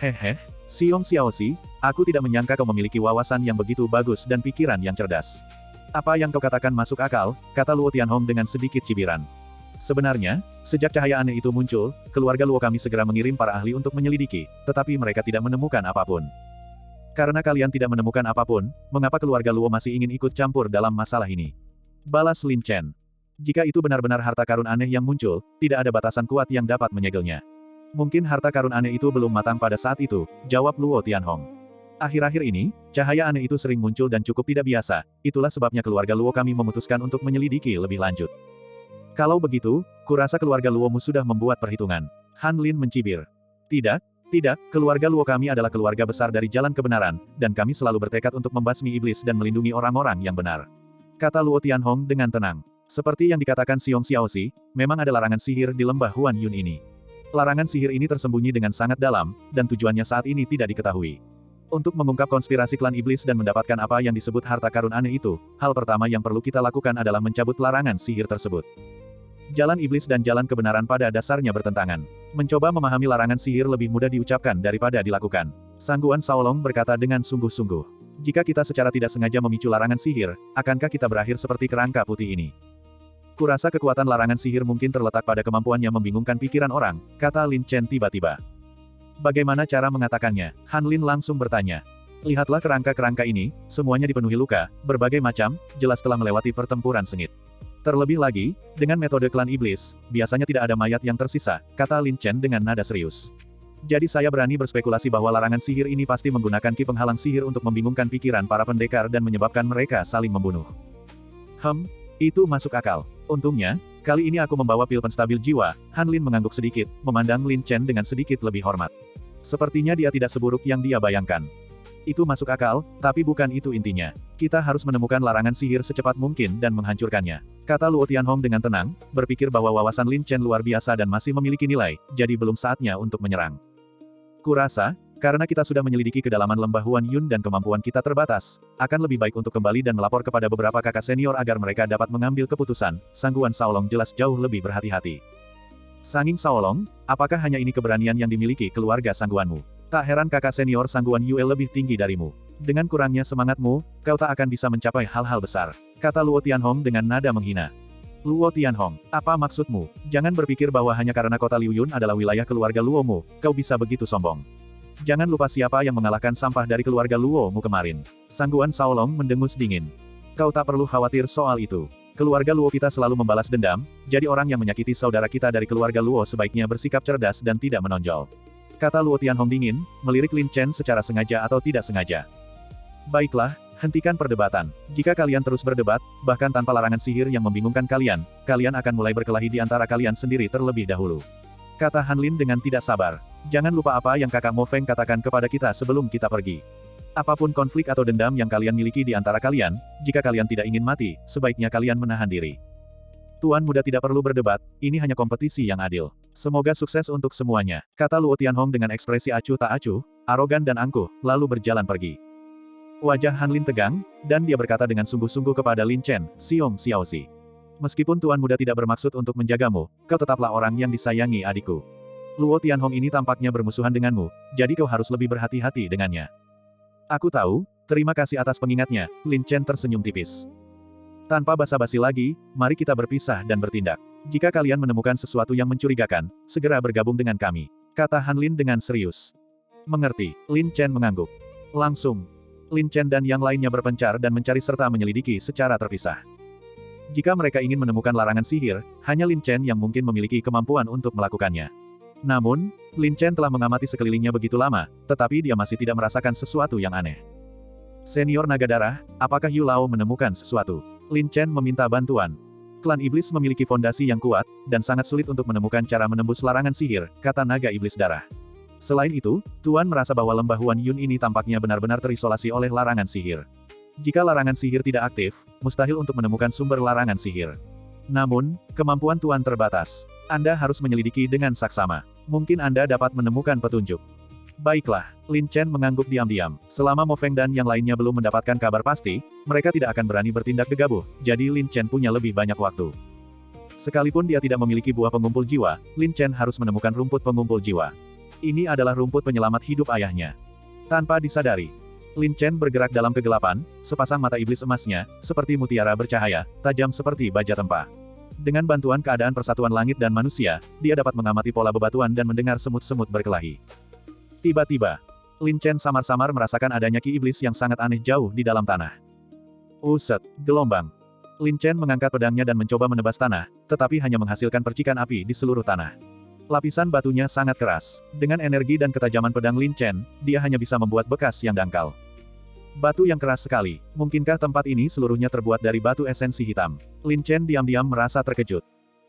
Hehe, Xiong Xiaoxi, aku tidak menyangka kau memiliki wawasan yang begitu bagus dan pikiran yang cerdas. Apa yang kau katakan masuk akal, kata Luo Tianhong dengan sedikit cibiran. Sebenarnya, sejak cahaya aneh itu muncul, keluarga Luo kami segera mengirim para ahli untuk menyelidiki, tetapi mereka tidak menemukan apapun. Karena kalian tidak menemukan apapun, mengapa keluarga Luo masih ingin ikut campur dalam masalah ini? Balas Lin Chen. Jika itu benar-benar harta karun aneh yang muncul, tidak ada batasan kuat yang dapat menyegelnya. Mungkin harta karun aneh itu belum matang pada saat itu, jawab Luo Tianhong. Akhir-akhir ini, cahaya aneh itu sering muncul dan cukup tidak biasa, itulah sebabnya keluarga Luo kami memutuskan untuk menyelidiki lebih lanjut. Kalau begitu, kurasa keluarga Luomu sudah membuat perhitungan. Hanlin mencibir. Tidak, keluarga Luo kami adalah keluarga besar dari jalan kebenaran, dan kami selalu bertekad untuk membasmi iblis dan melindungi orang-orang yang benar. Kata Luo Tianhong dengan tenang. Seperti yang dikatakan Xiong Xiaoxi, memang ada larangan sihir di lembah Huan Yun ini. Larangan sihir ini tersembunyi dengan sangat dalam, dan tujuannya saat ini tidak diketahui. Untuk mengungkap konspirasi klan iblis dan mendapatkan apa yang disebut harta karun aneh itu, hal pertama yang perlu kita lakukan adalah mencabut larangan sihir tersebut. Jalan iblis dan jalan kebenaran pada dasarnya bertentangan. Mencoba memahami larangan sihir lebih mudah diucapkan daripada dilakukan. Sangguan Shaolong berkata dengan sungguh-sungguh. Jika kita secara tidak sengaja memicu larangan sihir, akankah kita berakhir seperti kerangka putih ini? Kurasa kekuatan larangan sihir mungkin terletak pada kemampuannya membingungkan pikiran orang, kata Lin Chen tiba-tiba. Bagaimana cara mengatakannya? Hanlin langsung bertanya. Lihatlah kerangka-kerangka ini, semuanya dipenuhi luka, berbagai macam, jelas telah melewati pertempuran sengit. Terlebih lagi, dengan metode klan iblis, biasanya tidak ada mayat yang tersisa, kata Lin Chen dengan nada serius. Jadi saya berani berspekulasi bahwa larangan sihir ini pasti menggunakan ki penghalang sihir untuk membingungkan pikiran para pendekar dan menyebabkan mereka saling membunuh. Itu masuk akal. Untungnya, Kali ini aku membawa pil penstabil jiwa. Han Lin mengangguk sedikit, memandang Lin Chen dengan sedikit lebih hormat. Sepertinya dia tidak seburuk yang dia bayangkan. Itu masuk akal, tapi bukan itu intinya. Kita harus menemukan larangan sihir secepat mungkin dan menghancurkannya. Kata Luo Tianhong dengan tenang, berpikir bahwa wawasan Lin Chen luar biasa dan masih memiliki nilai, jadi belum saatnya untuk menyerang. Kurasa, karena kita sudah menyelidiki kedalaman lembah Huan Yun dan kemampuan kita terbatas, akan lebih baik untuk kembali dan melapor kepada beberapa kakak senior agar mereka dapat mengambil keputusan. Sangguan Shaolong jelas jauh lebih berhati-hati. Sanging Shaolong, apakah hanya ini keberanian yang dimiliki keluarga sangguanmu? Tak heran kakak senior sangguan Yue lebih tinggi darimu. Dengan kurangnya semangatmu, kau tak akan bisa mencapai hal-hal besar. Kata Luo Tianhong dengan nada menghina. Luo Tianhong, apa maksudmu? Jangan berpikir bahwa hanya karena kota Liu Yun adalah wilayah keluarga Luomu, kau bisa begitu sombong. Jangan lupa siapa yang mengalahkan sampah dari keluarga Luomu kemarin. Sangguan Shaolong mendengus dingin. Kau tak perlu khawatir soal itu. Keluarga Luo kita selalu membalas dendam, jadi orang yang menyakiti saudara kita dari keluarga Luo sebaiknya bersikap cerdas dan tidak menonjol. Kata Luo Tianhong dingin, melirik Lin Chen secara sengaja atau tidak sengaja. Baiklah, hentikan perdebatan. Jika kalian terus berdebat, bahkan tanpa larangan sihir yang membingungkan kalian, kalian akan mulai berkelahi di antara kalian sendiri terlebih dahulu. Kata Han Lin dengan tidak sabar. Jangan lupa apa yang kakak Mo Feng katakan kepada kita sebelum kita pergi. Apapun konflik atau dendam yang kalian miliki di antara kalian, jika kalian tidak ingin mati, sebaiknya kalian menahan diri. Tuan muda tidak perlu berdebat, ini hanya kompetisi yang adil. Semoga sukses untuk semuanya, kata Luo Tianhong dengan ekspresi acuh tak acuh, arogan dan angkuh, lalu berjalan pergi. Wajah Han Lin tegang, dan dia berkata dengan sungguh-sungguh kepada Lin Chen, Xiong Xiaoxi. Meskipun Tuan muda tidak bermaksud untuk menjagamu, kau tetaplah orang yang disayangi adikku. Luo Tianhong ini tampaknya bermusuhan denganmu, jadi kau harus lebih berhati-hati dengannya. Aku tahu, terima kasih atas pengingatnya, Lin Chen tersenyum tipis. Tanpa basa-basi lagi, mari kita berpisah dan bertindak. Jika kalian menemukan sesuatu yang mencurigakan, segera bergabung dengan kami. Kata Han Lin dengan serius. Mengerti, Lin Chen mengangguk. Langsung, Lin Chen dan yang lainnya berpencar dan mencari serta menyelidiki secara terpisah. Jika mereka ingin menemukan larangan sihir, hanya Lin Chen yang mungkin memiliki kemampuan untuk melakukannya. Namun, Lin Chen telah mengamati sekelilingnya begitu lama, tetapi dia masih tidak merasakan sesuatu yang aneh. Senior Naga Darah, apakah Yu Lao menemukan sesuatu? Lin Chen meminta bantuan. Klan Iblis memiliki fondasi yang kuat, dan sangat sulit untuk menemukan cara menembus larangan sihir, kata Naga Iblis Darah. Selain itu, Tuan merasa bahwa lembah Huan Yun ini tampaknya benar-benar terisolasi oleh larangan sihir. Jika larangan sihir tidak aktif, mustahil untuk menemukan sumber larangan sihir. Namun, kemampuan Tuan terbatas. Anda harus menyelidiki dengan saksama. Mungkin Anda dapat menemukan petunjuk. Baiklah, Lin Chen mengangguk diam-diam. Selama Mo Feng dan yang lainnya belum mendapatkan kabar pasti, mereka tidak akan berani bertindak gegabah, jadi Lin Chen punya lebih banyak waktu. Sekalipun dia tidak memiliki buah pengumpul jiwa, Lin Chen harus menemukan rumput pengumpul jiwa. Ini adalah rumput penyelamat hidup ayahnya. Tanpa disadari, Lin Chen bergerak dalam kegelapan, sepasang mata iblis emasnya, seperti mutiara bercahaya, tajam seperti baja tempa. Dengan bantuan keadaan persatuan langit dan manusia, dia dapat mengamati pola bebatuan dan mendengar semut-semut berkelahi. Tiba-tiba, Lin Chen samar-samar merasakan adanya ki iblis yang sangat aneh jauh di dalam tanah. Uset, gelombang. Lin Chen mengangkat pedangnya dan mencoba menebas tanah, tetapi hanya menghasilkan percikan api di seluruh tanah. Lapisan batunya sangat keras. Dengan energi dan ketajaman pedang Lin Chen, dia hanya bisa membuat bekas yang dangkal. Batu yang keras sekali. Mungkinkah tempat ini seluruhnya terbuat dari batu esensi hitam? Lin Chen diam-diam merasa terkejut.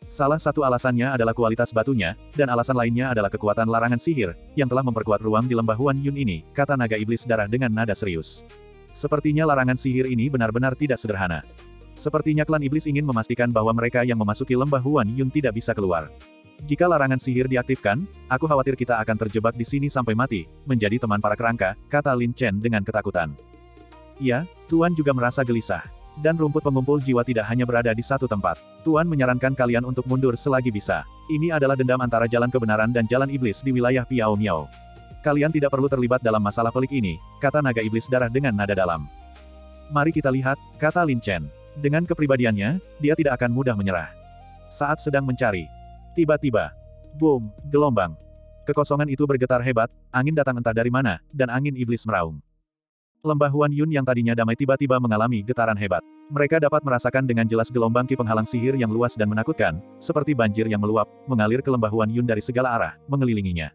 Salah satu alasannya adalah kualitas batunya, dan alasan lainnya adalah kekuatan larangan sihir, yang telah memperkuat ruang di lembah Huan Yun ini, kata Naga Iblis Darah dengan nada serius. Sepertinya larangan sihir ini benar-benar tidak sederhana. Sepertinya klan iblis ingin memastikan bahwa mereka yang memasuki lembah Huan Yun tidak bisa keluar. Jika larangan sihir diaktifkan, aku khawatir kita akan terjebak di sini sampai mati, menjadi teman para kerangka, kata Lin Chen dengan ketakutan. Ya, Tuan juga merasa gelisah. Dan rumput pengumpul jiwa tidak hanya berada di satu tempat. Tuan menyarankan kalian untuk mundur selagi bisa. Ini adalah dendam antara jalan kebenaran dan jalan iblis di wilayah Piao Miao. Kalian tidak perlu terlibat dalam masalah pelik ini, kata Naga Iblis Darah dengan nada dalam. Mari kita lihat, kata Lin Chen. Dengan kepribadiannya, dia tidak akan mudah menyerah. Saat sedang mencari. Tiba-tiba. Boom, gelombang. Kekosongan itu bergetar hebat, angin datang entah dari mana, dan angin iblis meraung. Lembah Huan Yun yang tadinya damai tiba-tiba mengalami getaran hebat. Mereka dapat merasakan dengan jelas gelombang ki penghalang sihir yang luas dan menakutkan, seperti banjir yang meluap, mengalir ke lembah Huan Yun dari segala arah, mengelilinginya.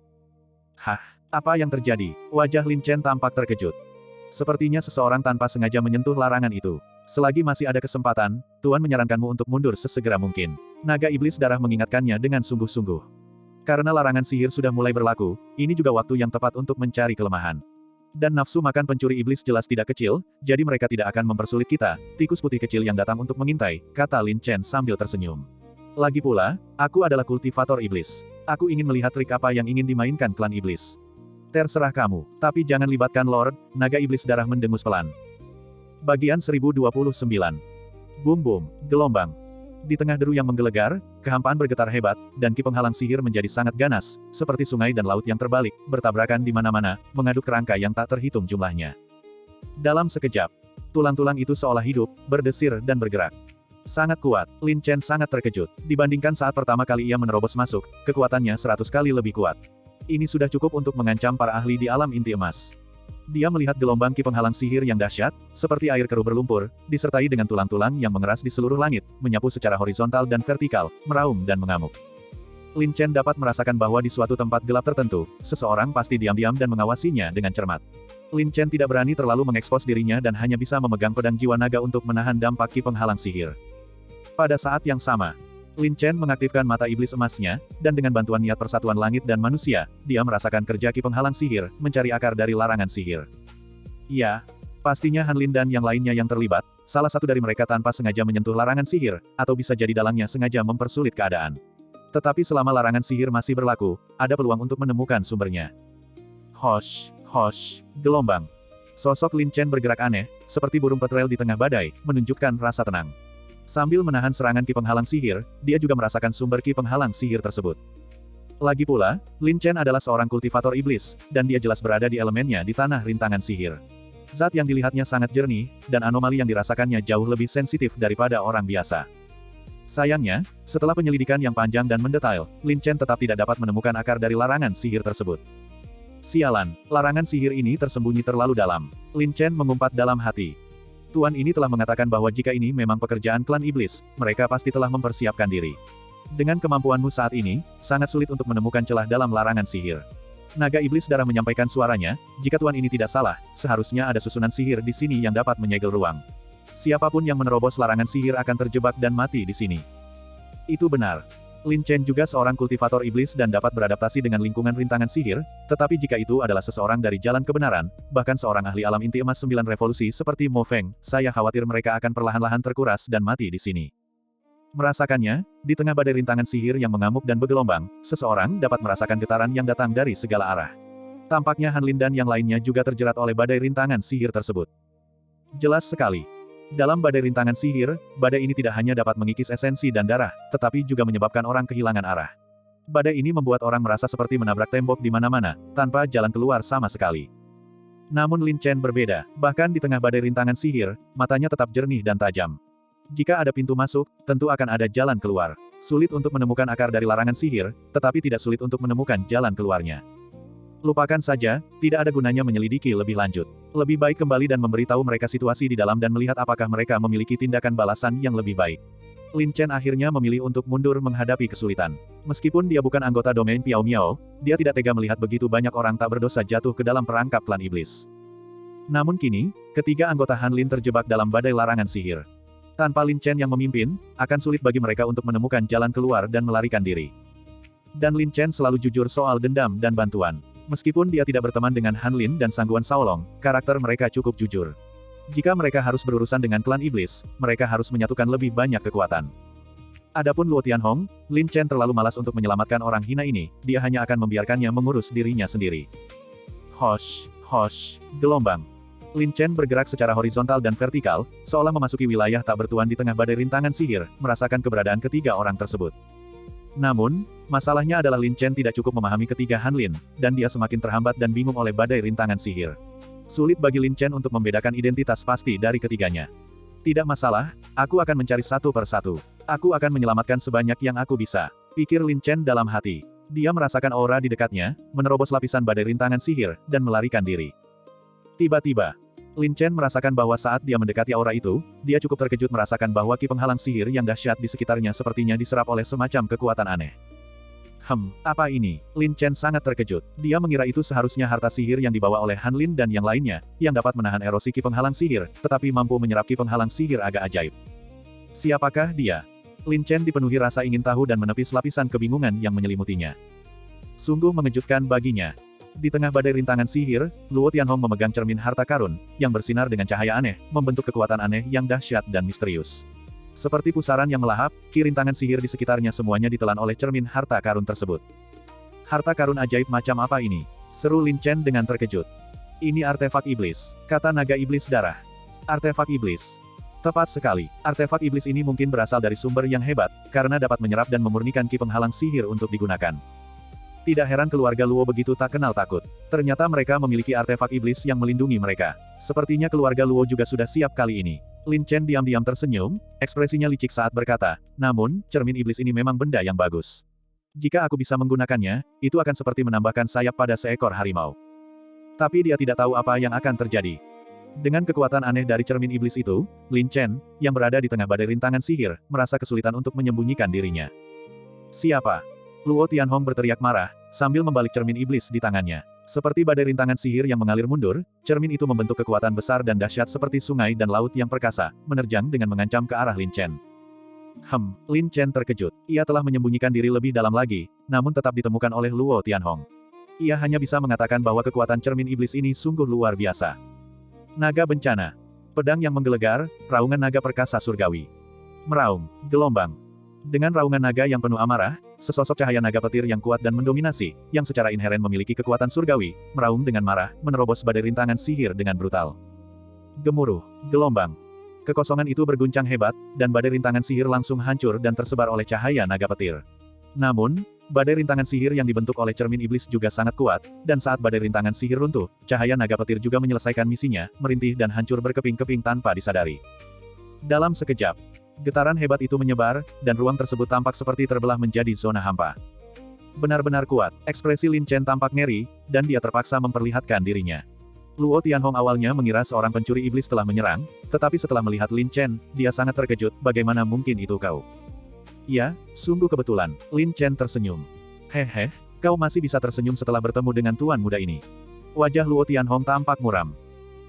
Hah, apa yang terjadi? Wajah Lin Chen tampak terkejut. Sepertinya seseorang tanpa sengaja menyentuh larangan itu. Selagi masih ada kesempatan, Tuan menyarankanmu untuk mundur sesegera mungkin. Naga iblis darah mengingatkannya dengan sungguh-sungguh. Karena larangan sihir sudah mulai berlaku, ini juga waktu yang tepat untuk mencari kelemahan. Dan nafsu makan pencuri iblis jelas tidak kecil, jadi mereka tidak akan mempersulit kita, tikus putih kecil yang datang untuk mengintai, kata Lin Chen sambil tersenyum. Lagi pula, aku adalah kultivator iblis. Aku ingin melihat trik apa yang ingin dimainkan klan iblis. Terserah kamu, tapi jangan libatkan Lord, naga iblis darah mendengus pelan. Bagian 1029. Bum bum, gelombang. Di tengah deru yang menggelegar, kehampaan bergetar hebat, dan ki penghalang sihir menjadi sangat ganas, seperti sungai dan laut yang terbalik, bertabrakan di mana-mana, mengaduk kerangka yang tak terhitung jumlahnya. Dalam sekejap, tulang-tulang itu seolah hidup, berdesir dan bergerak. Sangat kuat, Lin Chen sangat terkejut. Dibandingkan saat pertama kali ia menerobos masuk, kekuatannya 100 kali lebih kuat. Ini sudah cukup untuk mengancam para ahli di alam inti emas. Dia melihat gelombang ki penghalang sihir yang dahsyat, seperti air keruh berlumpur, disertai dengan tulang-tulang yang mengeras di seluruh langit, menyapu secara horizontal dan vertikal, meraung dan mengamuk. Lin Chen dapat merasakan bahwa di suatu tempat gelap tertentu, seseorang pasti diam-diam dan mengawasinya dengan cermat. Lin Chen tidak berani terlalu mengekspos dirinya dan hanya bisa memegang pedang jiwa naga untuk menahan dampak ki penghalang sihir. Pada saat yang sama, Lin Chen mengaktifkan mata iblis emasnya, dan dengan bantuan niat persatuan langit dan manusia, dia merasakan kerja ki penghalang sihir, mencari akar dari larangan sihir. Ya, pastinya Han Lin dan yang lainnya yang terlibat, salah satu dari mereka tanpa sengaja menyentuh larangan sihir, atau bisa jadi dalangnya sengaja mempersulit keadaan. Tetapi selama larangan sihir masih berlaku, ada peluang untuk menemukan sumbernya. Hosh, hosh, gelombang. Sosok Lin Chen bergerak aneh, seperti burung petrel di tengah badai, menunjukkan rasa tenang. Sambil menahan serangan ki penghalang sihir, dia juga merasakan sumber ki penghalang sihir tersebut. Lagi pula, Lin Chen adalah seorang kultivator iblis, dan dia jelas berada di elemennya di tanah rintangan sihir. Zat yang dilihatnya sangat jernih, dan anomali yang dirasakannya jauh lebih sensitif daripada orang biasa. Sayangnya, setelah penyelidikan yang panjang dan mendetail, Lin Chen tetap tidak dapat menemukan akar dari larangan sihir tersebut. Sialan, larangan sihir ini tersembunyi terlalu dalam. Lin Chen mengumpat dalam hati. Tuan ini telah mengatakan bahwa jika ini memang pekerjaan klan iblis, mereka pasti telah mempersiapkan diri. Dengan kemampuanmu saat ini, sangat sulit untuk menemukan celah dalam larangan sihir. Naga iblis darah menyampaikan suaranya, jika tuan ini tidak salah, seharusnya ada susunan sihir di sini yang dapat menyegel ruang. Siapapun yang menerobos larangan sihir akan terjebak dan mati di sini. Itu benar. Lin Chen juga seorang kultivator iblis dan dapat beradaptasi dengan lingkungan rintangan sihir, tetapi jika itu adalah seseorang dari jalan kebenaran, bahkan seorang ahli alam inti emas 9 revolusi seperti Mo Feng, saya khawatir mereka akan perlahan-lahan terkuras dan mati di sini. Merasakannya, di tengah badai rintangan sihir yang mengamuk dan bergelombang, seseorang dapat merasakan getaran yang datang dari segala arah. Tampaknya Han Lin dan yang lainnya juga terjerat oleh badai rintangan sihir tersebut. Jelas sekali. Dalam badai rintangan sihir, badai ini tidak hanya dapat mengikis esensi dan darah, tetapi juga menyebabkan orang kehilangan arah. Badai ini membuat orang merasa seperti menabrak tembok di mana-mana, tanpa jalan keluar sama sekali. Namun Lin Chen berbeda, bahkan di tengah badai rintangan sihir, matanya tetap jernih dan tajam. Jika ada pintu masuk, tentu akan ada jalan keluar. Sulit untuk menemukan akar dari larangan sihir, tetapi tidak sulit untuk menemukan jalan keluarnya. Lupakan saja, tidak ada gunanya menyelidiki lebih lanjut. Lebih baik kembali dan memberitahu mereka situasi di dalam dan melihat apakah mereka memiliki tindakan balasan yang lebih baik. Lin Chen akhirnya memilih untuk mundur menghadapi kesulitan. Meskipun dia bukan anggota domain Piao Miao, dia tidak tega melihat begitu banyak orang tak berdosa jatuh ke dalam perangkap klan iblis. Namun kini, ketiga anggota Han Lin terjebak dalam badai larangan sihir. Tanpa Lin Chen yang memimpin, akan sulit bagi mereka untuk menemukan jalan keluar dan melarikan diri. Dan Lin Chen selalu jujur soal dendam dan bantuan. Meskipun dia tidak berteman dengan Han Lin dan Sangguan Shaolong, karakter mereka cukup jujur. Jika mereka harus berurusan dengan klan iblis, mereka harus menyatukan lebih banyak kekuatan. Adapun Luo Tianhong, Lin Chen terlalu malas untuk menyelamatkan orang hina ini, dia hanya akan membiarkannya mengurus dirinya sendiri. Hosh, hosh, gelombang. Lin Chen bergerak secara horizontal dan vertikal, seolah memasuki wilayah tak bertuan di tengah badai rintangan sihir, merasakan keberadaan ketiga orang tersebut. Namun, masalahnya adalah Lin Chen tidak cukup memahami ketiga Han Lin, dan dia semakin terhambat dan bingung oleh badai rintangan sihir. Sulit bagi Lin Chen untuk membedakan identitas pasti dari ketiganya. Tidak masalah, aku akan mencari satu per satu. Aku akan menyelamatkan sebanyak yang aku bisa, pikir Lin Chen dalam hati. Dia merasakan aura di dekatnya, menerobos lapisan badai rintangan sihir, dan melarikan diri. Tiba-tiba, Lin Chen merasakan bahwa saat dia mendekati aura itu, dia cukup terkejut merasakan bahwa ki penghalang sihir yang dahsyat di sekitarnya sepertinya diserap oleh semacam kekuatan aneh. Apa ini? Lin Chen sangat terkejut. Dia mengira itu seharusnya harta sihir yang dibawa oleh Han Lin dan yang lainnya, yang dapat menahan erosi ki penghalang sihir, tetapi mampu menyerap ki penghalang sihir agak ajaib. Siapakah dia? Lin Chen dipenuhi rasa ingin tahu dan menepis lapisan kebingungan yang menyelimutinya. Sungguh mengejutkan baginya. Di tengah badai rintangan sihir, Luo Tianhong memegang cermin harta karun, yang bersinar dengan cahaya aneh, membentuk kekuatan aneh yang dahsyat dan misterius. Seperti pusaran yang melahap, ki rintangan sihir di sekitarnya semuanya ditelan oleh cermin harta karun tersebut. Harta karun ajaib macam apa ini? Seru Lin Chen dengan terkejut. Ini artefak iblis, kata naga iblis darah. Artefak iblis. Tepat sekali, artefak iblis ini mungkin berasal dari sumber yang hebat, karena dapat menyerap dan memurnikan ki penghalang sihir untuk digunakan. Tidak heran keluarga Luo begitu tak kenal takut. Ternyata mereka memiliki artefak iblis yang melindungi mereka. Sepertinya keluarga Luo juga sudah siap kali ini. Lin Chen diam-diam tersenyum, ekspresinya licik saat berkata, namun, cermin iblis ini memang benda yang bagus. Jika aku bisa menggunakannya, itu akan seperti menambahkan sayap pada seekor harimau. Tapi dia tidak tahu apa yang akan terjadi. Dengan kekuatan aneh dari cermin iblis itu, Lin Chen, yang berada di tengah badai rintangan sihir, merasa kesulitan untuk menyembunyikan dirinya. Siapa? Luo Tianhong berteriak marah, sambil membalik cermin iblis di tangannya. Seperti badai rintangan sihir yang mengalir mundur, cermin itu membentuk kekuatan besar dan dahsyat seperti sungai dan laut yang perkasa, menerjang dengan mengancam ke arah Lin Chen. Lin Chen terkejut. Ia telah menyembunyikan diri lebih dalam lagi, namun tetap ditemukan oleh Luo Tianhong. Ia hanya bisa mengatakan bahwa kekuatan cermin iblis ini sungguh luar biasa. Naga bencana. Pedang yang menggelegar, raungan naga perkasa surgawi. Meraung, gelombang. Dengan raungan naga yang penuh amarah, sesosok cahaya naga petir yang kuat dan mendominasi, yang secara inheren memiliki kekuatan surgawi, meraung dengan marah, menerobos badai rintangan sihir dengan brutal. Gemuruh, gelombang. Kekosongan itu berguncang hebat, dan badai rintangan sihir langsung hancur dan tersebar oleh cahaya naga petir. Namun, badai rintangan sihir yang dibentuk oleh cermin iblis juga sangat kuat, dan saat badai rintangan sihir runtuh, cahaya naga petir juga menyelesaikan misinya, merintih dan hancur berkeping-keping tanpa disadari. Dalam sekejap, getaran hebat itu menyebar, dan ruang tersebut tampak seperti terbelah menjadi zona hampa. Benar-benar kuat, ekspresi Lin Chen tampak ngeri, dan dia terpaksa memperlihatkan dirinya. Luo Tianhong awalnya mengira seorang pencuri iblis telah menyerang, tetapi setelah melihat Lin Chen, dia sangat terkejut, bagaimana mungkin itu kau? Ya, sungguh kebetulan, Lin Chen tersenyum. Hehe, kau masih bisa tersenyum setelah bertemu dengan tuan muda ini. Wajah Luo Tianhong tampak muram.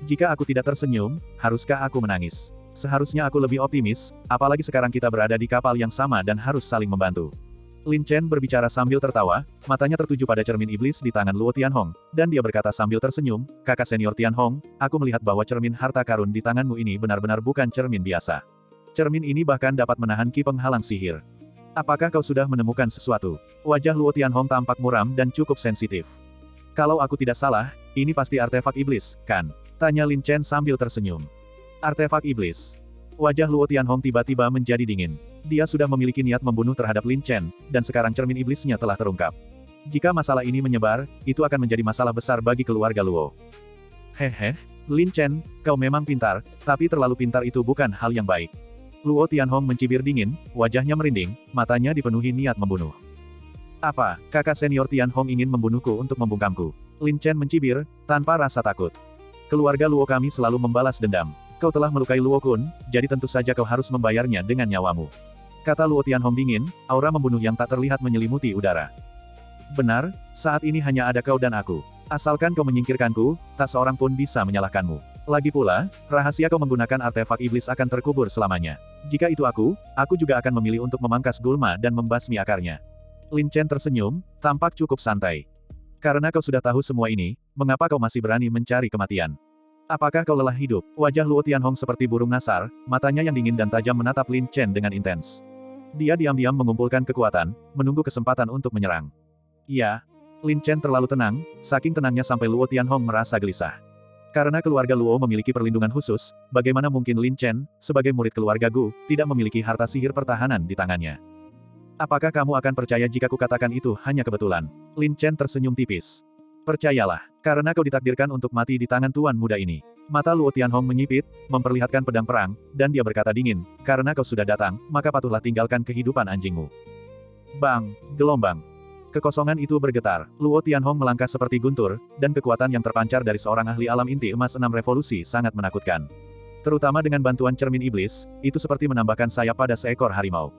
Jika aku tidak tersenyum, haruskah aku menangis? Seharusnya aku lebih optimis, apalagi sekarang kita berada di kapal yang sama dan harus saling membantu. Lin Chen berbicara sambil tertawa, matanya tertuju pada cermin iblis di tangan Luo Tianhong, dan dia berkata sambil tersenyum, kakak senior Tianhong, aku melihat bahwa cermin harta karun di tanganmu ini benar-benar bukan cermin biasa. Cermin ini bahkan dapat menahan ki penghalang sihir. Apakah kau sudah menemukan sesuatu? Wajah Luo Tianhong tampak muram dan cukup sensitif. Kalau aku tidak salah, ini pasti artefak iblis, kan? Tanya Lin Chen sambil tersenyum. Artefak iblis. Wajah Luo Tianhong tiba-tiba menjadi dingin. Dia sudah memiliki niat membunuh terhadap Lin Chen, dan sekarang cermin iblisnya telah terungkap. Jika masalah ini menyebar, itu akan menjadi masalah besar bagi keluarga Luo. Hehe, Lin Chen, kau memang pintar, tapi terlalu pintar itu bukan hal yang baik. Luo Tianhong mencibir dingin, wajahnya merinding, matanya dipenuhi niat membunuh. Apa, kakak senior Tianhong ingin membunuhku untuk membungkamku? Lin Chen mencibir, tanpa rasa takut. Keluarga Luo kami selalu membalas dendam. Kau telah melukai Luo Kun, jadi tentu saja kau harus membayarnya dengan nyawamu. Kata Luo Tianhong dingin, aura membunuh yang tak terlihat menyelimuti udara. Benar, saat ini hanya ada kau dan aku. Asalkan kau menyingkirkanku, tak seorang pun bisa menyalahkanmu. Lagi pula, rahasia kau menggunakan artefak iblis akan terkubur selamanya. Jika itu aku juga akan memilih untuk memangkas gulma dan membasmi akarnya. Lin Chen tersenyum, tampak cukup santai. Karena kau sudah tahu semua ini, mengapa kau masih berani mencari kematian? Apakah kau lelah hidup? Wajah Luo Tianhong seperti burung nasar, matanya yang dingin dan tajam menatap Lin Chen dengan intens. Dia diam-diam mengumpulkan kekuatan, menunggu kesempatan untuk menyerang. Ya, Lin Chen terlalu tenang, saking tenangnya sampai Luo Tianhong merasa gelisah. Karena keluarga Luo memiliki perlindungan khusus, bagaimana mungkin Lin Chen, sebagai murid keluarga Gu, tidak memiliki harta sihir pertahanan di tangannya? Apakah kamu akan percaya jika kukatakan itu hanya kebetulan? Lin Chen tersenyum tipis. Percayalah, karena kau ditakdirkan untuk mati di tangan tuan muda ini. Mata Luo Tianhong menyipit, memperlihatkan pedang perang, dan dia berkata dingin, karena kau sudah datang, maka patuhlah tinggalkan kehidupan anjingmu. Bang, gelombang. Kekosongan itu bergetar, Luo Tianhong melangkah seperti guntur, dan kekuatan yang terpancar dari seorang ahli alam inti emas 6 revolusi sangat menakutkan. Terutama dengan bantuan cermin iblis, itu seperti menambahkan sayap pada seekor harimau.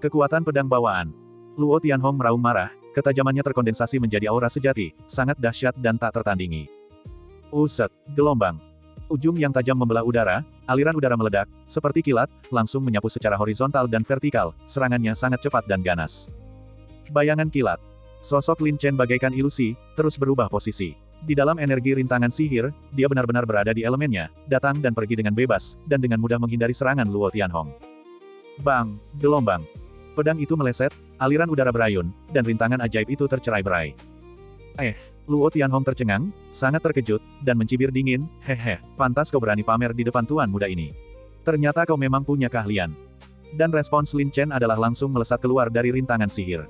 Kekuatan pedang bawaan. Luo Tianhong meraung marah, ketajamannya terkondensasi menjadi aura sejati, sangat dahsyat dan tak tertandingi. Uset, gelombang. Ujung yang tajam membelah udara, aliran udara meledak, seperti kilat, langsung menyapu secara horizontal dan vertikal, serangannya sangat cepat dan ganas. Bayangan kilat. Sosok Lin Chen bagaikan ilusi, terus berubah posisi. Di dalam energi rintangan sihir, dia benar-benar berada di elemennya, datang dan pergi dengan bebas, dan dengan mudah menghindari serangan Luo Tianhong. Bang! Gelombang. Pedang itu meleset, aliran udara berayun, dan rintangan ajaib itu tercerai-berai. Luo Tianhong tercengang, sangat terkejut, dan mencibir dingin, hehe, pantas kau berani pamer di depan tuan muda ini. Ternyata kau memang punya keahlian. Dan respons Lin Chen adalah langsung melesat keluar dari rintangan sihir.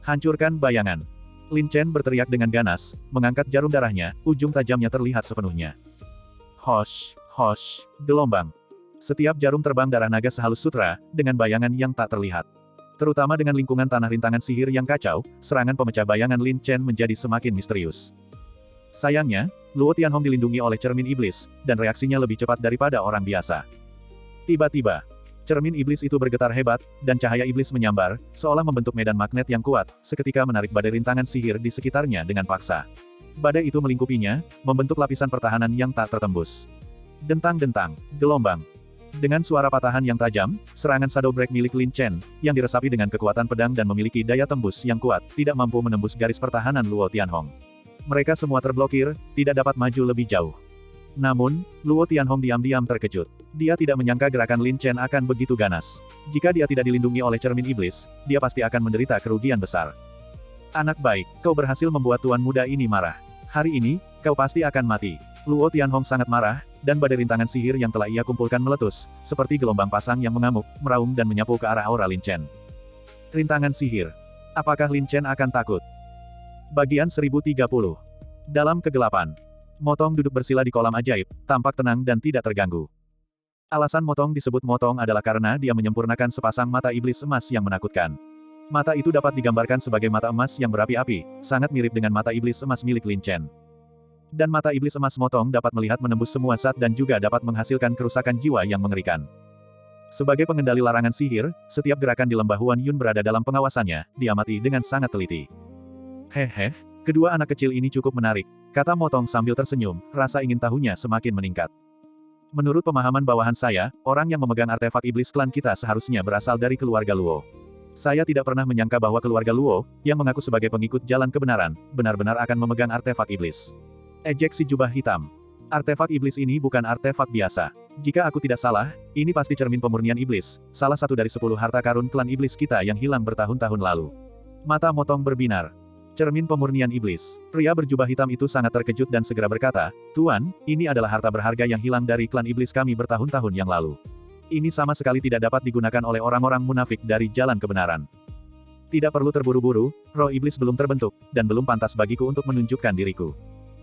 Hancurkan bayangan. Lin Chen berteriak dengan ganas, mengangkat jarum darahnya, ujung tajamnya terlihat sepenuhnya. Hosh, hosh, gelombang. Setiap jarum terbang darah naga sehalus sutra, dengan bayangan yang tak terlihat. Terutama dengan lingkungan tanah rintangan sihir yang kacau, serangan pemecah bayangan Lin Chen menjadi semakin misterius. Sayangnya, Luo Tianhong dilindungi oleh cermin iblis, dan reaksinya lebih cepat daripada orang biasa. Tiba-tiba, cermin iblis itu bergetar hebat, dan cahaya iblis menyambar, seolah membentuk medan magnet yang kuat, seketika menarik badai rintangan sihir di sekitarnya dengan paksa. Badai itu melingkupinya, membentuk lapisan pertahanan yang tak tertembus. Dentang-dentang, gelombang. Dengan suara patahan yang tajam, serangan Shadow Break milik Lin Chen, yang diresapi dengan kekuatan pedang dan memiliki daya tembus yang kuat, tidak mampu menembus garis pertahanan Luo Tianhong. Mereka semua terblokir, tidak dapat maju lebih jauh. Namun, Luo Tianhong diam-diam terkejut. Dia tidak menyangka gerakan Lin Chen akan begitu ganas. Jika dia tidak dilindungi oleh cermin iblis, dia pasti akan menderita kerugian besar. Anak baik, kau berhasil membuat tuan muda ini marah. Hari ini, kau pasti akan mati. Luo Tianhong sangat marah, dan badai rintangan sihir yang telah ia kumpulkan meletus, seperti gelombang pasang yang mengamuk, meraung dan menyapu ke arah aura Lin Chen. Rintangan sihir. Apakah Lin Chen akan takut? Bagian 1030. Dalam kegelapan. Motong duduk bersila di kolam ajaib, tampak tenang dan tidak terganggu. Alasan Motong disebut Motong adalah karena dia menyempurnakan sepasang mata iblis emas yang menakutkan. Mata itu dapat digambarkan sebagai mata emas yang berapi-api, sangat mirip dengan mata iblis emas milik Lin Chen. Dan mata iblis emas Motong dapat melihat menembus semua zat dan juga dapat menghasilkan kerusakan jiwa yang mengerikan. Sebagai pengendali larangan sihir, setiap gerakan di lembah Huan Yun berada dalam pengawasannya, diamati dengan sangat teliti. Hehe, kedua anak kecil ini cukup menarik, kata Motong sambil tersenyum, rasa ingin tahunya semakin meningkat. Menurut pemahaman bawahan saya, orang yang memegang artefak iblis klan kita seharusnya berasal dari keluarga Luo. Saya tidak pernah menyangka bahwa keluarga Luo, yang mengaku sebagai pengikut jalan kebenaran, benar-benar akan memegang artefak iblis. Ejek si jubah hitam. Artefak iblis ini bukan artefak biasa. Jika aku tidak salah, ini pasti cermin pemurnian iblis, salah satu dari 10 harta karun klan iblis kita yang hilang bertahun-tahun lalu. Mata Motong berbinar. Cermin pemurnian iblis. Pria berjubah hitam itu sangat terkejut dan segera berkata, "Tuan, ini adalah harta berharga yang hilang dari klan iblis kami bertahun-tahun yang lalu. Ini sama sekali tidak dapat digunakan oleh orang-orang munafik dari jalan kebenaran. Tidak perlu terburu-buru, roh iblis belum terbentuk, dan belum pantas bagiku untuk menunjukkan diriku.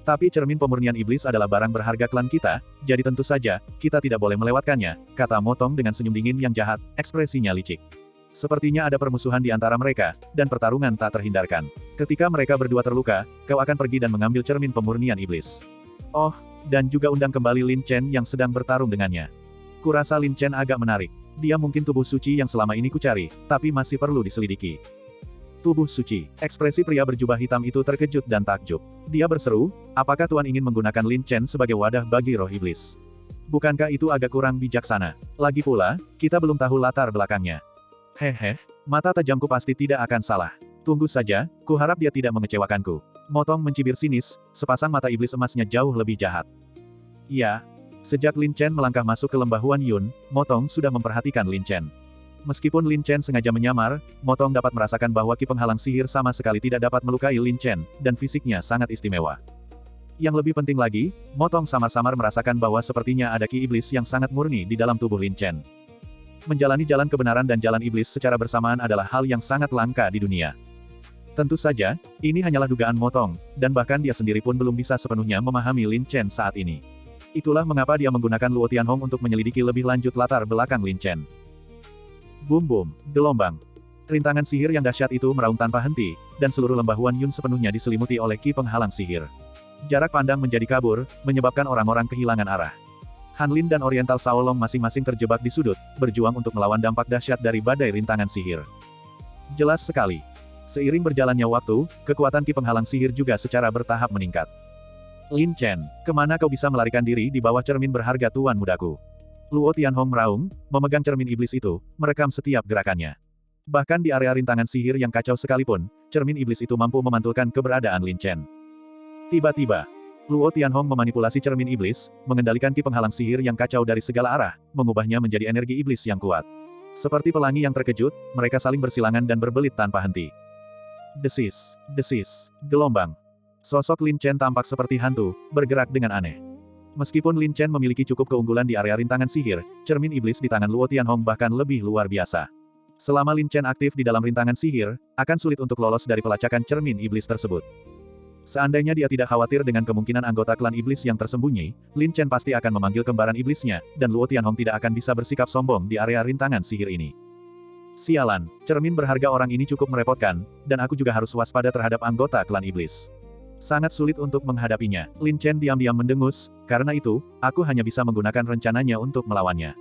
Tapi cermin pemurnian iblis adalah barang berharga klan kita, jadi tentu saja, kita tidak boleh melewatkannya," kata Motong dengan senyum dingin yang jahat, ekspresinya licik. Sepertinya ada permusuhan di antara mereka, dan pertarungan tak terhindarkan. Ketika mereka berdua terluka, kau akan pergi dan mengambil cermin pemurnian iblis. Oh, dan juga undang kembali Lin Chen yang sedang bertarung dengannya. Kurasa Lin Chen agak menarik. Dia mungkin tubuh suci yang selama ini kucari, tapi masih perlu diselidiki. Tubuh suci. Ekspresi pria berjubah hitam itu terkejut dan takjub. Dia berseru, apakah Tuan ingin menggunakan Lin Chen sebagai wadah bagi roh iblis? Bukankah itu agak kurang bijaksana? Lagi pula, kita belum tahu latar belakangnya. Hehe, mata tajamku pasti tidak akan salah. Tunggu saja, kuharap dia tidak mengecewakanku. Motong mencibir sinis, sepasang mata iblis emasnya jauh lebih jahat. Ya, sejak Lin Chen melangkah masuk ke lembah Huan Yun, Motong sudah memperhatikan Lin Chen. Meskipun Lin Chen sengaja menyamar, Motong dapat merasakan bahwa ki penghalang sihir sama sekali tidak dapat melukai Lin Chen, dan fisiknya sangat istimewa. Yang lebih penting lagi, Motong samar-samar merasakan bahwa sepertinya ada ki iblis yang sangat murni di dalam tubuh Lin Chen. Menjalani jalan kebenaran dan jalan iblis secara bersamaan adalah hal yang sangat langka di dunia. Tentu saja, ini hanyalah dugaan Motong, dan bahkan dia sendiri pun belum bisa sepenuhnya memahami Lin Chen saat ini. Itulah mengapa dia menggunakan Luo Tianhong untuk menyelidiki lebih lanjut latar belakang Lin Chen. Bum-bum, gelombang. Rintangan sihir yang dahsyat itu meraung tanpa henti, dan seluruh lembah Huan Yun sepenuhnya diselimuti oleh ki penghalang sihir. Jarak pandang menjadi kabur, menyebabkan orang-orang kehilangan arah. Han Lin dan Oriental Shaolong masing-masing terjebak di sudut, berjuang untuk melawan dampak dahsyat dari badai rintangan sihir. Jelas sekali. Seiring berjalannya waktu, kekuatan ki penghalang sihir juga secara bertahap meningkat. Lin Chen, kemana kau bisa melarikan diri di bawah cermin berharga tuan mudaku? Luo Tianhong meraung, memegang cermin iblis itu, merekam setiap gerakannya. Bahkan di area rintangan sihir yang kacau sekalipun, cermin iblis itu mampu memantulkan keberadaan Lin Chen. Tiba-tiba, Luo Tianhong memanipulasi cermin iblis, mengendalikan ki penghalang sihir yang kacau dari segala arah, mengubahnya menjadi energi iblis yang kuat. Seperti pelangi yang terkejut, mereka saling bersilangan dan berbelit tanpa henti. Desis, desis, gelombang. Sosok Lin Chen tampak seperti hantu, bergerak dengan aneh. Meskipun Lin Chen memiliki cukup keunggulan di area rintangan sihir, cermin iblis di tangan Luo Tianhong bahkan lebih luar biasa. Selama Lin Chen aktif di dalam rintangan sihir, akan sulit untuk lolos dari pelacakan cermin iblis tersebut. Seandainya dia tidak khawatir dengan kemungkinan anggota klan iblis yang tersembunyi, Lin Chen pasti akan memanggil kembaran iblisnya, dan Luo Tianhong tidak akan bisa bersikap sombong di area rintangan sihir ini. Sialan, cermin berharga orang ini cukup merepotkan, dan aku juga harus waspada terhadap anggota klan iblis. Sangat sulit untuk menghadapinya. Lin Chen diam-diam mendengus, karena itu, aku hanya bisa menggunakan rencananya untuk melawannya.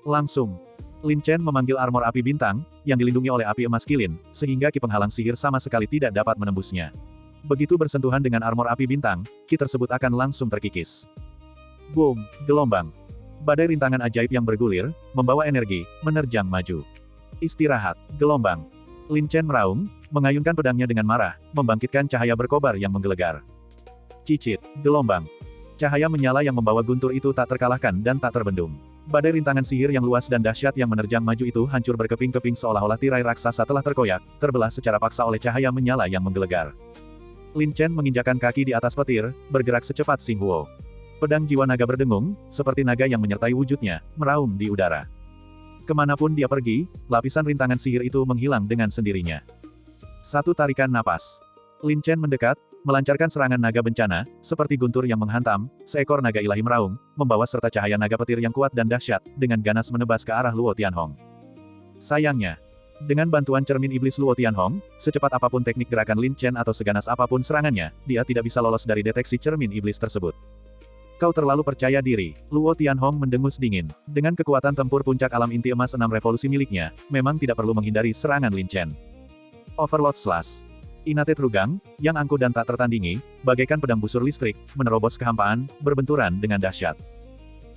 Langsung, Lin Chen memanggil armor api bintang, yang dilindungi oleh api emas kilin, sehingga ki penghalang sihir sama sekali tidak dapat menembusnya. Begitu bersentuhan dengan armor api bintang, ki tersebut akan langsung terkikis. Boom, gelombang. Badai rintangan ajaib yang bergulir, membawa energi, menerjang maju. Istirahat, gelombang. Lin Chen meraung, mengayunkan pedangnya dengan marah, membangkitkan cahaya berkobar yang menggelegar. Cicit, gelombang. Cahaya menyala yang membawa guntur itu tak terkalahkan dan tak terbendung. Badai rintangan sihir yang luas dan dahsyat yang menerjang maju itu hancur berkeping-keping seolah-olah tirai raksasa telah terkoyak, terbelah secara paksa oleh cahaya menyala yang menggelegar. Lin Chen menginjakan kaki di atas petir, bergerak secepat Xing Huo. Pedang jiwa naga berdengung, seperti naga yang menyertai wujudnya, meraung di udara. Kemanapun dia pergi, lapisan rintangan sihir itu menghilang dengan sendirinya. Satu tarikan napas. Lin Chen mendekat, melancarkan serangan naga bencana, seperti guntur yang menghantam, seekor naga ilahi meraung, membawa serta cahaya naga petir yang kuat dan dahsyat, dengan ganas menebas ke arah Luo Tianhong. Sayangnya, dengan bantuan cermin iblis Luo Tianhong, secepat apapun teknik gerakan Lin Chen atau seganas apapun serangannya, dia tidak bisa lolos dari deteksi cermin iblis tersebut. Kau terlalu percaya diri, Luo Tianhong mendengus dingin. Dengan kekuatan tempur puncak alam inti emas 6 revolusi miliknya, memang tidak perlu menghindari serangan Lin Chen. Overload Slash. Inate Trugang, yang angkuh dan tak tertandingi, bagaikan pedang busur listrik, menerobos kehampaan, berbenturan dengan dahsyat.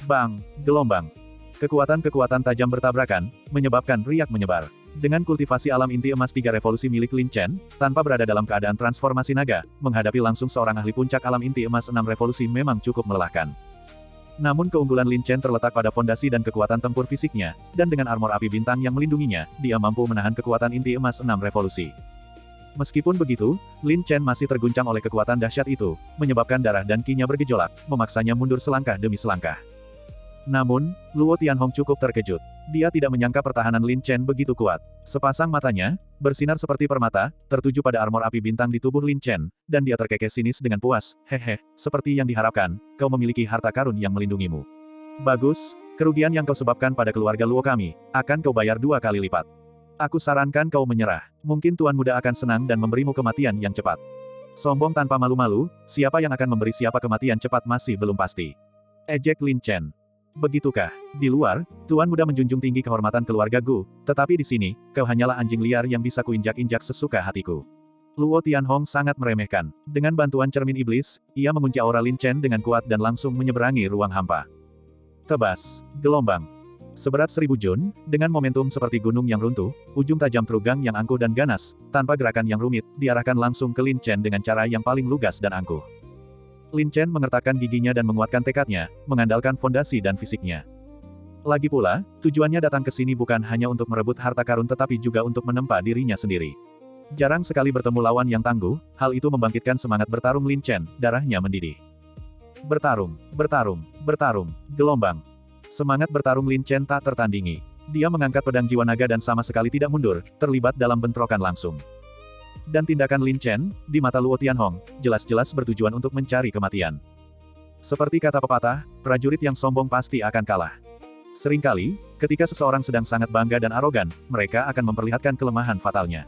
Bang, gelombang. Kekuatan-kekuatan tajam bertabrakan, menyebabkan riak menyebar. Dengan kultivasi alam inti emas 3 revolusi milik Lin Chen, tanpa berada dalam keadaan transformasi naga, menghadapi langsung seorang ahli puncak alam inti emas 6 revolusi memang cukup melelahkan. Namun keunggulan Lin Chen terletak pada fondasi dan kekuatan tempur fisiknya, dan dengan armor api bintang yang melindunginya, dia mampu menahan kekuatan inti emas 6 revolusi. Meskipun begitu, Lin Chen masih terguncang oleh kekuatan dahsyat itu, menyebabkan darah dan ki-nya bergejolak, memaksanya mundur selangkah demi selangkah. Namun, Luo Tianhong cukup terkejut. Dia tidak menyangka pertahanan Lin Chen begitu kuat. Sepasang matanya, bersinar seperti permata, tertuju pada armor api bintang di tubuh Lin Chen, dan dia terkekeh sinis dengan puas. Hehe, seperti yang diharapkan, kau memiliki harta karun yang melindungimu. Bagus, kerugian yang kau sebabkan pada keluarga Luo kami, akan kau bayar 2 kali lipat. Aku sarankan kau menyerah. Mungkin Tuan Muda akan senang dan memberimu kematian yang cepat. Sombong tanpa malu-malu, siapa yang akan memberi siapa kematian cepat masih belum pasti. Ejek Lin Chen. Begitukah? Di luar, Tuan Muda menjunjung tinggi kehormatan keluarga Gu, tetapi di sini, kau hanyalah anjing liar yang bisa kuinjak-injak sesuka hatiku. Luo Tianhong sangat meremehkan. Dengan bantuan cermin iblis, ia mengunci aura Lin Chen dengan kuat dan langsung menyeberangi ruang hampa. Tebas, gelombang. Seberat 1000 jun, dengan momentum seperti gunung yang runtuh, ujung tajam Trugang yang angkuh dan ganas, tanpa gerakan yang rumit, diarahkan langsung ke Lin Chen dengan cara yang paling lugas dan angkuh. Lin Chen mengertakkan giginya dan menguatkan tekadnya, mengandalkan fondasi dan fisiknya. Lagi pula, tujuannya datang ke sini bukan hanya untuk merebut harta karun tetapi juga untuk menempa dirinya sendiri. Jarang sekali bertemu lawan yang tangguh, hal itu membangkitkan semangat bertarung Lin Chen, darahnya mendidih. Bertarung, bertarung, bertarung, gelombang. Semangat bertarung Lin Chen tak tertandingi. Dia mengangkat pedang jiwa naga dan sama sekali tidak mundur, terlibat dalam bentrokan langsung. Dan tindakan Lin Chen, di mata Luo Tianhong, jelas-jelas bertujuan untuk mencari kematian. Seperti kata pepatah, prajurit yang sombong pasti akan kalah. Seringkali, ketika seseorang sedang sangat bangga dan arogan, mereka akan memperlihatkan kelemahan fatalnya.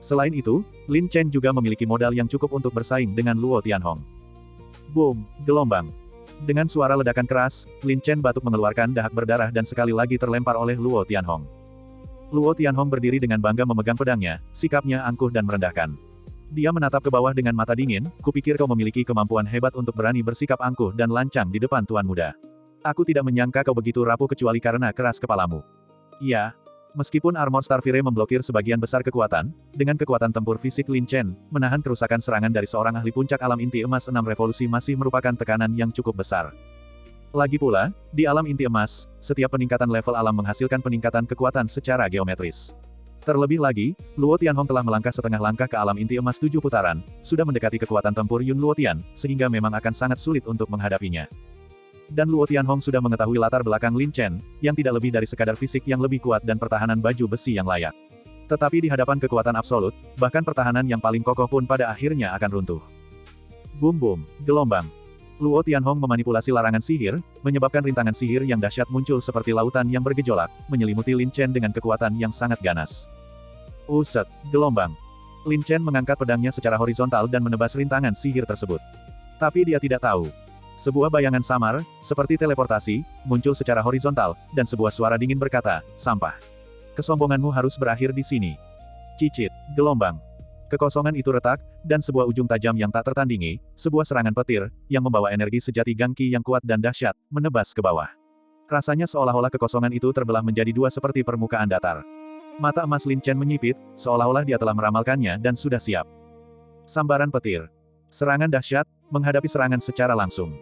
Selain itu, Lin Chen juga memiliki modal yang cukup untuk bersaing dengan Luo Tianhong. Boom, gelombang. Dengan suara ledakan keras, Lin Chen batuk mengeluarkan dahak berdarah dan sekali lagi terlempar oleh Luo Tianhong. Luo Tianhong berdiri dengan bangga memegang pedangnya, sikapnya angkuh dan merendahkan. Dia menatap ke bawah dengan mata dingin, kupikir kau memiliki kemampuan hebat untuk berani bersikap angkuh dan lancang di depan Tuan Muda. Aku tidak menyangka kau begitu rapuh kecuali karena keras kepalamu. Ya. Meskipun armor Starfire memblokir sebagian besar kekuatan, dengan kekuatan tempur fisik Lin Chen, menahan kerusakan serangan dari seorang ahli puncak alam inti emas 6 revolusi masih merupakan tekanan yang cukup besar. Lagi pula, di alam inti emas, setiap peningkatan level alam menghasilkan peningkatan kekuatan secara geometris. Terlebih lagi, Luo Tianhong telah melangkah setengah langkah ke alam inti emas 7 putaran, sudah mendekati kekuatan tempur Yun Luotian, sehingga memang akan sangat sulit untuk menghadapinya. Dan Luo Tianhong sudah mengetahui latar belakang Lin Chen, yang tidak lebih dari sekadar fisik yang lebih kuat dan pertahanan baju besi yang layak. Tetapi di hadapan kekuatan absolut, bahkan pertahanan yang paling kokoh pun pada akhirnya akan runtuh. Boom boom, gelombang. Luo Tianhong memanipulasi larangan sihir, menyebabkan rintangan sihir yang dahsyat muncul seperti lautan yang bergejolak, menyelimuti Lin Chen dengan kekuatan yang sangat ganas. Uset, gelombang. Lin Chen mengangkat pedangnya secara horizontal dan menebas rintangan sihir tersebut. Tapi dia tidak tahu. Sebuah bayangan samar, seperti teleportasi, muncul secara horizontal, dan sebuah suara dingin berkata, "Sampah. Kesombonganmu harus berakhir di sini." Cicit, gelombang. Kekosongan itu retak, dan sebuah ujung tajam yang tak tertandingi, sebuah serangan petir, yang membawa energi sejati gangki yang kuat dan dahsyat, menebas ke bawah. Rasanya seolah-olah kekosongan itu terbelah menjadi dua seperti permukaan datar. Mata emas Lin Chen menyipit, seolah-olah dia telah meramalkannya dan sudah siap. Sambaran petir. Serangan dahsyat, menghadapi serangan secara langsung.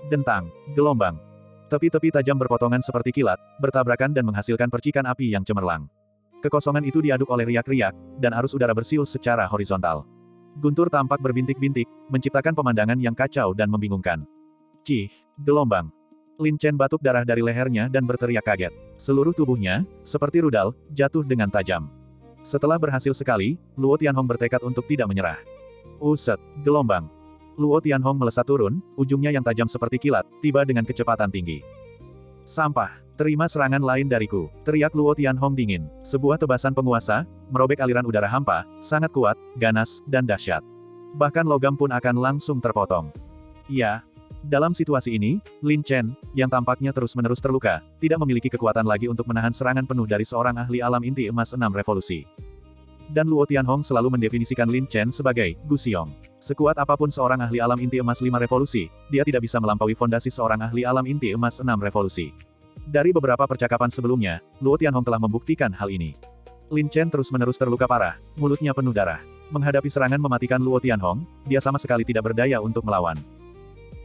Dentang, gelombang. Tepi-tepi tajam berpotongan seperti kilat, bertabrakan dan menghasilkan percikan api yang cemerlang. Kekosongan itu diaduk oleh riak-riak, dan arus udara bersiul secara horizontal. Guntur tampak berbintik-bintik, menciptakan pemandangan yang kacau dan membingungkan. Cih, gelombang. Lin Chen batuk darah dari lehernya dan berteriak kaget. Seluruh tubuhnya, seperti rudal, jatuh dengan tajam. Setelah berhasil sekali, Luo Tianhong bertekad untuk tidak menyerah. Uset, gelombang. Luo Tianhong melesat turun, ujungnya yang tajam seperti kilat, tiba dengan kecepatan tinggi. Sampah, terima serangan lain dariku, teriak Luo Tianhong dingin. Sebuah tebasan penguasa, merobek aliran udara hampa, sangat kuat, ganas, dan dahsyat. Bahkan logam pun akan langsung terpotong. Ya. Dalam situasi ini, Lin Chen, yang tampaknya terus-menerus terluka, tidak memiliki kekuatan lagi untuk menahan serangan penuh dari seorang ahli alam inti emas 6 revolusi. Dan Luo Tianhong selalu mendefinisikan Lin Chen sebagai Gu Xiong. Sekuat apapun seorang ahli alam inti emas 5 revolusi, dia tidak bisa melampaui fondasi seorang ahli alam inti emas 6 revolusi. Dari beberapa percakapan sebelumnya, Luo Tianhong telah membuktikan hal ini. Lin Chen terus-menerus terluka parah, mulutnya penuh darah. Menghadapi serangan mematikan Luo Tianhong, dia sama sekali tidak berdaya untuk melawan.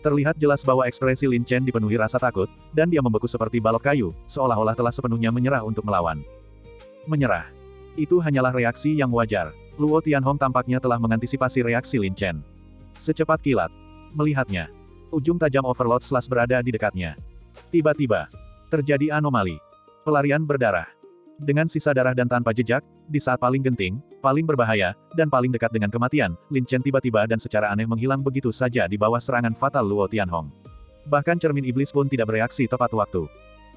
Terlihat jelas bahwa ekspresi Lin Chen dipenuhi rasa takut, dan dia membeku seperti balok kayu, seolah-olah telah sepenuhnya menyerah untuk melawan. Menyerah. Itu hanyalah reaksi yang wajar. Luo Tianhong tampaknya telah mengantisipasi reaksi Lin Chen. Secepat kilat. Melihatnya. Ujung tajam Overload Slash berada di dekatnya. Tiba-tiba. Terjadi anomali. Pelarian berdarah. Dengan sisa darah dan tanpa jejak, di saat paling genting, paling berbahaya, dan paling dekat dengan kematian, Lin Chen tiba-tiba dan secara aneh menghilang begitu saja di bawah serangan fatal Luo Tianhong. Bahkan cermin iblis pun tidak bereaksi tepat waktu.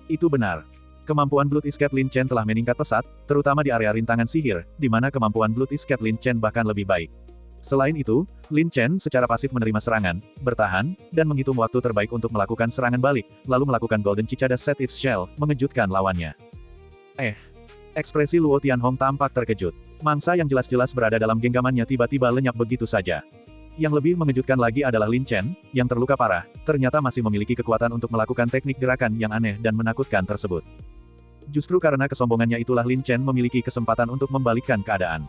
Itu benar. Kemampuan Blood Escape Lin Chen telah meningkat pesat, terutama di area rintangan sihir, di mana kemampuan Blood Escape Lin Chen bahkan lebih baik. Selain itu, Lin Chen secara pasif menerima serangan, bertahan, dan menghitung waktu terbaik untuk melakukan serangan balik, lalu melakukan Golden Cicada Set Its Shell, mengejutkan lawannya. Ekspresi Luo Tianhong tampak terkejut. Mangsa yang jelas-jelas berada dalam genggamannya tiba-tiba lenyap begitu saja. Yang lebih mengejutkan lagi adalah Lin Chen, yang terluka parah, ternyata masih memiliki kekuatan untuk melakukan teknik gerakan yang aneh dan menakutkan tersebut. Justru karena kesombongannya itulah Lin Chen memiliki kesempatan untuk membalikkan keadaan.